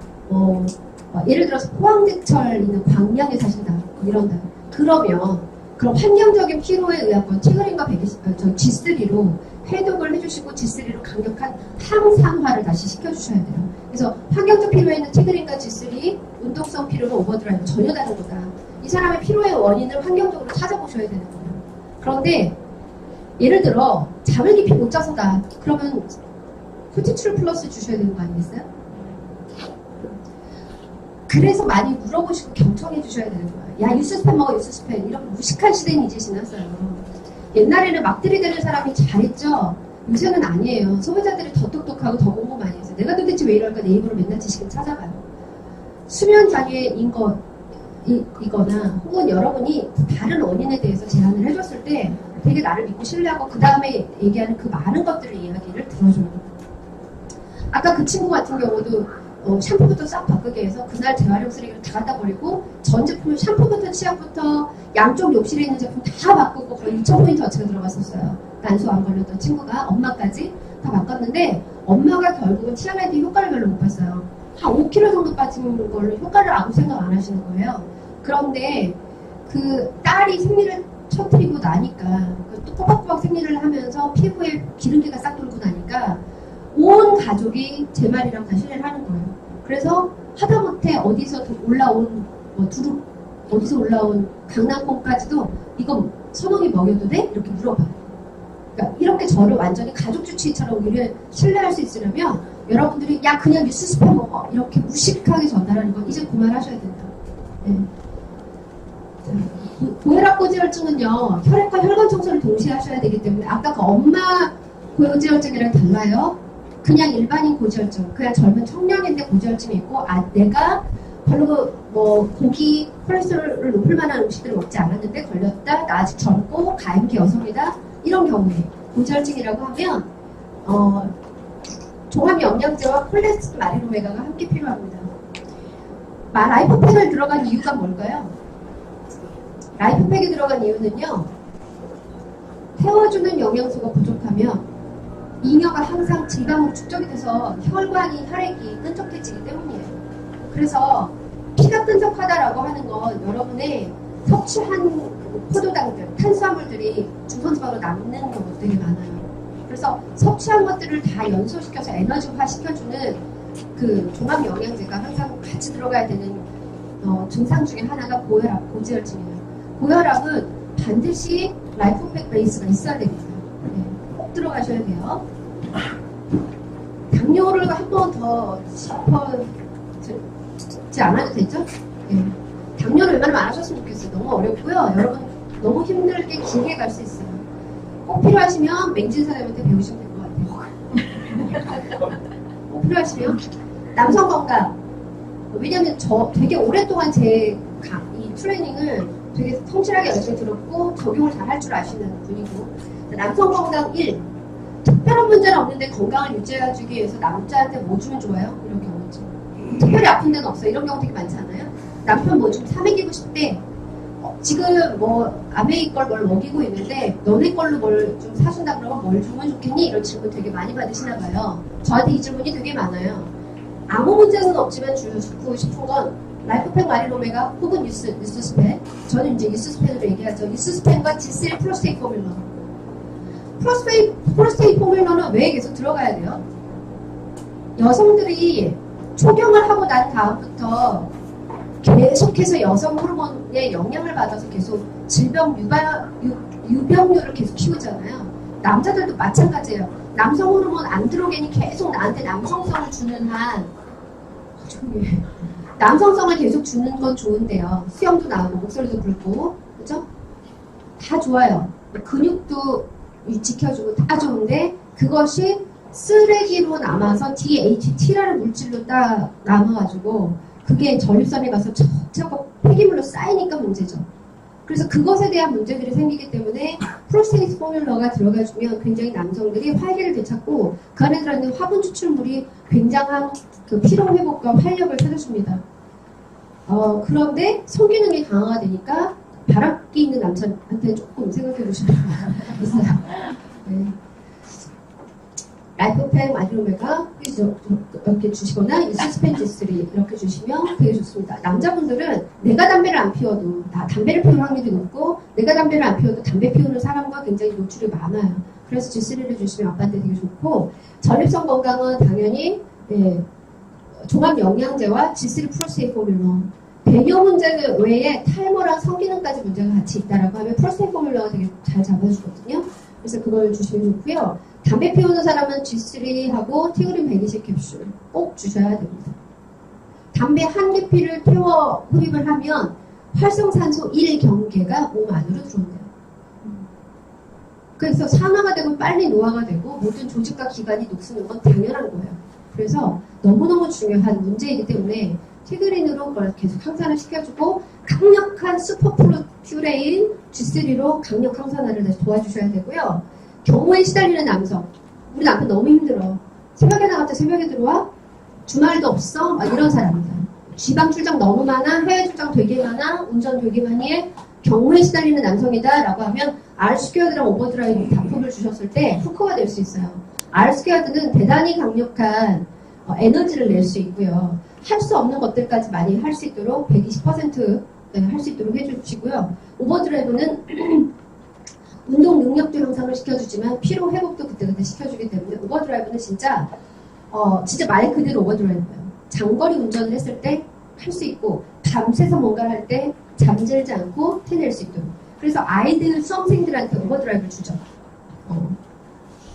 예를 들어서 포항제철 있는 광양에 사신다. 이런다. 그러면 그런 환경적인 피로에 의한 건 티그린과 G3로 해독을 해주시고 G3로 강력한 항산화를 다시 시켜주셔야 돼요. 그래서 환경적 피로에 있는 티그린과 G3, 운동성 피로는 오버드라이브 전혀 다른 거다. 이 사람의 피로의 원인을 환경적으로 찾아보셔야 되는 거예요. 그런데 예를 들어 잠을 깊이 못 자서다. 그러면 코티출 플러스 주셔야 되는 거 아니겠어요? 그래서 많이 물어보시고 경청해 주셔야 되는 거예요. 야, 유스스펜 먹어, 유스스펜. 이런 무식한 시대는 이제 지났어요. 옛날에는 막 들이대는 사람이 잘했죠? 요새는 아니에요. 소비자들이 더 똑똑하고 더 공부 많이 했어요. 내가 도대체 왜 이럴까 네이버로 맨날 지식을 찾아봐요. 수면 장애인 거 이거나 혹은 여러분이 다른 원인에 대해서 제안을 해줬을 때 되게 나를 믿고 신뢰하고 그 다음에 얘기하는 그 많은 것들의 이야기를 들어줘요. 아까 그 친구 같은 경우도 샴푸부터 싹 바꾸게 해서 그날 재활용 쓰레기를 다 갖다 버리고 전 제품을 샴푸부터 치약부터 양쪽 욕실에 있는 제품 다 바꾸고 거의 2,000포인트 어치가 들어갔었어요. 난소 안 걸렸던 친구가 엄마까지 다 바꿨는데 엄마가 결국은 티아라이드 효과를 별로 못 봤어요. 한 5kg 정도 빠진 걸로 효과를 아무 생각 안 하시는 거예요. 그런데 그 딸이 생리를 터뜨리고 나니까 또 꼬박꼬박 생리를 하면서 피부에 기름기가 싹 돌고 나니까 온 가족이 제 말이랑 다 신뢰를 하는 거예요. 그래서 하다못해 어디서 올라온 두릅 어디서 올라온 강낭콩까지도 이거 선홍이 먹여도 돼? 이렇게 물어봐요. 그러니까 이렇게 저를 완전히 가족 주치의처럼 우리를 신뢰할 수 있으려면 여러분들이 야 그냥 뉴스 스팸 먹어 이렇게 무식하게 전달하는 건 이제 그만하셔야 된다. 네. 고혈압 고지혈증은요 혈액과 혈관 청소를 동시에 하셔야 되기 때문에 아까 그 엄마 고지혈증이랑 달라요. 그냥 일반인 고지혈증, 그냥 젊은 청년인데 고지혈증이 있고 내가 별로 고기, 콜레스테롤을 높을 만한 음식들을 먹지 않았는데 걸렸다, 나 아직 젊고 가임기 여성이다 이런 경우에 고지혈증이라고 하면 종합 영양제와 콜레스테롤 마리로메가가 함께 필요합니다. 라이프팩을 들어간 이유가 뭘까요? 라이프팩에 들어간 이유는요 태워주는 영양소가 부족하면 잉여가 항상 질감으로 축적이 돼서 혈관이 혈액이 끈적해지기 때문이에요. 그래서 피가 끈적하다라고 하는 건 여러분의 섭취한 포도당들, 탄수화물들이 중성지방으로 남는 경우도 되게 많아요. 그래서 섭취한 것들을 다 연소시켜서 에너지화 시켜주는 그 종합 영양제가 항상 같이 들어가야 되는 증상 중에 하나가 고혈압, 고지혈증이에요. 고혈압은 반드시 라이프팩 베이스가 있어야 됩니다. 네, 꼭 들어가셔야 돼요. 당뇨를 한 번 더 짚어주지 않아도 되죠? 네. 당뇨를 웬만하면 안 하셨으면 좋겠어요. 너무 어렵고요. 여러분 너무 힘들게 길게 갈 수 있어요. 꼭 필요하시면 맹진사님한테 배우시면 될 것 같아요. 꼭 필요하시면 남성 건강. 왜냐면 저 되게 오랫동안 이 트레이닝을 되게 성실하게 열심히 들었고 적용을 잘 할 줄 아시는 분이고 남성 건강 1 특별한 문제는 없는데 건강을 유지해주기 위해서 남자한테 뭐 주면 좋아요? 이런 경우 있죠. 특별히 아픈 데는 없어. 이런 경우 되게 많잖아요. 남편 뭐 좀 사먹이고 싶대. 지금 아메이 걸 뭘 먹이고 있는데 너네 걸로 뭘 좀 사준다 그러면 뭘 주면 좋겠니? 이런 질문 되게 많이 받으시나 봐요. 저한테 이 질문이 되게 많아요. 아무 문제는 없지만 주고 싶은 건 라이프팩 마리로메가 혹은 유스스펜. 저는 이제 유스스펜으로 얘기하죠. 유스스펜과 G3 프로스테이 포뮬러. 프로스테이 포뮬러는 왜 계속 들어가야 돼요? 여성들이 초경을 하고 난 다음부터 계속해서 여성 호르몬의 영향을 받아서 계속 질병 유병률을 계속 키우잖아요. 남자들도 마찬가지예요. 남성 호르몬 안드로겐이 계속 나한테 남성성을 주는 한 남성성을 계속 주는 건 좋은데요. 수염도 나오고 목소리도 굵고 그죠? 다 좋아요. 근육도 지켜주고 다 좋은데 그것이 쓰레기로 남아서 DHT라는 물질로 딱 남아가지고 그게 전립선에 가서 자꾸 폐기물로 쌓이니까 문제죠. 그래서 그것에 대한 문제들이 생기기 때문에 프로스테이트 포뮬러가 들어가주면 굉장히 남성들이 활기를 되찾고 그 안에 들어있는 화분 추출물이 굉장한 그 피로 회복과 활력을 찾아줍니다. 그런데 성기능이 강화가 되니까 바람기 있는 남자한테 조금 생각해 보시면 있어요. 네. 라이프팩 마리로메가 이렇게 주시거나 유스스펜 G3 이렇게 주시면 되게 좋습니다. 남자분들은 내가 담배를 안 피워도 담배를 피우는 확률이 높고 내가 담배를 안 피워도 담배 피우는 사람과 굉장히 노출이 많아요. 그래서 G3를 주시면 아빠한테 되게 좋고 전립선 건강은 당연히 종합 영양제와 G3 프로스테이 포뮬러 배뇨 문제 외에 탈모랑 성기능까지 문제가 같이 있다라고 하면 프로스테이 포뮬러가 되게 잘 잡아주거든요. 그래서 그걸 주시면 좋고요. 담배 피우는 사람은 G3하고 티그린 120 캡슐 꼭 주셔야 됩니다. 담배 한 개피를 태워 흡입을 하면 활성산소 1경계가 몸 안으로 들어온대요. 그래서 산화가 되고 빨리 노화가 되고 모든 조직과 기관이 녹슬는 건 당연한 거예요. 그래서 너무너무 중요한 문제이기 때문에 티그린으로 그걸 계속 항산을 시켜주고 강력한 슈퍼퓨레인 G3로 강력 항산화를 다시 도와주셔야 되고요. 경우에 시달리는 남성, 우리 남편 너무 힘들어. 새벽에 나갔다 새벽에 들어와? 주말도 없어? 막 이런 사람들. 지방 출장 너무 많아? 해외 출장 되게 많아? 운전 되게 많이 해? 경우에 시달리는 남성이다 라고 하면 R스퀘어드랑 오버드라이브 단품을 주셨을 때 후크가 될 수 있어요. R스퀘어드는 대단히 강력한 에너지를 낼 수 있고요. 할 수 없는 것들까지 많이 할 수 있도록 120% 할 수 있도록 해주시고요. 오버드라이브는 운동 능력도 향상을 시켜주지만 피로 회복도 그때그때 시켜주기 때문에 오버드라이브는 진짜 말 그대로 오버드라이브예요. 장거리 운전을 했을 때 할 수 있고 밤새서 뭔가를 할 때 잠들지 않고 해낼 수 있도록. 그래서 아이들 수험생들한테 오버드라이브를 주죠.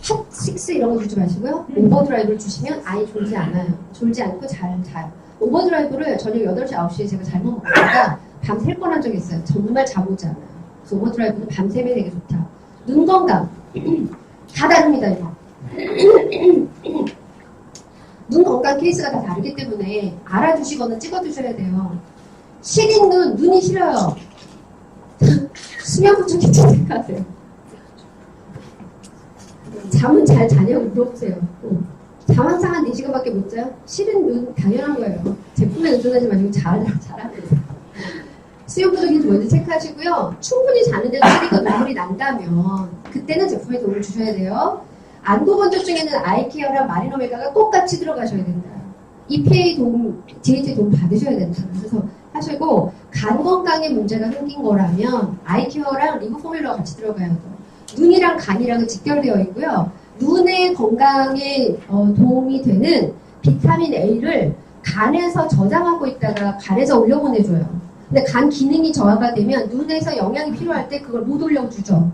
핫6 이런 거 주지 마시고요. 오버드라이브를 주시면 아이 졸지 않아요. 졸지 않고 잘 자요. 오버드라이브를 저녁 8시, 9시에 제가 잘못 먹다가 밤 셀 뻔한 적이 있어요. 정말 잠 오지 않아요. 그래서 오버드라이브는 밤샘에 되게 좋다. 눈 건강. 다 다릅니다, 이거. 눈 건강 케이스가 다 다르기 때문에 알아두시거나 찍어두셔야 돼요. 시린 눈이 싫어요. 수면 부족이 생각하세요. 잠은 잘 자냐고 물어보세요. 잠 항상 한 4시간밖에 못 자요? 시린 눈 당연한 거예요. 제품에 의존하지 마시고 잘하면 수면 부족인지 먼저 체크하시고요. 충분히 자는데도 시리가 눈물이 난다면 그때는 제품에 도움을 주셔야 돼요. 안구건조 중에는 아이케어랑 마리노메가가 꼭 같이 들어가셔야 된다. EPA 도움, DHA 도움 받으셔야 된다. 그래서 하시고 간 건강에 문제가 생긴 거라면 아이케어랑 리브 포뮬러가 같이 들어가야 돼요. 눈이랑 간이랑은 직결되어 있고요. 눈의 건강에 도움이 되는 비타민 A를 간에서 저장하고 있다가 간에서 올려보내줘요. 근데 간 기능이 저하가 되면 눈에서 영양이 필요할 때 그걸 못 올려주죠.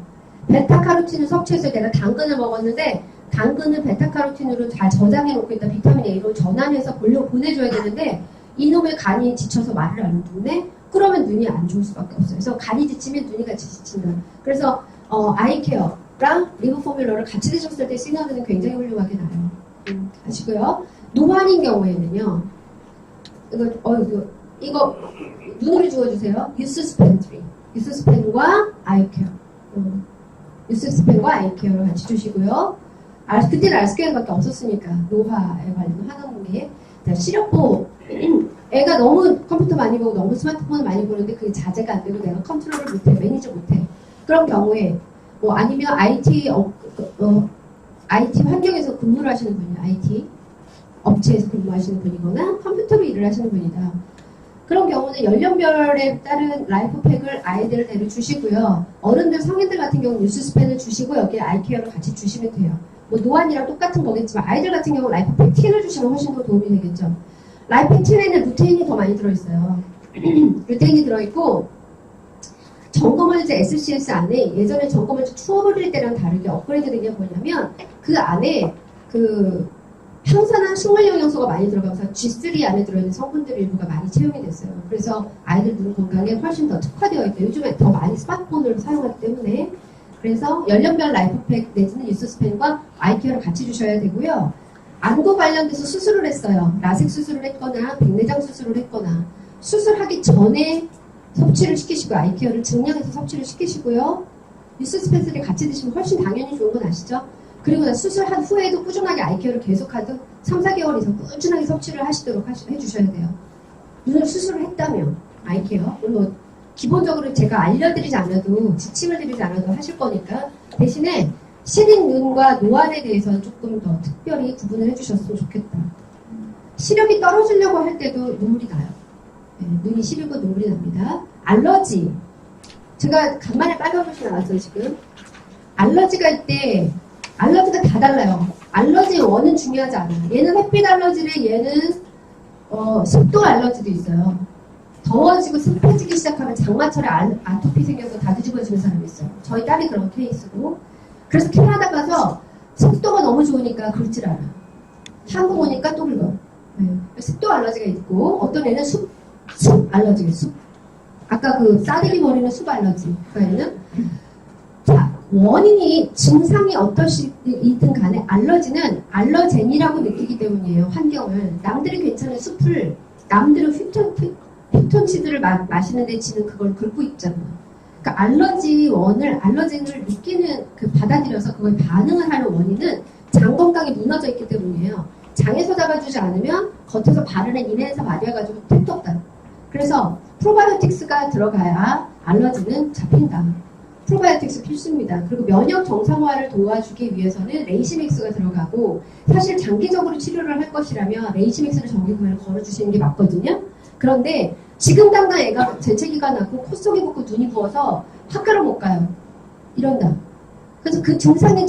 베타카로틴을 섭취해서 내가 당근을 먹었는데 당근을 베타카로틴으로 잘 저장해 놓고 있다 비타민 A로 전환해서 보내줘야 되는데 이놈의 간이 지쳐서 말을 안 듣네? 그러면 눈이 안 좋을 수밖에 없어요. 그래서 간이 지치면 눈이 같이 지친다. 그래서 아이케어랑 리브 포뮬러를 같이 드셨을 때 시너지는 굉장히 훌륭하게 나요. 아시고요. 노안인 경우에는요. 이거 눈으로 주워주세요. 유스스펜과 아이케어. 유스스펜과 아이케어를 같이 주시고요. 그때는 알스케어밖에 없었으니까 노화에 관련하는 게 시력보 애가 너무 컴퓨터 많이 보고 너무 스마트폰을 많이 보는데 그게 자제가 안 되고 내가 컨트롤을 못해 매니저 못해 그런 경우에 아니면 IT 환경에서 근무를 하시는 분이에요. IT 업체에서 근무하시는 분이거나 컴퓨터로 일을 하시는 분이다. 그런 경우는 연령별에 따른 라이프팩을 아이들대로 주시고요. 어른들, 성인들 같은 경우는 뉴스스펜을 주시고 여기에 아이케어를 같이 주시면 돼요. 노안이랑 똑같은 거겠지만 아이들 같은 경우는 라이프팩 10을 주시면 훨씬 더 도움이 되겠죠. 라이프팩 10에는 루테인이 더 많이 들어있어요. 루테인이 들어있고 점검을제 SCS 안에 예전에 점검을제 추워버릴 때랑 다르게 업그레이드 된 게 뭐냐면 그 안에 항산화 식물 영양소가 많이 들어가면서 G3 안에 들어있는 성분들 일부가 많이 채용이 됐어요. 그래서 아이들 눈 건강에 훨씬 더 특화되어 있다. 요즘에 더 많이 스마트폰을 사용하기 때문에 그래서 연령별 라이프팩 내지는 유스스펜과 아이케어를 같이 주셔야 되고요. 안구 관련돼서 수술을 했어요. 라섹 수술을 했거나 백내장 수술을 했거나 수술하기 전에 섭취를 시키시고 아이케어를 증량해서 섭취를 시키시고요. 유스스펜을 같이 드시면 훨씬 당연히 좋은 건 아시죠? 그리고 나 수술한 후에도 꾸준하게 아이케어를 계속하도 3, 4개월 이상 꾸준하게 섭취를 하시도록 해주셔야 돼요. 눈을 수술을 했다면 아이케어 물론 기본적으로 제가 알려드리지 않아도 지침을 드리지 않아도 하실 거니까 대신에 시린 눈과 노안에 대해서 조금 더 특별히 구분을 해주셨으면 좋겠다. 시력이 떨어지려고 할 때도 눈물이 나요. 네, 눈이 시리고 눈물이 납니다. 알러지 제가 간만에 빨간불이 나왔어요 지금. 알러지가 있대. 알러지가 다 달라요. 알러지의 원은 중요하지 않아요. 얘는 햇빛 알러지래, 얘는 습도 알러지도 있어요. 더워지고 습해지기 시작하면 장마철에 아토피 생겨서 다 뒤집어지는 사람이 있어요. 저희 딸이 그런 케이스고. 그래서 캐나다 가서 습도가 너무 좋으니까 긁질 않아요. 한국 오니까 또 긁어요. 네. 습도 알러지가 있고 어떤 애는 숲 알러지가 숲. 아까 싸들이 버리는 숲 알러지가 있는. 자, 원인이 증상이 어떠시든 간에 알러지는 알러젠이라고 느끼기 때문이에요. 환경을. 남들이 괜찮은 숲을 남들은 휘청휘청 피톤치드를 마시는데 지는 그걸 긁고 있잖아. 그러니까 알러진을 느끼는 받아들여서 그걸 반응을 하는 원인은 장 건강이 무너져 있기 때문이에요. 장에서 잡아주지 않으면 겉에서 바르는 인해에서 발휘해가지고 택도 없다. 그래서 프로바이오틱스가 들어가야 알러지는 잡힌다. 프로바이오틱스 필수입니다. 그리고 면역 정상화를 도와주기 위해서는 레이시믹스가 들어가고, 사실 장기적으로 치료를 할 것이라면 레이시믹스를 정기구매를 걸어주시는 게 맞거든요. 그런데 지금 당장 애가 재채기가 나고 코 속이 붓고 눈이 부어서 학교를 못 가요. 이런다. 그래서 그 증상에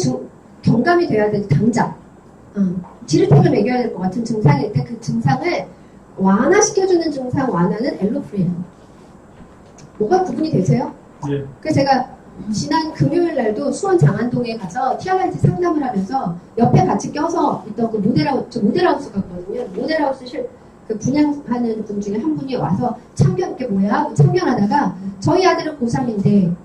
경감이 돼야 돼, 당장. 지르텍을 먹여야 될 것 같은 증상일 때 그 증상을 완화시켜주는 증상 완화는 엘로프리예요. 뭐가 구분이 되세요? 예. 그래서 제가 지난 금요일 날도 수원 장안동에 가서 TRIT 상담을 하면서 옆에 같이 껴서 있던 그 모델하우스 갔거든요. 모델하우스 그 분양하는 분 중에 한 분이 와서 참견, 뭐야? 참견하다가 저희 아들은 고3인데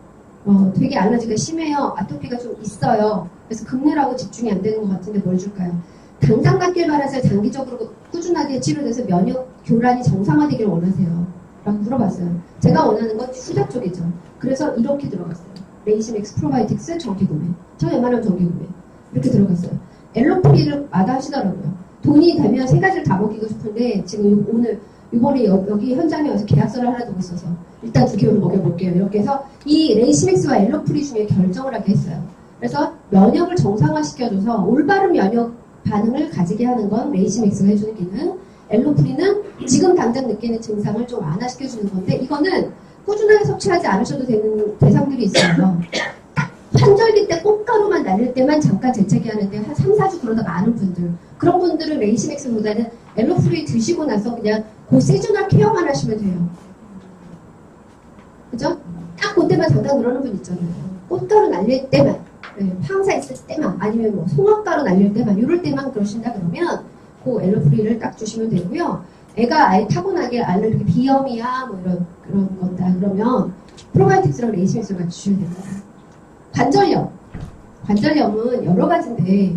되게 알러지가 심해요. 아토피가 좀 있어요. 그래서 급내라고 집중이 안 되는 것 같은데 뭘 줄까요? 당장 낫길 바라서 장기적으로 꾸준하게 치료돼서 면역 교란이 정상화되길 원하세요. 라고 물어봤어요. 제가 원하는 건 후자 쪽이죠. 그래서 이렇게 들어갔어요. 레이시맥스 프로바이오틱스 정기구매. 저 웬만하면 정기구매. 이렇게 들어갔어요. 엘로프리를 마다하시더라고요. 돈이 되면 세 가지를 다 먹이고 싶은데 지금 이번에 여기 현장에 와서 계약서를 하나 두고 있어서 일단 2개월을 먹여볼게요. 이렇게 해서 이 레이시맥스와 엘로프리 중에 결정을 하게 했어요. 그래서 면역을 정상화시켜줘서 올바른 면역 반응을 가지게 하는 건 레이시맥스가 해주는 기능, 엘로프리는 지금 당장 느끼는 증상을 좀 완화시켜주는 건데, 이거는 꾸준하게 섭취하지 않으셔도 되는 대상들이 있어요. 환절기 때 꽃가루만 날릴 때만 잠깐 재채기 하는데 한 3, 4주 그러다가 아는 분들, 그런 분들은 레이시맥스보다는 엘로프리 드시고 나서 그냥 그 시즈널 케어만 하시면 돼요. 그죠? 딱 그때만 잠깐 그러는 분 있잖아요. 꽃가루 날릴 때만, 황사 있을 때만, 아니면 뭐 송화가루 날릴 때만, 이럴 때만 그러신다 그러면 그 엘로프리를 딱 주시면 되고요. 애가 아예 타고나게 알레르기 비염이야 뭐 그런 거다 그러면 프로바이오틱스랑 레이시맥스를 같이 주셔야 됩니다. 관절염은 여러 가지인데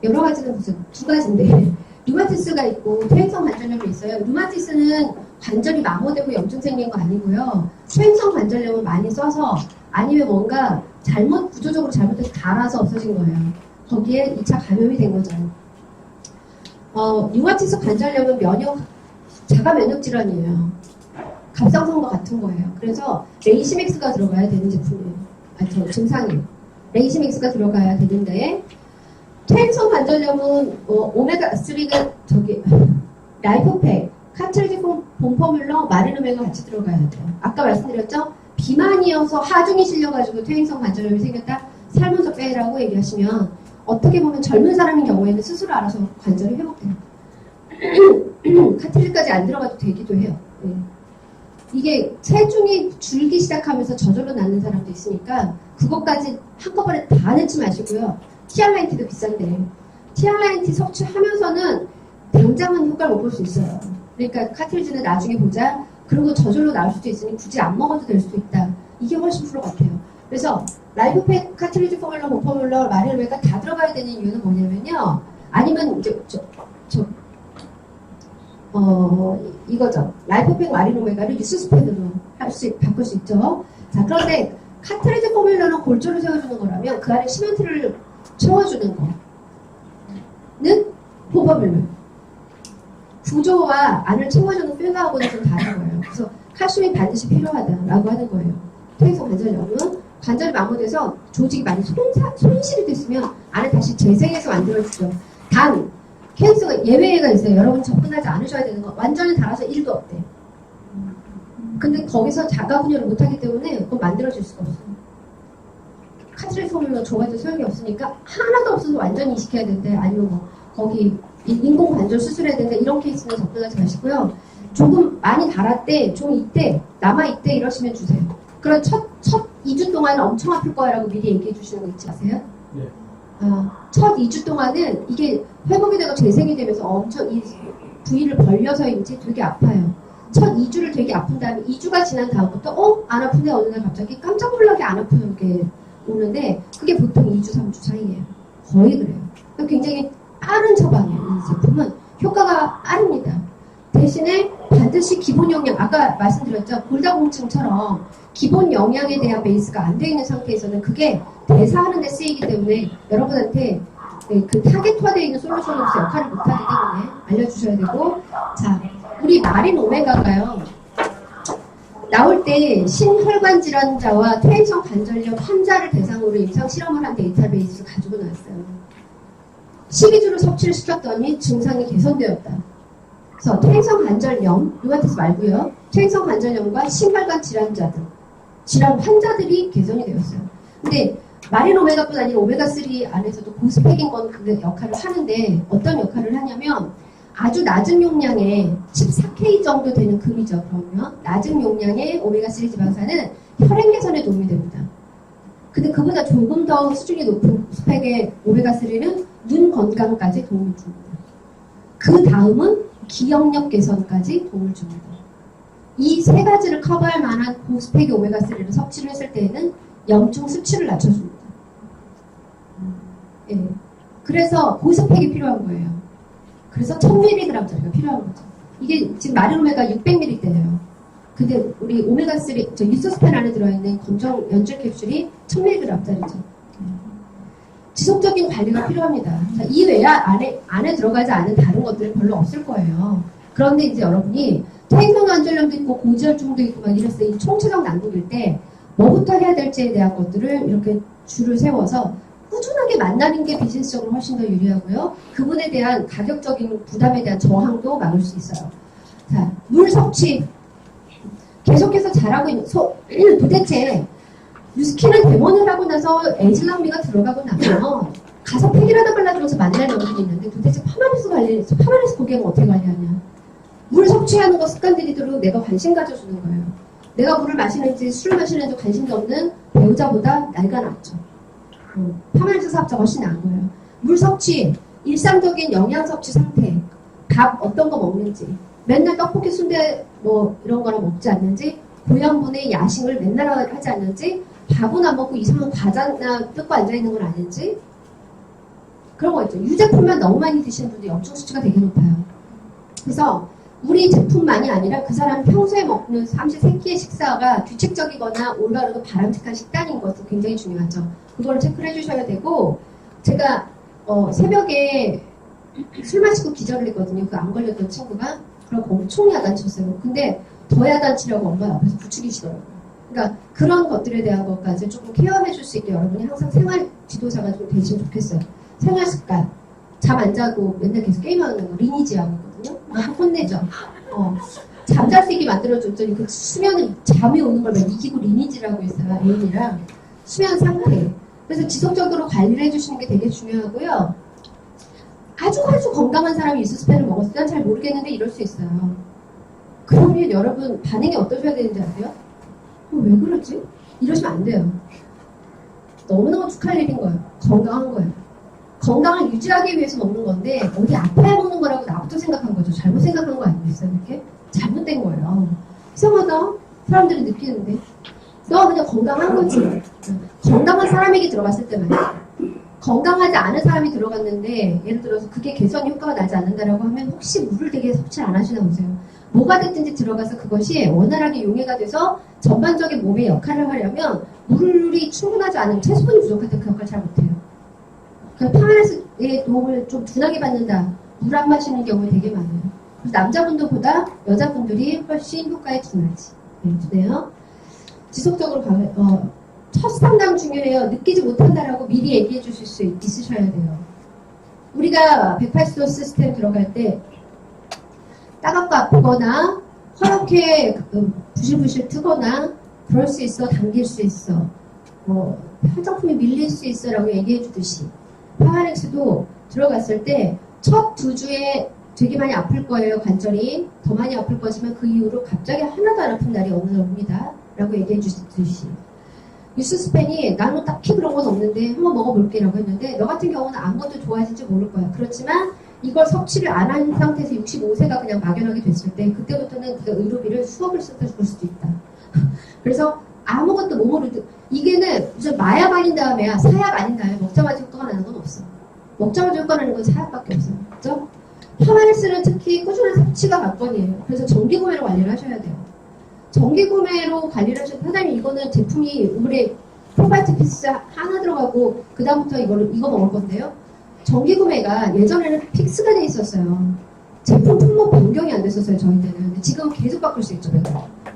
여러 가지는 무슨 두 가지인데 류마티스가 있고 퇴행성 관절염이 있어요. 류마티스는 관절이 마모되고 염증 생긴 거 아니고요. 퇴행성 관절염을 많이 써서 아니면 뭔가 구조적으로 잘못해서 닳아서 없어진 거예요. 거기에 2차 감염이 된 거죠. 류마티스 관절염은 자가 면역 질환이에요. 갑상선과 같은 거예요. 그래서 레이시맥스가 들어가야 되는 제품이에요. 증상이에요. 레이시맥스가 들어가야 되는데, 퇴행성 관절염은 오메가3가 라이포팩, 카트리지 봄포뮬러, 마리노맥과 같이 들어가야 돼요. 아까 말씀드렸죠? 비만이어서 하중이 실려가지고 퇴행성 관절염이 생겼다? 살면서 빼라고 얘기하시면 어떻게 보면 젊은 사람인 경우에는 스스로 알아서 관절이 회복돼요. 카트리지까지 안 들어가도 되기도 해요. 네. 이게 체중이 줄기 시작하면서 저절로 낫는 사람도 있으니까 그것까지 한꺼번에 다 넣지 마시고요. 티알라인티도 비싼데 티알라인티 섭취하면서는 당장은 효과를 못 볼 수 있어요. 그러니까 카트리지는 나중에 보자. 그리고 저절로 나올 수도 있으니 굳이 안 먹어도 될 수도 있다. 이게 훨씬 프로 같아요. 그래서 라이프팩, 카트리지 포뮬러, 모포뮬러, 마리노맥가 다 들어가야 되는 이유는 뭐냐면요. 아니면 이제 이거죠. 라이프팩 마리노메가를 유스스펜으로 바꿀 수 있죠. 자, 그런데 카트리지 포뮬러는 골조를 세워주는 거라면 그 안에 시멘트를 채워주는 거는 포버뮬러. 구조와 안을 채워주는 필러하고는 좀 다른 거예요. 그래서 칼슘이 반드시 필요하다라고 하는 거예요. 퇴행성 관절염은 관절이 마모돼서 조직이 많이 손실이 됐으면 안에 다시 재생해서 만들어주죠. 단 캔서가 예외가 있어요. 여러분 접근하지 않으셔야 되는 거. 완전히 닳아서 1도 없대. 근데 거기서 자가 분열을 못하기 때문에 그건 만들어질 수가 없어요. 카트리지 포뮬러 줘가지고 소용이 없으니까 하나도 없어서 완전히 이식해야 되는데, 아니면 뭐 거기 인공 관절 수술해야 되는데 이런 케이스는 접근하지 마시고요. 조금 많이 닳았대, 좀 있대, 남아있대 이러시면 주세요. 그럼 첫 2주 동안은 엄청 아플 거야라고 미리 얘기해 주시는 거 잊지 마세요. 네. 첫 2주 동안은 이게 회복이 되고 재생이 되면서 엄청 이 부위를 벌려서인지 되게 아파요. 첫 2주를 되게 아픈 다음에 2주가 지난 다음부터 안 아픈데 어느 날 갑자기 깜짝 놀라게 안 아픈 게 오는데 그게 보통 2주, 3주 사이예요. 거의 그래요. 굉장히 빠른 처방이에요. 이 제품은 효과가 빠릅니다. 대신에 반드시 기본 영양, 아까 말씀드렸죠. 골다공증처럼 기본 영양에 대한 베이스가 안 되어 있는 상태에서는 그게 대사하는 데 쓰이기 때문에 여러분한테 그 타겟화되어 있는 솔루션으로서 역할을 못하기 때문에 알려주셔야 되고, 자, 우리 마린 오메가가요, 나올 때 심혈관 질환자와 퇴행성 관절염 환자를 대상으로 임상 실험을 한 데이터베이스를 가지고 나왔어요. 12주를 섭취를 시켰더니 증상이 개선되었다. 그래서 퇴행성 관절염, 루마티스 말고요. 퇴행성 관절염과 심혈관 질환자들, 질환 환자들이 개선이 되었어요. 근데 마린 오메가뿐 아니라 오메가3 안에서도 고스펙인 건 그 역할을 하는데 어떤 역할을 하냐면 아주 낮은 용량의 14K 정도 되는 금이죠. 그러면 낮은 용량의 오메가3 지방산은 혈행 개선에 도움이 됩니다. 근데 그보다 조금 더 수준이 높은 스펙의 오메가3는 눈 건강까지 도움을 줍니다. 그 다음은 기억력 개선까지 도움을 줍니다. 이 세 가지를 커버할 만한 고스펙의 오메가3를 섭취를 했을 때에는 염증 수치를 낮춰줍니다. 예. 그래서 고스펙이 필요한 거예요. 그래서 1000mg짜리가 필요한 거죠. 이게 지금 마린 오메가 600ml대예요. 근데 우리 오메가3, 저 유소스펜 안에 들어있는 검정 연질 캡슐이 1000mg짜리죠. 지속적인 관리가 필요합니다. 자, 이 외에 안에 들어가지 않은 다른 것들은 별로 없을 거예요. 그런데 이제 여러분이 퇴행성 관절염도 있고 고지혈증도 있고 막 이랬어요. 이 총체적 난국일 때 뭐부터 해야 될지에 대한 것들을 이렇게 줄을 세워서 꾸준하게 만나는 게 비즈니스적으로 훨씬 더 유리하고요. 그분에 대한 가격적인 부담에 대한 저항도 막을 수 있어요. 자, 물 섭취. 계속해서 잘하고 있는, 도대체, 뉴스킨은 데몬을 하고 나서 에질랑미가 들어가고 나면 가서 팩이라도 발라주면서 만날 영상이 있는데 도대체 파마리스 고객은 어떻게 관리하냐. 물 섭취하는 거 습관들이도록 내가 관심 가져주는 거예요. 내가 물을 마시는지 술을 마시는지 관심도 없는 배우자보다 나이가 낫죠. 파마리스 사업자가 훨씬 나은 거예요. 물 섭취, 일상적인 영양 섭취 상태, 밥 어떤 거 먹는지, 맨날 떡볶이 순대 뭐 이런 거나 먹지 않는지, 고양분의 야식을 맨날 하지 않는지, 밥은 안 먹고 이상한 과자나 뜯고 앉아있는 건 아닌지, 그런 거 있죠. 유제품만 너무 많이 드시는 분들이 염증 수치가 되게 높아요. 그래서 우리 제품만이 아니라 그 사람 평소에 먹는 삼시 세끼의 식사가 규칙적이거나 올바르고 바람직한 식단인 것도 굉장히 중요하죠. 그거를 체크를 해주셔야 되고, 제가 새벽에 술 마시고 기절을 했거든요. 그 안 걸렸던 친구가. 그럼 엄청 야단쳤어요. 근데 더 야단치려고 엄마 옆에서 부추기시더라고요. 그러니까 그런 것들에 대한 것까지 조금 케어해 줄 수 있게 여러분이 항상 생활 지도자가 좀 되시면 좋겠어요. 생활 습관. 잠 안 자고 맨날 계속 게임하는 거 리니지하고 있거든요. 막 혼내죠. 잠잘 수 있게 만들어줬더니 그 수면을 잠이 오는 걸 막 이기고 리니지라고 있어요. 애인이랑. 수면 상태. 그래서 지속적으로 관리를 해주시는 게 되게 중요하고요. 아주 건강한 사람이 유스스펜을 먹었을 땐 잘 모르겠는데 이럴 수 있어요. 그러면 여러분 반응이 어떠셔야 되는지 아세요? 왜 그러지? 이러시면 안 돼요. 너무너무 축하할 일인 거예요. 건강한 거예요. 건강을 유지하기 위해서 먹는 건데 어디 아파야 먹는 거라고 나부터 생각한 거죠. 잘못 생각한 거 아니겠어요? 이렇게? 잘못된 거예요. 이상하다. 사람들이 느끼는데 너 그냥 건강한 거지. 건강한 사람에게 들어갔을 때만 건강하지 않은 사람이 들어갔는데 예를 들어서 그게 개선 효과가 나지 않는다라고 하면 혹시 물을 되게 섭취를 안 하시나 보세요. 뭐가 됐든지 들어가서 그것이 원활하게 용해가 돼서 전반적인 몸의 역할을 하려면 물이 충분하지 않은 채소분이 부족할 때 그 역할 잘 못해요. 그러니까 파마리스의 도움을 좀 둔하게 받는다. 물 안 마시는 경우가 되게 많아요. 그래서 남자분들보다 여자분들이 훨씬 효과에 둔하지. 네, 둔해요. 지속적으로 첫 상담 중요해요. 느끼지 못한다라고 미리 얘기해 주실 수 있으셔야 돼요. 우리가 180도 시스템 들어갈 때 따갑고 아프거나 허옇게 부실부실 트거나 그럴 수 있어, 당길 수 있어, 화장품이 밀릴 수 있어 라고 얘기해 주듯이 파마렉스도 들어갔을 때 첫 2주에 되게 많이 아플 거예요. 관절이 더 많이 아플 거지만 그 이후로 갑자기 하나도 안 아픈 날이 어느 날 옵니다 라고 얘기해 주듯이 유스스펜이 나는 딱히 그런 건 없는데 한번 먹어볼게 라고 했는데 너 같은 경우는 아무것도 좋아하실지 모를 거야. 그렇지만 이걸 섭취를 안 한 상태에서 65세가 그냥 막연하게 됐을 때 그때부터는 네가 의료비를 수억을 쓰다 죽을 수도 있다. 그래서 아무것도 몸으로 이게는 무슨 마약 아닌 다음에야 사약 아닌 다음에 먹자마자 효과가 나는 건 없어. 먹자마자 효과 나는 건 사약밖에 없어요. 그렇죠? 파마닉스는 특히 꾸준한 섭취가 관건이에요. 그래서 정기 구매로 관리를 하셔야 돼요. 정기 구매로 관리를 하셔도 사장님 이거는 제품이 우리 프로바이오틱스 하나 들어가고 그 다음부터 이거 먹을 건데요. 정기 구매가 예전에는 픽스가 돼 있었어요. 제품 품목 변경이 안 됐었어요 저희 때는. 근데 지금 계속 바꿀 수 있죠.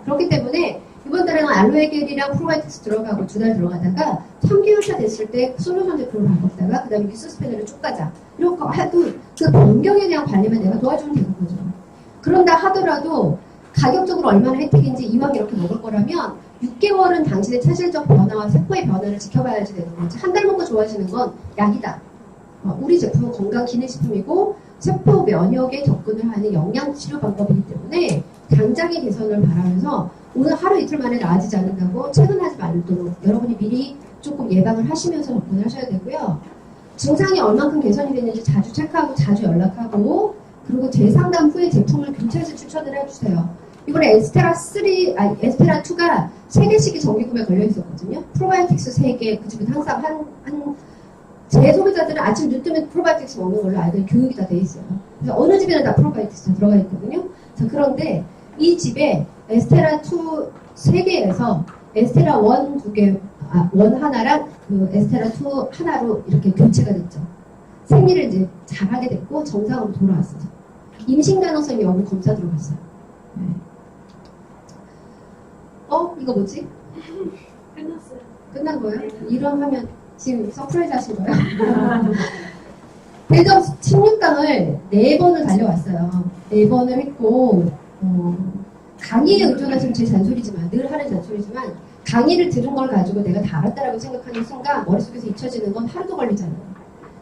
그렇기 때문에 이번 달에는 알로에 겔이랑 프로바이오틱스 들어가고 2달 들어가다가 3개월차 됐을 때 솔루션 제품을 바꿨다가 그 다음에 뉴스스패널을 쭉 가자. 이렇게 해도 그 변경에 대한 관리만 내가 도와주면 되는 거죠. 그런다 하더라도 가격적으로 얼마나 혜택인지 이왕 이렇게 먹을 거라면 6개월은 당신의 체질적 변화와 세포의 변화를 지켜봐야지 되는 거지. 한 달 먹고 좋아지는 건 약이다. 우리 제품은 건강기능식품이고 세포 면역에 접근을 하는 영양치료 방법이기 때문에 당장의 개선을 바라면서 오늘 하루 이틀 만에 나아지지 않는다고 퇴근하지 말도록 여러분이 미리 조금 예방을 하시면서 접근을 하셔야 되고요. 증상이 얼만큼 개선이 됐는지 자주 체크하고 자주 연락하고 그리고 재상담 후에 제품을 교체해서 추천을 해주세요. 이번에 에스테라 2가 3개씩이 정기 구매 걸려 있었거든요. 프로바이오틱스 3개, 그 집은 항상 제 소비자들은 아침 눈 뜨면 프로바이오틱스 먹는 걸로 아이들 교육이 다 돼 있어요. 그래서 어느 집에는 다 프로바이오틱스 들어가 있거든요. 자, 그런데 이 집에 에스테라 2 3개에서 에스테라 1 2개, 원 하나랑 그 에스테라 2 하나로 이렇게 교체가 됐죠. 생리를 이제 잘하게 됐고 정상으로 돌아왔어요. 임신 가능성이 여부 검사 들어갔어요. 네. 이거 뭐지? 끝났어요. 끝난 거예요? 이런 하면 지금 서프라이즈 하신 거예요? 대전 16강을 4번을 달려왔어요. 4번을 했고 강의에 의존하시면 제 잔소리지만 늘 하는 잔소리지만 강의를 들은 걸 가지고 내가 다 알았다라고 생각하는 순간 머릿속에서 잊혀지는 건 하루도 걸리잖아요.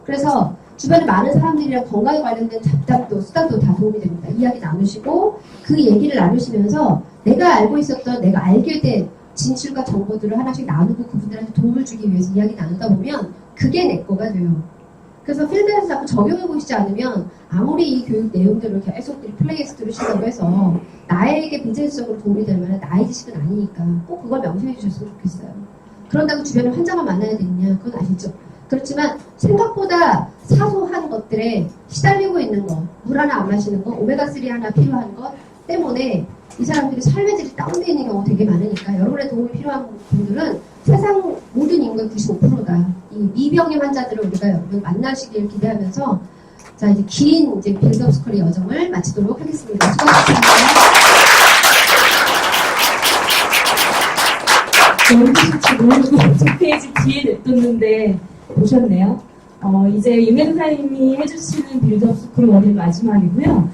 그래서 주변에 많은 사람들이랑 건강에 관련된 잡담도 수다도 다 도움이 됩니다. 이야기 나누시고 그 얘기를 나누시면서 내가 알고 있었던 내가 알게 된 진실과 정보들을 하나씩 나누고 그분들한테 도움을 주기 위해서 이야기 나누다 보면 그게 내 거가 돼요. 그래서 필드에서 자꾸 적용해 보시지 않으면 아무리 이 교육 내용들을 계속 플레이해서 들으신다고 해서 나에게 비즈니스적으로 도움이 될 만한 나의 지식은 아니니까 꼭 그걸 명심해 주셨으면 좋겠어요. 그런다고 주변에 환자만 만나야 되느냐 그건 아니죠. 그렇지만 생각보다 사소한 것들에 시달리고 있는 거, 물 하나 안 마시는 거, 오메가3 하나 필요한 것 때문에 이 사람들이 삶의 질이 다운되어 있는 경우가 되게 많으니까 여러분의 도움이 필요한 분들은 세상 모든 인구의 95%다. 이 미병의 환자들을 우리가 여러분 만나시길 기대하면서 자 이제 긴 이제 빌드업 스쿨의 여정을 마치도록 하겠습니다. 수고하셨습니다. 12페이지 뒤에 냈뒀는데 보셨네요. 이제 윤행사님이 해주시는 빌드업 스쿨 원일 마지막이고요.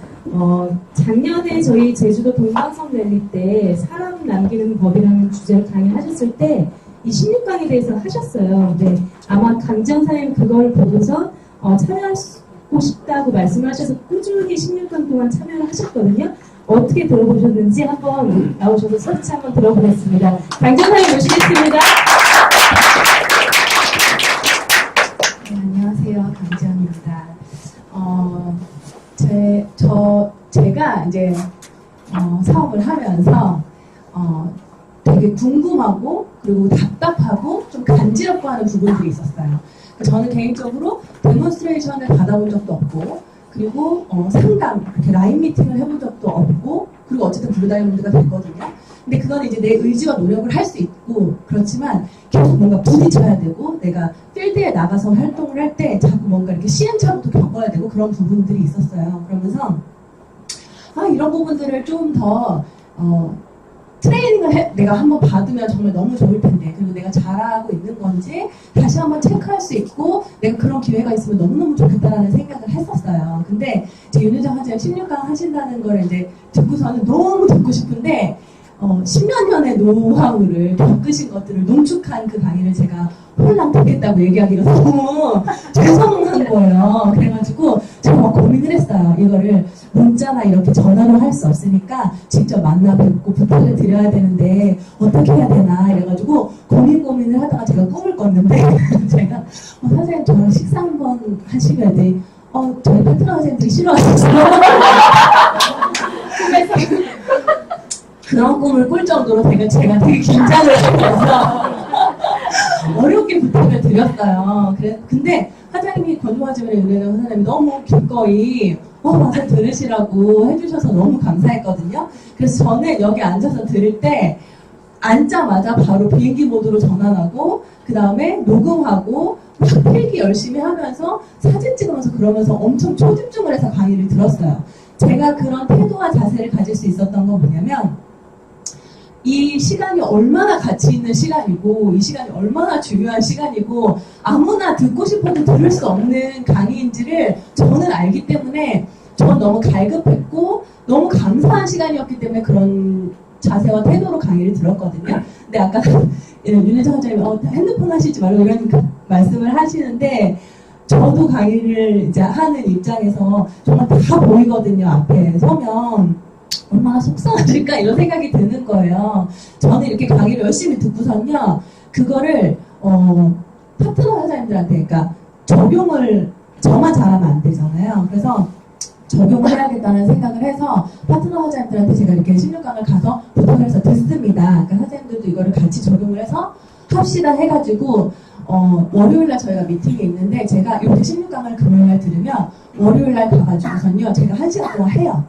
작년에 저희 제주도 동방성 랠리 때 사람 남기는 법이라는 주제로 강의하셨을 때 이 16강에 대해서 하셨어요. 근데 아마 강정사님 그걸 보고서 참여하고 싶다고 말씀을 하셔서 꾸준히 16강 동안 참여를 하셨거든요. 어떻게 들어보셨는지 한번 나오셔서 서치 한번 들어보겠습니다. 강정사님 모시겠습니다. 네, 안녕하세요. 강지연입니다. 제가 이제 사업을 하면서 되게 궁금하고 그리고 답답하고 좀 간지럽고 하는 부분들이 있었어요. 저는 개인적으로 데몬스트레이션을 받아본 적도 없고 그리고 상담, 이렇게 라인 미팅을 해본 적도 없고 그리고 어쨌든 블루다이몬드가 됐거든요. 근데 그건 이제 내 의지와 노력을 할 수 있고 그렇지만 계속 뭔가 부딪혀야 되고 내가 필드에 나가서 활동을 할 때 자꾸 뭔가 이렇게 시행착오도 겪어야 되고 그런 부분들이 있었어요. 그러면서 이런 부분들을 좀 더 트레이닝을 내가 한번 받으면 정말 너무 좋을 텐데 그리고 내가 잘하고 있는 건지 다시 한번 체크할 수 있고 내가 그런 기회가 있으면 너무너무 좋겠다라는 생각을 했었어요. 근데 이제 윤유정 환자님 16강 하신다는 걸 이제 듣고서는 너무 듣고 싶은데 10몇 년의 노하우를 겪으신 것들을 농축한 그 강의를 제가 홀랑 듣겠다고 얘기하기가 너무 죄송한 거예요. 그래가지고 제가 막 고민을 했어요. 이거를 문자나 이렇게 전화로 할 수 없으니까 직접 만나 뵙고 부탁을 드려야 되는데 어떻게 해야 되나 이래가지고 고민을 하다가 제가 꿈을 꿨는데 제가 선생님 저랑 식사 한번 하시면 돼. 저희 파트너 선생님들이 싫어하셨어요. 그래서 그런 꿈을 꿀 정도로 제가 되게 긴장을 하면서 어렵게 부탁을 드렸어요. 근데 사장님이 권유하지만 윤혜정 사장님이 너무 기꺼이 와서 들으시라고 해주셔서 너무 감사했거든요. 그래서 저는 여기 앉아서 들을 때 앉자마자 바로 비행기 모드로 전환하고 그 다음에 녹음하고 막 필기 열심히 하면서 사진 찍으면서 그러면서 엄청 초집중을 해서 강의를 들었어요. 제가 그런 태도와 자세를 가질 수 있었던 건 뭐냐면 이 시간이 얼마나 가치 있는 시간이고 이 시간이 얼마나 중요한 시간이고 아무나 듣고 싶어도 들을 수 없는 강의인지를 저는 알기 때문에 저는 너무 갈급했고 너무 감사한 시간이었기 때문에 그런 자세와 태도로 강의를 들었거든요. 근데 아까 윤혜정 원장님이 핸드폰 하시지 말고 이런 말씀을 하시는데 저도 강의를 이제 하는 입장에서 정말 다 보이거든요. 앞에 서면 얼마나 속상하실까 이런 생각이 드는 거예요. 저는 이렇게 강의를 열심히 듣고선요. 그거를 파트너 회사님들한테 그러니까 적용을 저만 잘하면 안 되잖아요. 그래서 적용을 해야겠다는 생각을 해서 파트너 사장님들한테 제가 이렇게 16강을 가서 부탁을 해서 듣습니다. 그러니까 사장님들도 이거를 같이 적용을 해서 합시다 해가지고 월요일날 저희가 미팅이 있는데 제가 이렇게 16강을 금요일날 들으면 월요일날 가가지고선요 제가 1시간 동안 해요.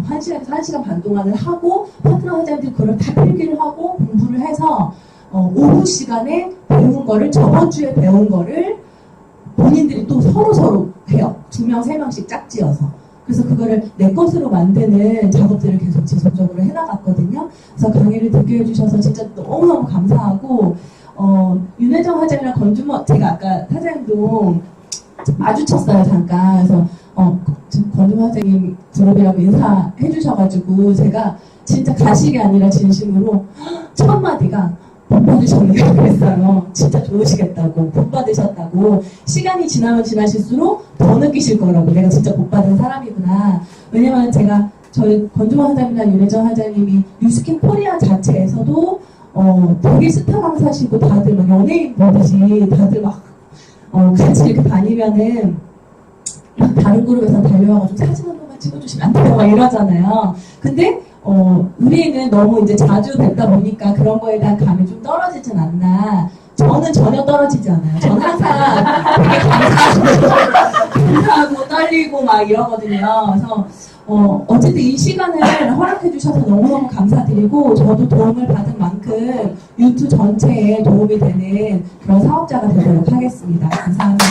1시간에서 1시간 반 동안을 하고 파트너 사장님들이 그걸 다 필기를 하고 공부를 해서 오후 시간에 배운 거를 저번 주에 배운 거를 본인들이 또 서로 해요. 2명, 3명씩 짝지어서. 그래서 그거를 내 것으로 만드는 작업들을 계속 지속적으로 해나갔거든요. 그래서 강의를 듣게 해주셔서 진짜 너무너무 감사하고, 윤혜정 사장이랑 건주머, 제가 아까 사장님도 마주쳤어요, 잠깐. 그래서, 건주머 사장님 그룹이라고 인사해 주셔가지고, 제가 진짜 가식이 아니라 진심으로 첫 마디가 복 받으셨네요. 그랬어요. 진짜 좋으시겠다고, 복 받으셨다고. 시간이 지나면 지나실수록 더 느끼실 거라고. 내가 진짜 복 받은 사람이구나. 왜냐면 제가 저희 권주만 사장님이나 윤혜정 사장님이 뉴스킨 코리아 자체에서도 되게 스타 강사시고 다들 막 연예인 보듯이 다들 막 같이 이렇게 다니면은 막 다른 그룹에서 달려와가지고 사진 한 번만 찍어주시면 안 돼요? 막 이러잖아요. 근데 우리는 너무 이제 자주 뵙다 보니까 그런 거에 대한 감이 좀 떨어지진 않나. 저는 전혀 떨어지지 않아요. 저는 항상 되게 감사하고 떨리고 막 이러거든요. 그래서 어쨌든 이 시간을 허락해 주셔서 너무너무 감사드리고 저도 도움을 받은 만큼 유튜브 전체에 도움이 되는 그런 사업자가 되도록 하겠습니다. 감사합니다.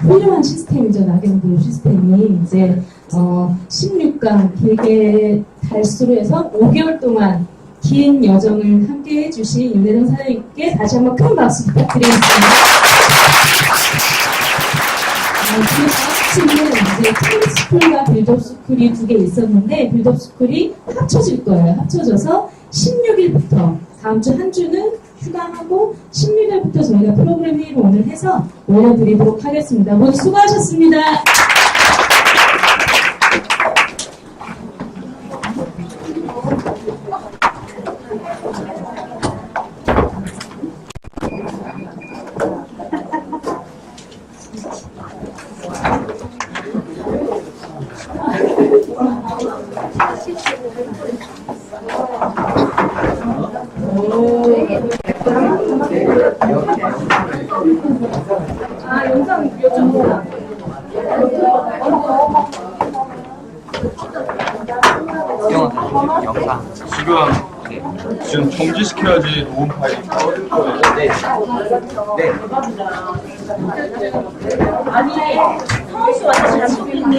훌륭한 시스템이죠. 낙연그룹 시스템이 이제 16강 길게 달수로 해서 5개월 동안 긴 여정을 함께 해주신 윤혜정 사장님께 다시 한번 큰 박수 부탁드리겠습니다. 그 다음 주는 이제 테니스쿨과 빌드업스쿨이 2개 있었는데 빌드업스쿨이 합쳐질 거예요. 합쳐져서 16일부터 다음 주 한 주는 휴강하고 16일부터 저희가 프로그램 회의를 오늘 해서 올려드리도록 하겠습니다. 모두 수고하셨습니다. 영상 요즘 영상 지금 정지시켜야지 녹음 파일이 꺼질 거예요. 네. 아니 서울시 와서 지금